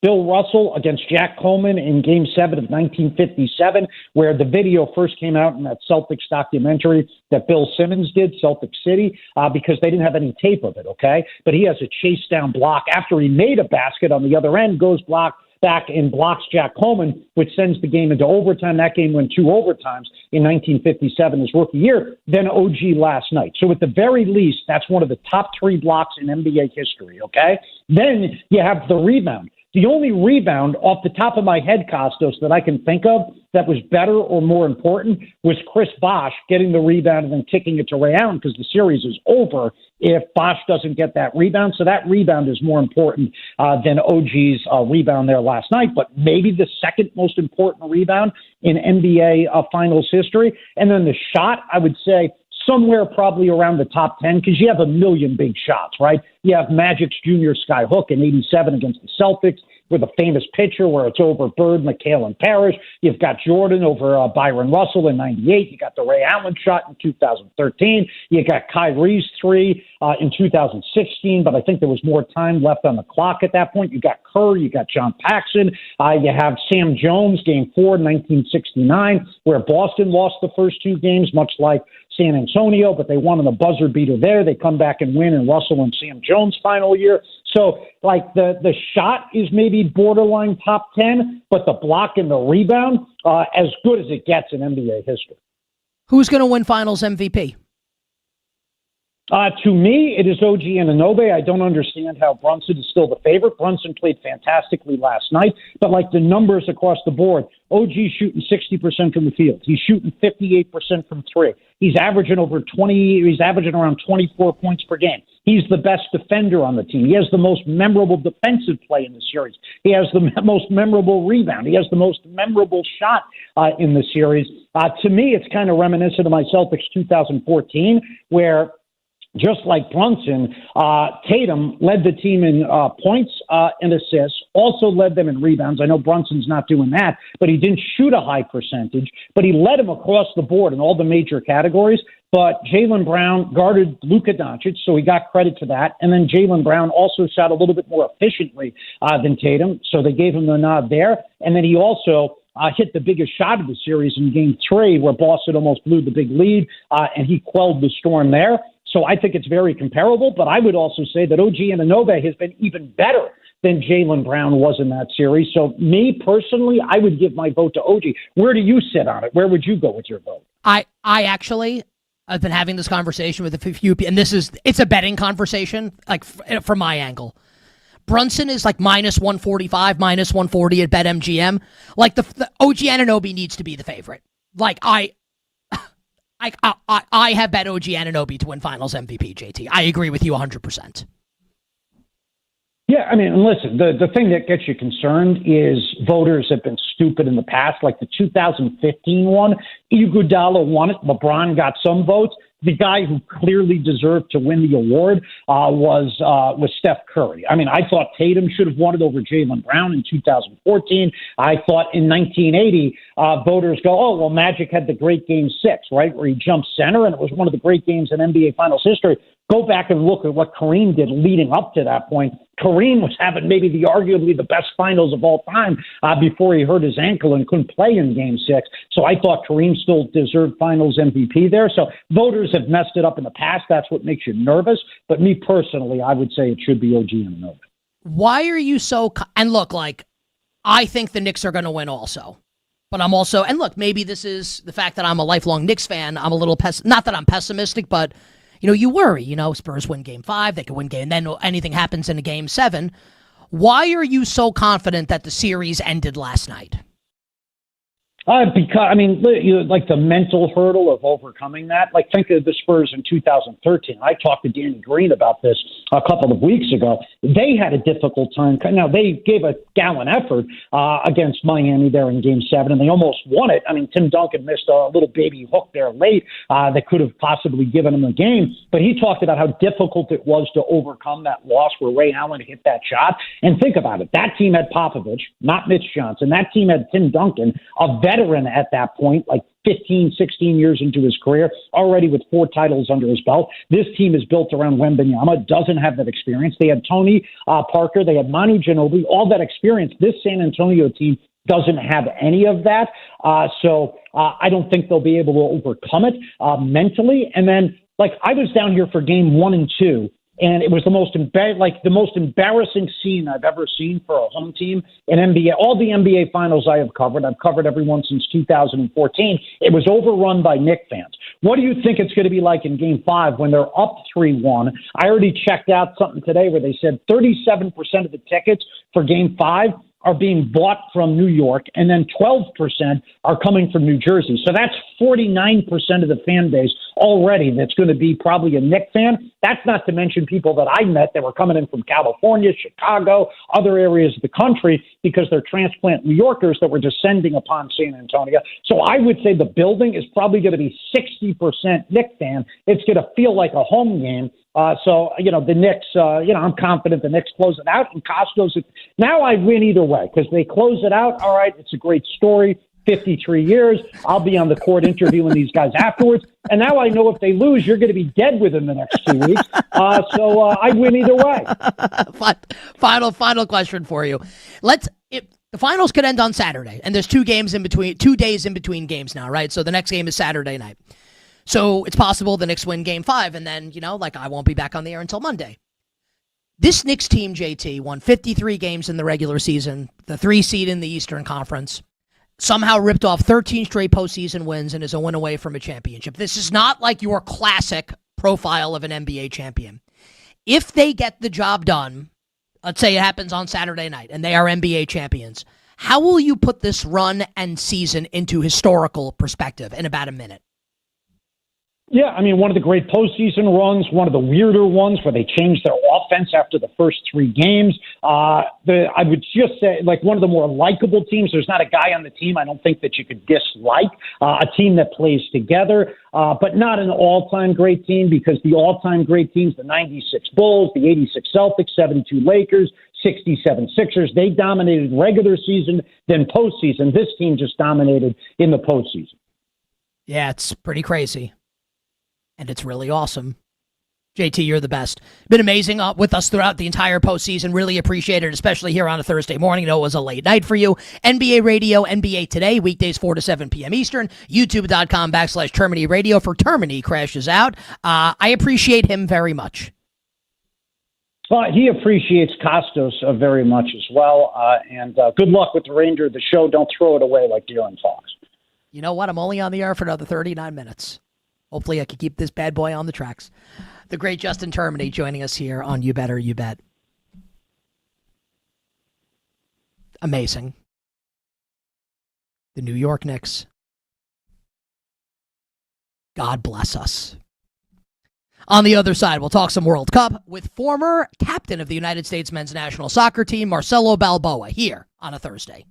Bill Russell against Jack Coleman in Game 7 of 1957, where the video first came out in that Celtics documentary that Bill Simmons did, Celtic City, because they didn't have any tape of it, okay? But he has a chase down block after he made a basket on the other end, goes block, back and blocks Jack Coleman, which sends the game into overtime. That game went 2 overtimes in 1957, his rookie year, then OG last night. So at the very least, that's one of the top 3 blocks in NBA history, okay? Then you have the rebound. The only rebound off the top of my head, Kostos, that I can think of that was better or more important was Chris Bosh getting the rebound and then kicking it to Ray Allen, because the series is over if Bosh doesn't get that rebound. So that rebound is more important than OG's rebound there last night, but maybe the second most important rebound in NBA Finals history. And then the shot, I would say, somewhere probably around the top 10, because you have a million big shots, right? You have Magic's junior sky hook in 87 against the Celtics with a famous pitcher where it's over Bird, McHale, and Parrish. You've got Jordan over Byron Russell in 98. You got the Ray Allen shot in 2013. You got Kyrie's 3 in 2016, but I think there was more time left on the clock at that point. You got Kerr. You got John Paxson. You have Sam Jones, Game 4 in 1969, where Boston lost the first 2 games, much like San Antonio, but they won on a buzzer beater there. They come back and win in Russell and Sam Jones' final year. So, like, the shot is maybe borderline top 10, but the block and the rebound, as good as it gets in NBA history. Who's going to win Finals MVP? To me, it is OG Anunoby. I don't understand how Brunson is still the favorite. Brunson played fantastically last night, but like the numbers across the board, OG shooting 60% from the field. He's shooting 58% from 3. He's averaging around 24 points per game. He's the best defender on the team. He has the most memorable defensive play in the series. He has the most memorable rebound. He has the most memorable shot in the series. To me, it's kind of reminiscent of my Celtics 2014, where just like Brunson, Tatum led the team in points and assists, also led them in rebounds. I know Brunson's not doing that, but he didn't shoot a high percentage, but he led them across the board in all the major categories. But Jaylen Brown guarded Luka Doncic, so he got credit for that. And then Jaylen Brown also shot a little bit more efficiently than Tatum, so they gave him the nod there. And then he also hit the biggest shot of the series in Game 3, where Boston almost blew the big lead, and he quelled the storm there. So I think it's very comparable, but I would also say that OG Anunoby has been even better than Jaylen Brown was in that series. So me personally, I would give my vote to OG. Where do you sit on it? Where would you go with your vote? I actually, I've been having this conversation with a few people, and it's a betting conversation, like from my angle. Brunson is like minus 145, minus 140 at BetMGM. Like the OG Anunoby needs to be the favorite. Like I have bet OG Anunoby to win Finals MVP, JT. I agree with you 100%. Yeah, I mean, listen, the thing that gets you concerned is voters have been stupid in the past. Like the 2015 one, Iguodala won it. LeBron got some votes. The guy who clearly deserved to win the award was Steph Curry. I mean, I thought Tatum should have won it over Jaylen Brown in 2014. I thought in 1980, voters go, oh, well, Magic had the great Game 6, right, where he jumped center, and it was one of the great games in NBA Finals history. Go back and look at what Kareem did leading up to that point. Kareem was having maybe arguably the best finals of all time before he hurt his ankle and couldn't play in Game 6. So I thought Kareem still deserved Finals MVP there. So voters have messed it up in the past. That's what makes you nervous. But me personally, I would say it should be OG Anunoby. Why are you so... And look, like, I think the Knicks are going to win also. But I'm also... And look, maybe this is the fact that I'm a lifelong Knicks fan. I'm a little... Not that I'm pessimistic, but... You know, you worry, Spurs win Game 5, they could win and then anything happens in a Game 7. Why are you so confident that the series ended last night? Because, I mean, like the mental hurdle of overcoming that. Like, think of the Spurs in 2013. I talked to Danny Green about this a couple of weeks ago. They had a difficult time. Now, they gave a gallant effort against Miami there in Game 7, and they almost won it. I mean, Tim Duncan missed a little baby hook there late that could have possibly given them the game. But he talked about how difficult it was to overcome that loss where Ray Allen hit that shot. And think about it. That team had Popovich, not Mitch Johnson. That team had Tim Duncan, a veteran at that point, like 15, 16 years into his career, already with 4 titles under his belt. This team is built around Wembanyama, doesn't have that experience. They had Tony Parker, they had Manu Ginobili, all that experience. This San Antonio team doesn't have any of that. So I don't think they'll be able to overcome it mentally. And then, like, I was down here for Game 1 and 2 and it was the most embarrassing scene I've ever seen for a home team in NBA. All the NBA finals I have covered, I've covered every one since 2014. It was overrun by Knicks fans. What do you think it's going to be like in Game 5 when they're up 3-1? I already checked out something today where they said 37% of the tickets for Game 5 are being bought from New York, and then 12% are coming from New Jersey. So that's 49% of the fan base already that's going to be probably a Knicks fan. That's not to mention people that I met that were coming in from California, Chicago, other areas of the country, because they're transplant New Yorkers that were descending upon San Antonio. So I would say the building is probably going to be 60% Knicks fan. It's going to feel like a home game. The Knicks, I'm confident the Knicks close it out. And Kostos, now I win either way because they close it out. All right, it's a great story. 53 years. I'll be on the court interviewing these guys afterwards. And now I know if they lose, you're going to be dead within the next 2 weeks. I win either way. Final question for you. The finals could end on Saturday, and there's 2 days in between games now, right? So the next game is Saturday night. So it's possible the Knicks win Game 5, and then, I won't be back on the air until Monday. This Knicks team, JT, won 53 games in the regular season, the 3 seed in the Eastern Conference, somehow ripped off 13 straight postseason wins and is a win away from a championship. This is not like your classic profile of an NBA champion. If they get the job done, let's say it happens on Saturday night, and they are NBA champions, how will you put this run and season into historical perspective in about a minute? Yeah, I mean, one of the great postseason runs, one of the weirder ones where they changed their offense after the first 3 games. I would just say, one of the more likable teams. There's not a guy on the team I don't think that you could dislike. A team that plays together, but not an all-time great team, because the all-time great teams, the 96 Bulls, the 86 Celtics, 72 Lakers, 67 Sixers, they dominated regular season, then postseason. This team just dominated in the postseason. Yeah, it's pretty crazy. And it's really awesome. JT, you're the best. Been amazing with us throughout the entire postseason. Really appreciate it, especially here on a Thursday morning. I know it was a late night for you. NBA Radio, NBA Today, weekdays 4 to 7 p.m. Eastern. YouTube.com/Termine Radio for Termine Crashes Out. I appreciate him very much. Well, he appreciates Kostos very much as well. And good luck with the remainder of the show. Don't throw it away like De'Aaron Fox. You know what? I'm only on the air for another 39 minutes. Hopefully I can keep this bad boy on the tracks. The great Justin Termine joining us here on You Better, You Bet. Amazing. The New York Knicks. God bless us. On the other side, we'll talk some World Cup with former captain of the United States men's national soccer team, Marcelo Balboa, here on a Thursday.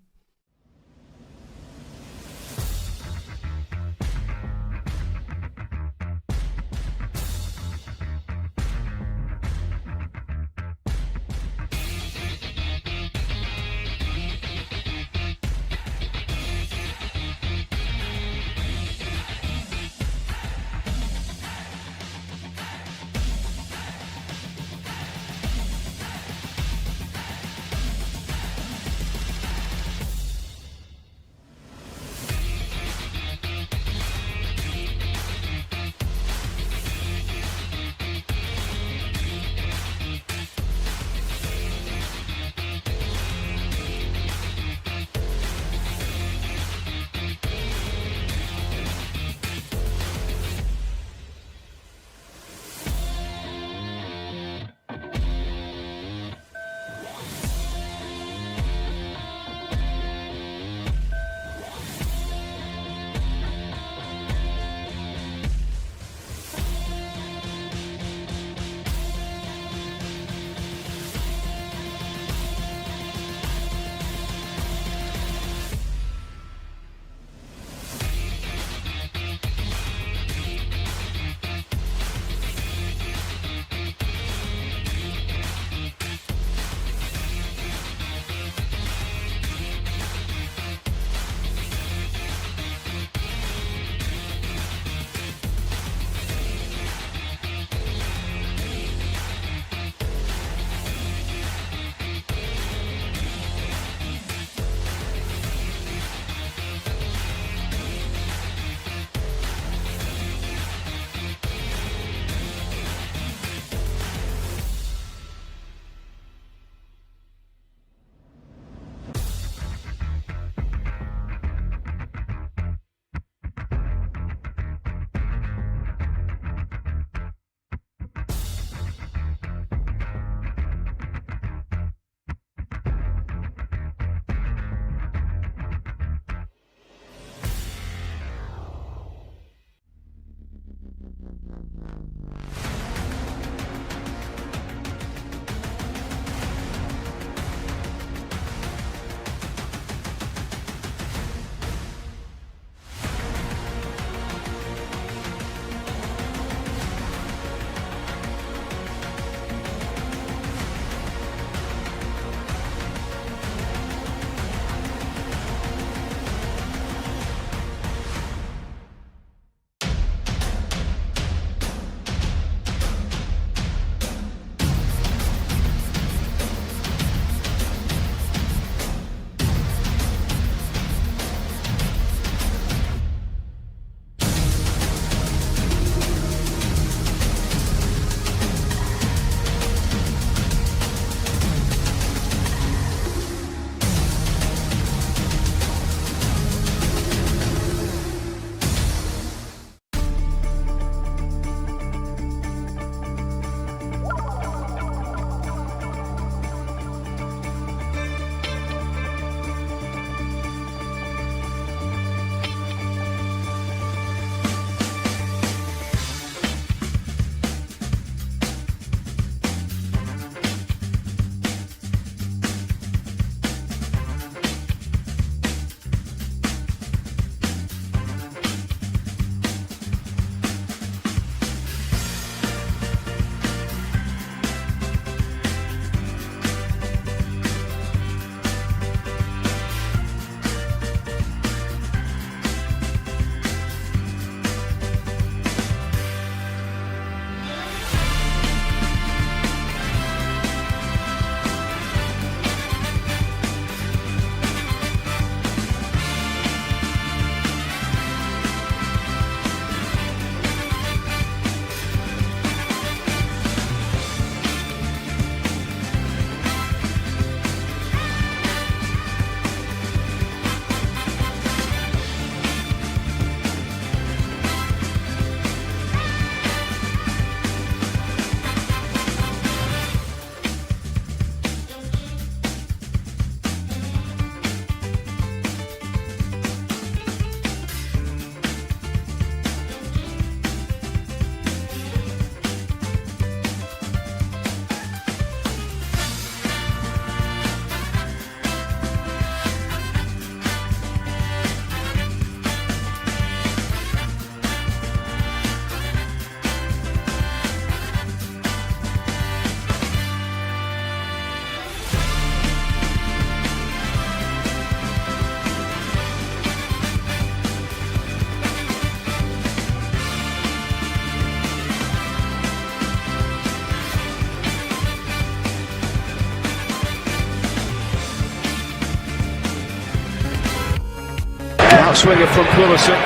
Outswinger from Pulisic.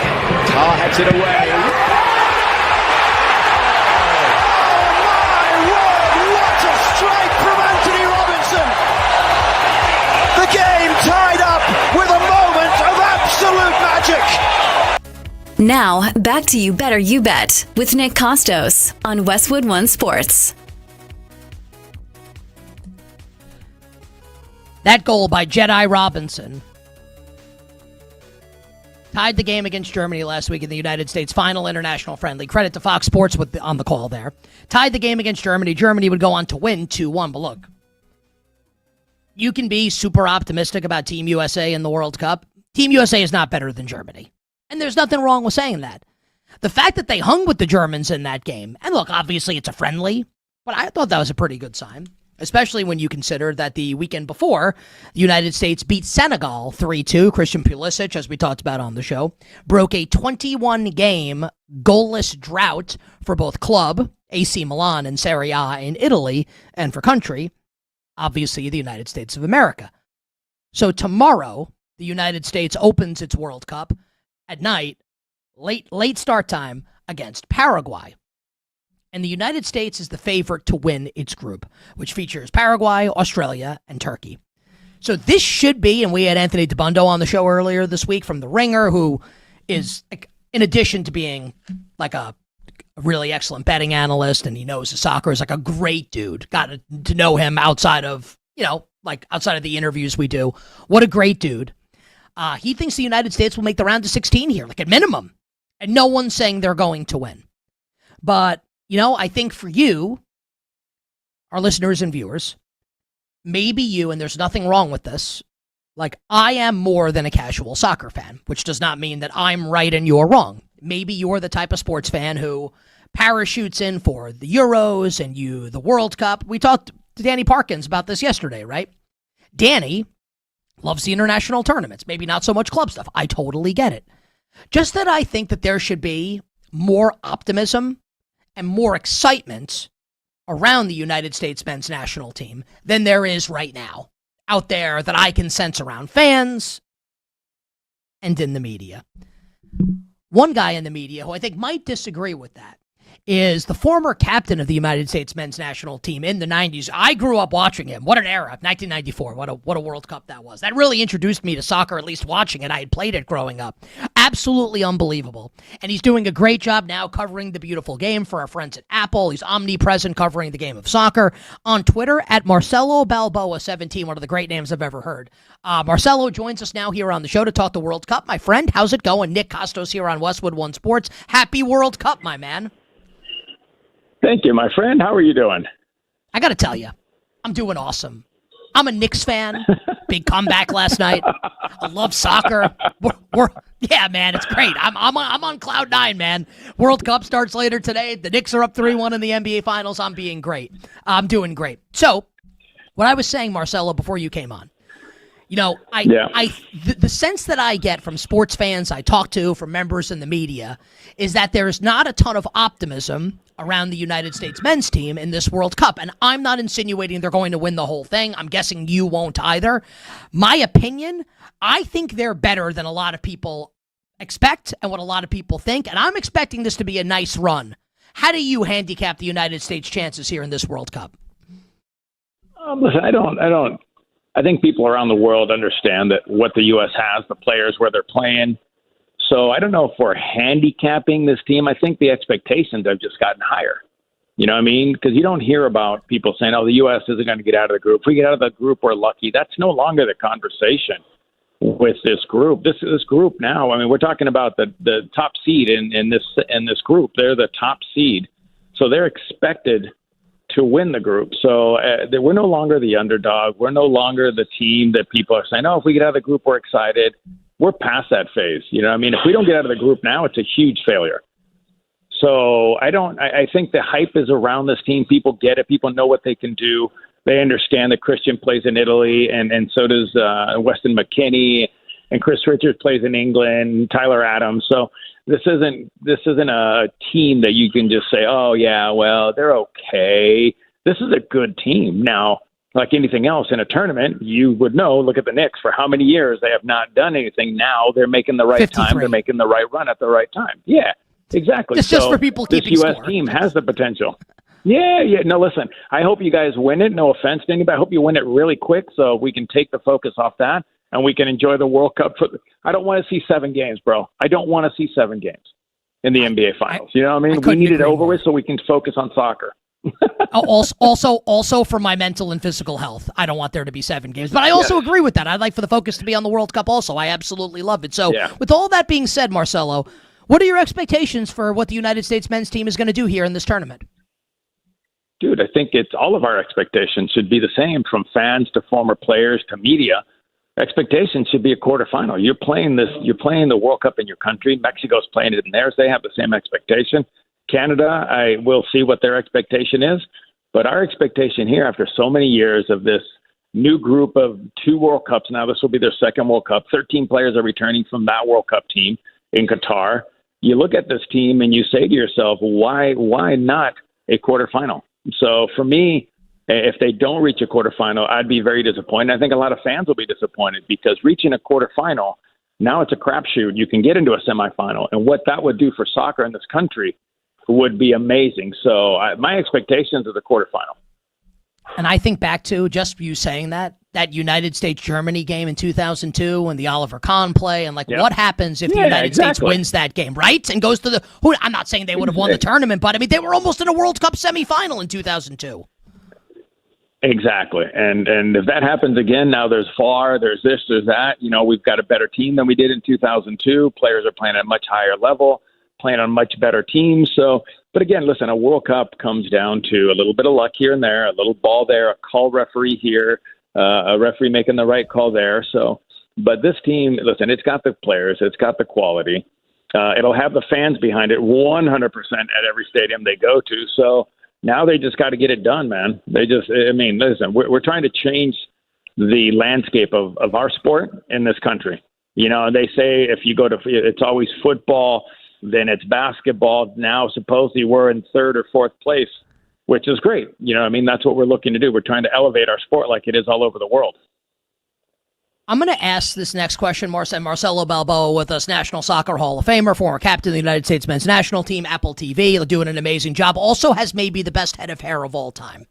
Tar heads it away. The game tied up with a moment of absolute magic. Now, back to You Better You Bet with Nick Kostos on Westwood One Sports. That goal by Jedi Robinson tied the game against Germany last week in the United States final international friendly. Credit to Fox Sports on the call there. Tied the game against Germany. Germany would go on to win 2-1. But look, you can be super optimistic about Team USA in the World Cup. Team USA is not better than Germany. And there's nothing wrong with saying that. The fact that they hung with the Germans in that game, and look, obviously it's a friendly, but I thought that was a pretty good sign, especially when you consider that the weekend before, the United States beat Senegal 3-2. Christian Pulisic, as we talked about on the show, broke a 21-game goalless drought for both club, AC Milan, and Serie A in Italy, and for country, obviously the United States of America. So tomorrow, the United States opens its World Cup at night, late start time, against Paraguay. And the United States is the favorite to win its group, which features Paraguay, Australia, and Turkey. So this should be, and we had Anthony DeBundo on the show earlier this week from The Ringer, who is, in addition to being like a really excellent betting analyst, and he knows the soccer, is like a great dude. Got to know him outside of, outside of the interviews we do. What a great dude. He thinks the United States will make the round of 16 here, like at minimum. And no one's saying they're going to win. But, I think for you, our listeners and viewers, maybe you, and there's nothing wrong with this, like I am more than a casual soccer fan, which does not mean that I'm right and you're wrong. Maybe you're the type of sports fan who parachutes in for the Euros and the World Cup. We talked to Danny Parkins about this yesterday, right? Danny loves the international tournaments, maybe not so much club stuff. I totally get it. Just that I think that there should be more optimism and more excitement around the United States men's national team than there is right now out there that I can sense around fans and in the media. One guy in the media who I think might disagree with that is the former captain of the United States men's national team in the 90s. I grew up watching him. What an era. 1994. What a World Cup that was. That really introduced me to soccer, at least watching it. I had played it growing up. Absolutely unbelievable. And he's doing a great job now covering the beautiful game for our friends at Apple. He's omnipresent covering the game of soccer. On Twitter, at Marcelo Balboa 17, one of the great names I've ever heard. Marcelo joins us now here on the show to talk the World Cup. My friend, how's it going? Nick Kostos here on Westwood One Sports. Happy World Cup, my man. Thank you, my friend. How are you doing? I got to tell you, I'm doing awesome. I'm a Knicks fan. Big comeback last night. I love soccer. Yeah, man, it's great. I'm on cloud nine, man. World Cup starts later today. The Knicks are up 3-1 in the NBA Finals. I'm being great. I'm doing great. So, what I was saying, Marcelo, before you came on, the sense that I get from sports fans I talk to, from members in the media, is that there's not a ton of optimism around the United States men's team in this World Cup. And I'm not insinuating they're going to win the whole thing. I'm guessing you won't either. My opinion, I think they're better than a lot of people expect and what a lot of people think. And I'm expecting this to be a nice run. How do you handicap the United States' chances here in this World Cup? Listen, I think people around the world understand that what the U.S. has, the players, where they're playing. So I don't know if we're handicapping this team. I think the expectations have just gotten higher. You know what I mean? Because you don't hear about people saying, the U.S. isn't going to get out of the group. If we get out of the group, we're lucky. That's no longer the conversation with this group. This group now, I mean, we're talking about the top seed in this group. They're the top seed. So they're expected to win the group. So we're no longer the underdog. We're no longer the team that people are saying, if we get out of the group, we're excited. We're past that phase. You know what I mean? If we don't get out of the group now, it's a huge failure. So I think the hype is around this team. People get it. People know what they can do. They understand that Christian plays in Italy and so does Weston McKennie, and Chris Richards plays in England, Tyler Adams. So this isn't a team that you can just say, they're okay. This is a good team. Now, like anything else in a tournament, you would know, look at the Knicks, for how many years they have not done anything. Now they're making the right 53. time. They're making the right run at the right time. Yeah, exactly. It's just for people keeping this U.S. score. team has the potential. Yeah. No, listen, I hope you guys win it. No offense to anybody. I hope you win it really quick so we can take the focus off that and we can enjoy the World Cup. I don't want to see 7 games, bro. I don't want to see 7 games in the NBA Finals. You know what I mean? We need it over with so we can focus on soccer. also for my mental and physical health, I don't want there to be 7 games. But I also agree with that. I'd like for the focus to be on the World Cup also. I absolutely love it. So with all that being said, Marcelo, what are your expectations for what the United States men's team is going to do here in this tournament? Dude, I think it's all of our expectations should be the same, from fans to former players to media. Expectations should be a quarterfinal. You're playing the World Cup in your country. Mexico's playing it in theirs. They have the same expectation. Canada, I will see what their expectation is. But our expectation here, after so many years of this new group of 2 World Cups, now this will be their 2nd World Cup. 13 players are returning from that World Cup team in Qatar. You look at this team and you say to yourself, why not a quarterfinal? So for me, if they don't reach a quarterfinal, I'd be very disappointed. I think a lot of fans will be disappointed because reaching a quarterfinal, now it's a crapshoot. You can get into a semifinal, and what that would do for soccer in this country would be amazing. So my expectations are the quarterfinal. And I think back to just you saying that United States-Germany game in 2002 and the Oliver Kahn play, and what happens if the United States wins that game, right? And goes to the I'm not saying they would have won the tournament, but I mean, they were almost in a World Cup semifinal in 2002. Exactly. And if that happens again, now there's VAR, there's this, there's that. You know, we've got a better team than we did in 2002. Players are playing at a much higher level, playing on much better teams. So, but again, listen, a World Cup comes down to a little bit of luck here and there, a little ball there, a call referee here, a referee making the right call there. So, but this team, listen, it's got the players, it's got the quality. It'll have the fans behind it 100% at every stadium they go to. So now they just got to get it done, man. Listen, we're trying to change the landscape of our sport in this country. You know, they say if you go to, it's always football, then it's basketball. Now, supposedly we're in 3rd or 4th place, which is great. You know what I mean? That's what we're looking to do. We're trying to elevate our sport like it is all over the world. I'm going to ask this next question, Marcelo Balboa with us, National Soccer Hall of Famer, former captain of the United States men's national team, Apple TV, doing an amazing job. Also has maybe the best head of hair of all time.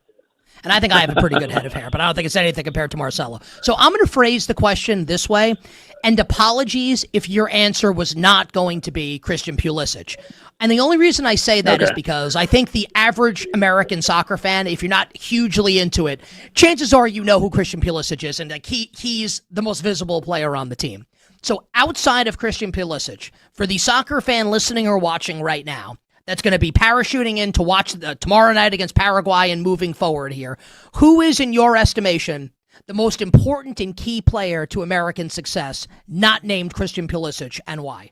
And I think I have a pretty good head of hair, but I don't think it's anything compared to Marcelo. So I'm going to phrase the question this way, and apologies if your answer was not going to be Christian Pulisic. And the only reason I say that is because I think the average American soccer fan, if you're not hugely into it, chances are you know who Christian Pulisic is, and he's the most visible player on the team. So outside of Christian Pulisic, for the soccer fan listening or watching right now, that's going to be parachuting in to watch tomorrow night against Paraguay and moving forward here, who is, in your estimation, the most important and key player to American success, not named Christian Pulisic, and why?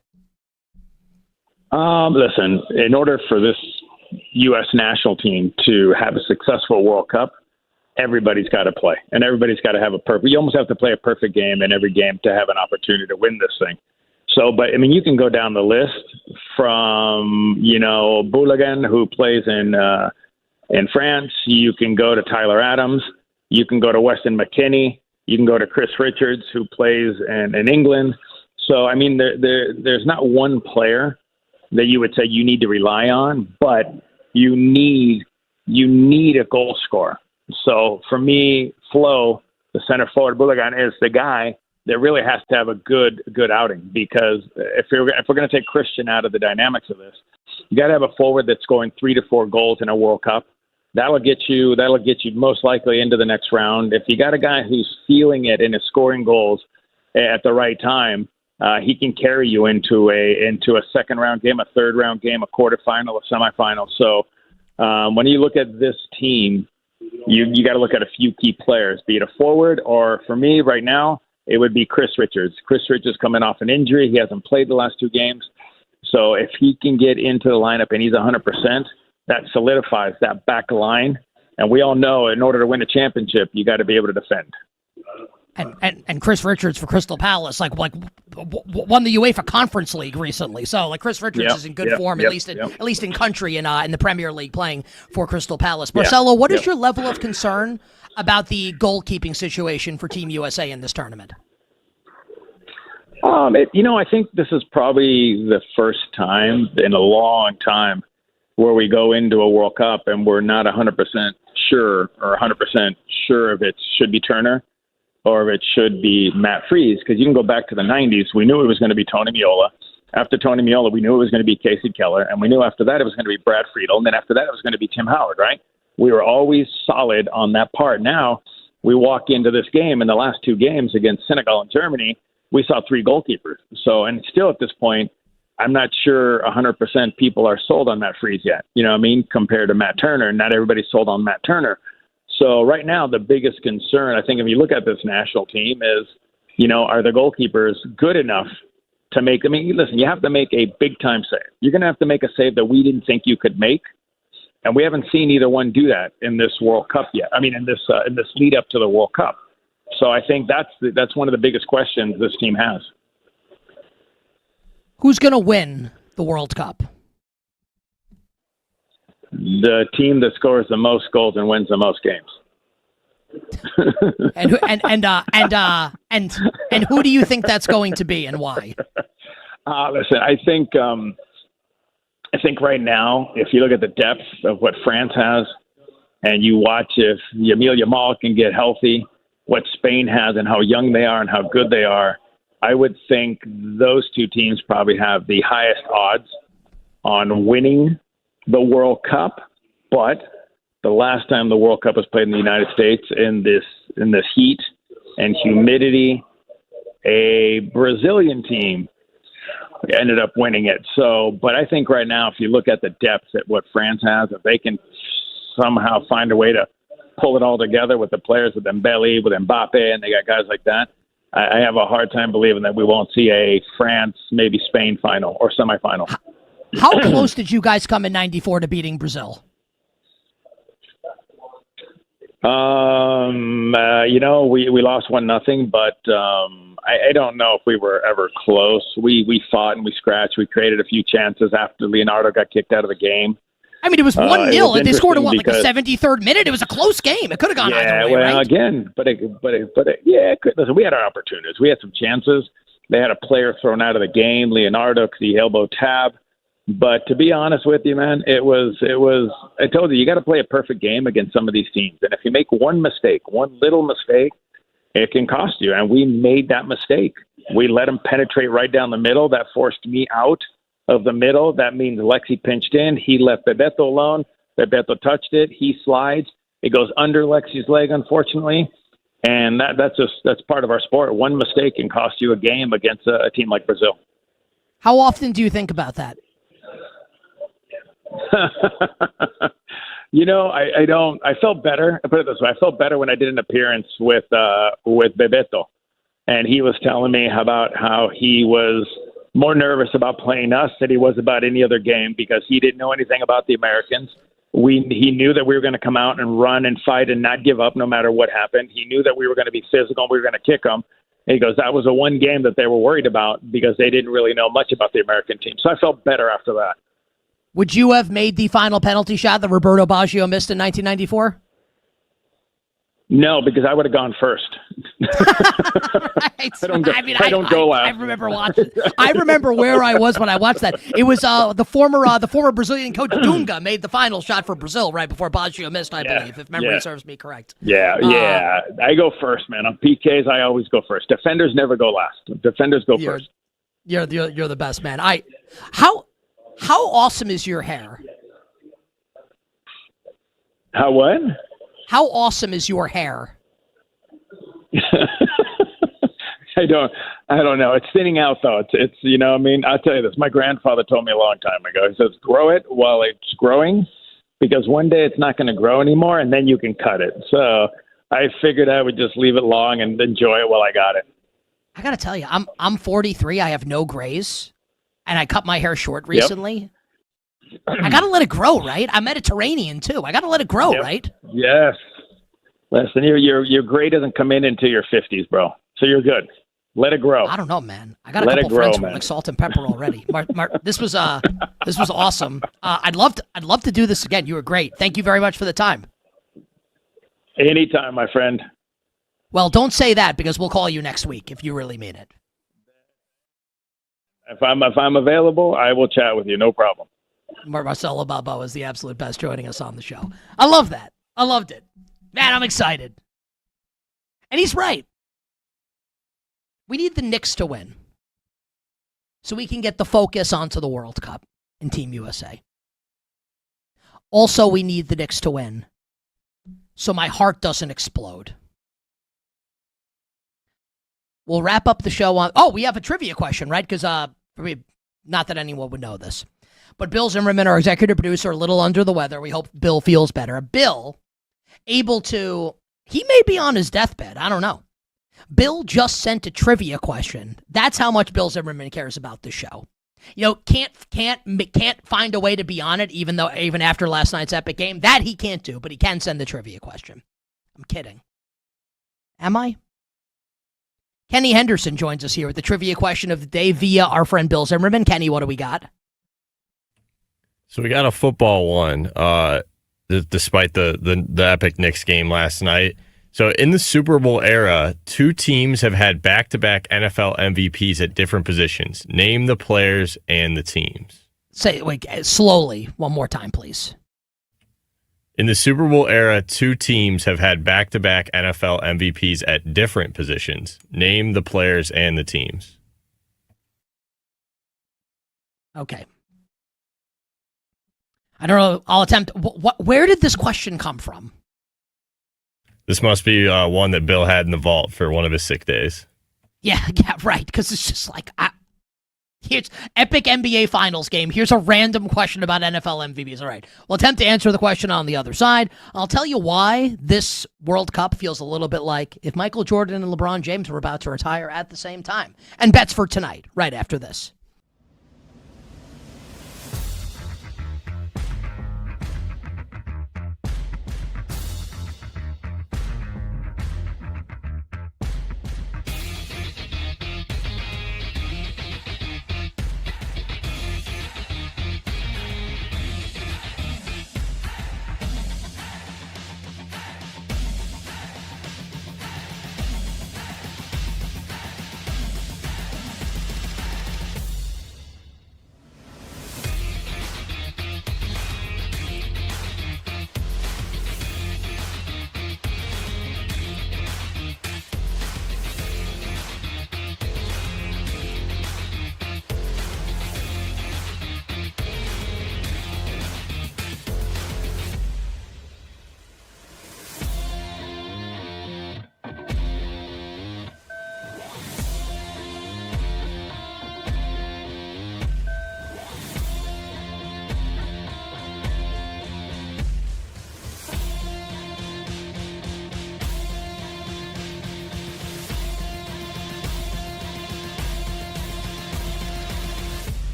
Listen, in order for this U.S. national team to have a successful World Cup, everybody's got to play, and everybody's got to have you almost have to play a perfect game in every game to have an opportunity to win this thing. So, but I mean, you can go down the list from, Boulagan, who plays in France. You can go to Tyler Adams. You can go to Weston McKennie. You can go to Chris Richards, who plays in England. So, I mean, there's not one player that you would say you need to rely on, but you need a goal scorer. So, for me, Flo, the center forward, Boulagan, is the guy that really has to have a good outing, because if we're going to take Christian out of the dynamics of this, you got to have a forward that's scoring 3 to 4 goals in a World Cup. That'll get you most likely into the next round. If you got a guy who's feeling it and is scoring goals at the right time, he can carry you into a second round game, a third round game, a quarterfinal, a semifinal. So when you look at this team, you got to look at a few key players, be it a forward, or for me right now, it would be Chris Richards. Chris Richards coming off an injury. He hasn't played the last 2 games. So if he can get into the lineup and he's 100%, that solidifies that back line. And we all know in order to win a championship, you got to be able to defend. And Chris Richards for Crystal Palace, like won the UEFA Conference League recently. So like Chris Richards is in good form, at least in country and in the Premier League playing for Crystal Palace. Marcelo, what is your level of concern about the goalkeeping situation for Team USA in this tournament? I think this is probably the first time in a long time where we go into a World Cup and we're not 100% sure if it should be Turner or if it should be Matt Freese, because you can go back to the 90s. We knew it was going to be Tony Meola. After Tony Meola, we knew it was going to be Casey Keller, and we knew after that it was going to be Brad Friedel, and then after that it was going to be Tim Howard, right? We were always solid on that part. Now we walk into this game, in the last two games against Senegal and Germany, we saw three goalkeepers. So, and still at this point, I'm not sure 100% people are sold on Matt Freese yet. You know what I mean? Compared to Matt Turner, not everybody's sold on Matt Turner. So right now, the biggest concern, I think, if you look at this national team is, are the goalkeepers good enough to make, listen, you have to make a big-time save. You're going to have to make a save that we didn't think you could make. And we haven't seen either one do that in this World Cup yet. In this lead up to the World Cup. So I think that's one of the biggest questions this team has. Who's going to win the World Cup? The team that scores the most goals and wins the most games. and who do you think that's going to be, and why? Listen, I think right now, if you look at the depth of what France has, and you watch if Yamil Yamal can get healthy, what Spain has and how young they are and how good they are, I would think those two teams probably have the highest odds on winning the World Cup. But the last time the World Cup was played in the United States in this heat and humidity, a Brazilian team ended up winning it. So, but I think right now, if you look at the depth at what France has, if they can somehow find a way to pull it all together with the players, with Mbele, with Mbappe, and they got guys like that, I have a hard time believing that we won't see a France, maybe Spain final or semifinal. How close did you guys come in '94 to beating Brazil? We lost 1-0, but I don't know if we were ever close. We fought and we scratched. We created a few chances after Leonardo got kicked out of the game. It was 1-0, and they scored in like the 73rd minute. It was a close game. It could have gone either way, right? Again, it could. Listen, we had our opportunities. We had some chances. They had a player thrown out of the game, Leonardo, because he elbowed Tab. But to be honest with you, man, it was. I told you got to play a perfect game against some of these teams, and if you make one little mistake, it can cost you. And we made that mistake. We let him penetrate right down the middle. That forced me out of the middle. That means Lexi pinched in. He left Bebeto alone. Bebeto touched it. He slides. It goes under Lexi's leg, unfortunately. And that's part of our sport. One mistake can cost you a game against a team like Brazil. How often do you think about that? I don't. I felt better. I put it this way: I felt better when I did an appearance with Bebeto, and he was telling me about how he was more nervous about playing us than he was about any other game because he didn't know anything about the Americans. He knew that we were going to come out and run and fight and not give up no matter what happened. He knew that we were going to be physical and we were going to kick them. And he goes, that was the one game that they were worried about because they didn't really know much about the American team. So I felt better after that. Would you have made the final penalty shot that Roberto Baggio missed in 1994? No, because I would have gone first. I don't go last. I remember watching. I remember where I was when I watched that. It was the former Brazilian coach Dunga made the final shot for Brazil right before Baggio missed, I believe, if memory serves me correct. Yeah. I go first, man. On PKs, I always go first. Defenders never go last. Defenders go first. You're the best, man. How awesome is your hair? How what? How awesome is your hair? I don't know. It's thinning out though. It's I'll tell you this. My grandfather told me a long time ago. He says, grow it while it's growing because one day it's not going to grow anymore and then you can cut it. So I figured I would just leave it long and enjoy it while I got it. I got to tell you, I'm 43. I have no grays and I cut my hair short recently. Yep. I got to let it grow, right? I'm Mediterranean too. I got to let it grow, right? Yes. Listen, you're greater than come into your 50s, bro. So you're good. Let it grow. I don't know, man. I got a couple friends who like salt and pepper already. This was awesome. I'd love to do this again. You were great. Thank you very much for the time. Anytime, my friend. Well, don't say that because we'll call you next week if you really mean it. If I'm available, I will chat with you. No problem. Marcelo Balboa is the absolute best joining us on the show. I love that. I loved it. Man, I'm excited. And he's right. We need the Knicks to win so we can get the focus onto the World Cup and Team USA. Also, we need the Knicks to win so my heart doesn't explode. We'll wrap up the show on... Oh, we have a trivia question, right? Because, not that anyone would know this. But Bill Zimmerman, our executive producer, a little under the weather. We hope Bill feels better. Bill, able to... He may be on his deathbed. I don't know. Bill just sent a trivia question. That's how much Bill Zimmerman cares about the show. You know, can't find a way to be on it, even after last night's epic game. That he can't do, but he can send the trivia question. I'm kidding. Am I? Kenny Henderson joins us here with the trivia question of the day via our friend Bill Zimmerman. Kenny, what do we got? So we got a football one, despite the epic Knicks game last night. So in the Super Bowl era, 2 teams have had back-to-back NFL MVPs at different positions. Name the players and the teams. Wait, slowly, one more time, please. In the Super Bowl era, 2 teams have had back-to-back NFL MVPs at different positions. Name the players and the teams. Okay. I don't know. I'll attempt. Where did this question come from? This must be one that Bill had in the vault for one of his sick days. Yeah, right. Because it's just like, here's epic NBA Finals game. Here's a random question about NFL MVPs. All right. We'll attempt to answer the question on the other side. I'll tell you why this World Cup feels a little bit like if Michael Jordan and LeBron James were about to retire at the same time. And bets for tonight, right after this.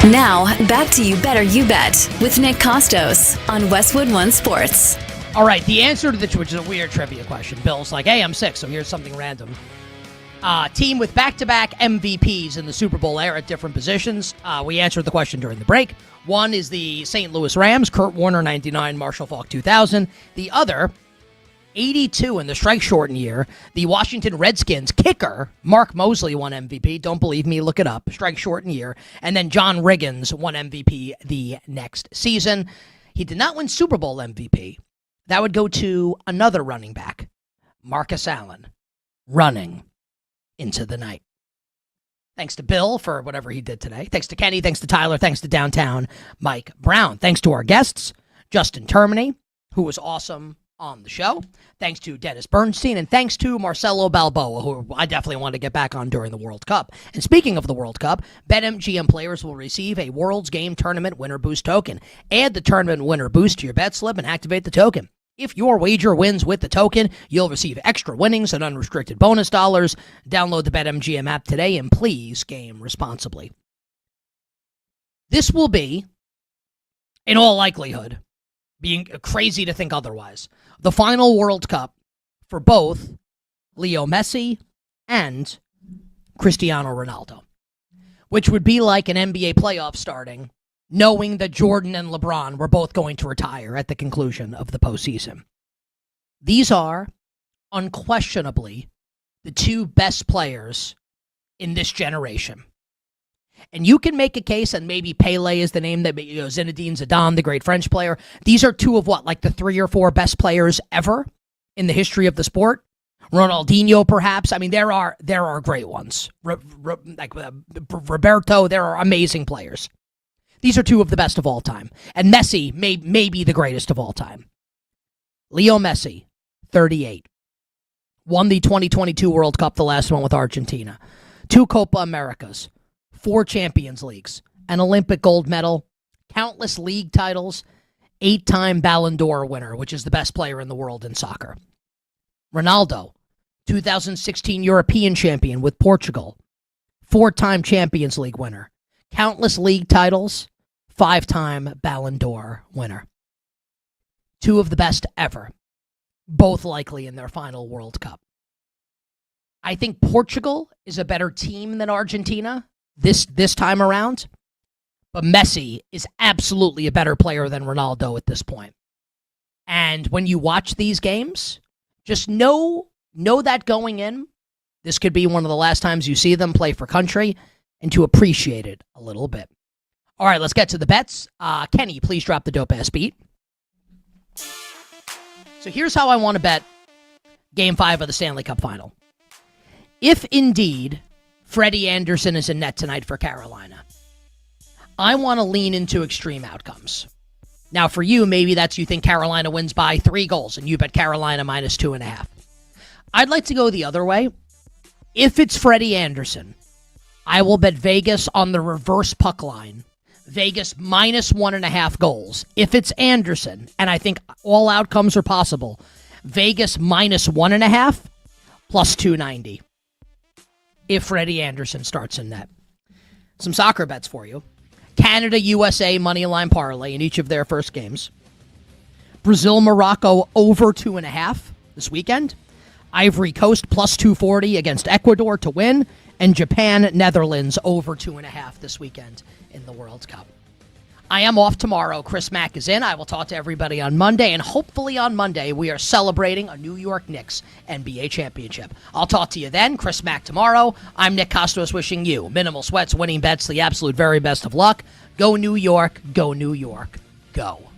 Now, back to You Better You Bet with Nick Kostos on Westwood One Sports. All right, the answer to which is a weird trivia question. Bill's like, hey, I'm sick, so here's something random. Team with back-to-back MVPs in the Super Bowl era at different positions. We answered the question during the break. One is the St. Louis Rams, Kurt Warner, 99, Marshall Faulk, 2000. The other, 82 in the strike-shortened year, the Washington Redskins kicker, Mark Mosley, won MVP. Don't believe me, look it up. Strike-shortened year. And then John Riggins won MVP the next season. He did not win Super Bowl MVP. That would go to another running back, Marcus Allen, running into the night. Thanks to Bill for whatever he did today. Thanks to Kenny. Thanks to Tyler. Thanks to Downtown Mike Brown. Thanks to our guests, Justin Termine, who was awesome on the show. Thanks to Dennis Bernstein. And thanks to Marcelo Balboa, who I definitely want to get back on during the World Cup. And speaking of the World Cup, BetMGM players will receive a World's Game Tournament Winner Boost token. Add the Tournament Winner Boost to your bet slip and activate the token. If your wager wins with the token, you'll receive extra winnings and unrestricted bonus dollars. Download the BetMGM app today and please game responsibly. This will be, in all likelihood, being crazy to think otherwise, the final World Cup for both Leo Messi and Cristiano Ronaldo, which would be like an NBA playoff starting, knowing that Jordan and LeBron were both going to retire at the conclusion of the postseason. These are unquestionably the two best players in this generation. And you can make a case, and maybe Pele is the name that, Zinedine Zidane, the great French player. These are two of like the 3 or 4 best players ever in the history of the sport. Ronaldinho, perhaps. I mean, there are great ones. Like Roberto, there are amazing players. These are two of the best of all time. And Messi may be the greatest of all time. Leo Messi, 38. Won the 2022 World Cup, the last one with Argentina. 2 Copa Americas. 4 Champions Leagues. An Olympic gold medal. Countless league titles. 8-time Ballon d'Or winner, which is the best player in the world in soccer. Ronaldo, 2016 European champion with Portugal. 4-time Champions League winner. Countless league titles, 5-time Ballon d'Or winner. 2 of the best ever, both likely in their final World Cup. I think Portugal is a better team than Argentina this time around, but Messi is absolutely a better player than Ronaldo at this point. And when you watch these games, just know that going in, this could be one of the last times you see them play for country, and to appreciate it a little bit. All right, let's get to the bets. Kenny, please drop the dope-ass beat. So here's how I want to bet Game 5 of the Stanley Cup Final. If indeed Freddie Anderson is in net tonight for Carolina, I want to lean into extreme outcomes. Now, for you, maybe that's you think Carolina wins by 3 goals, and you bet Carolina minus 2.5. I'd like to go the other way. If it's Freddie Anderson, I will bet Vegas on the reverse puck line. Vegas minus 1.5 goals. If it's Anderson, and I think all outcomes are possible, Vegas minus 1.5 plus 290. If Freddie Anderson starts in net. Some soccer bets for you. Canada, USA moneyline parlay in each of their first games. Brazil, Morocco over 2.5 this weekend. Ivory Coast plus 240 against Ecuador to win. And Japan, Netherlands over 2.5 this weekend in the World Cup. I am off tomorrow. Chris Mack is in. I will talk to everybody on Monday, and hopefully on Monday we are celebrating a New York Knicks NBA championship. I'll talk to you then. Chris Mack tomorrow. I'm Nick Kostos wishing you minimal sweats, winning bets, the absolute very best of luck. Go New York. Go New York. Go.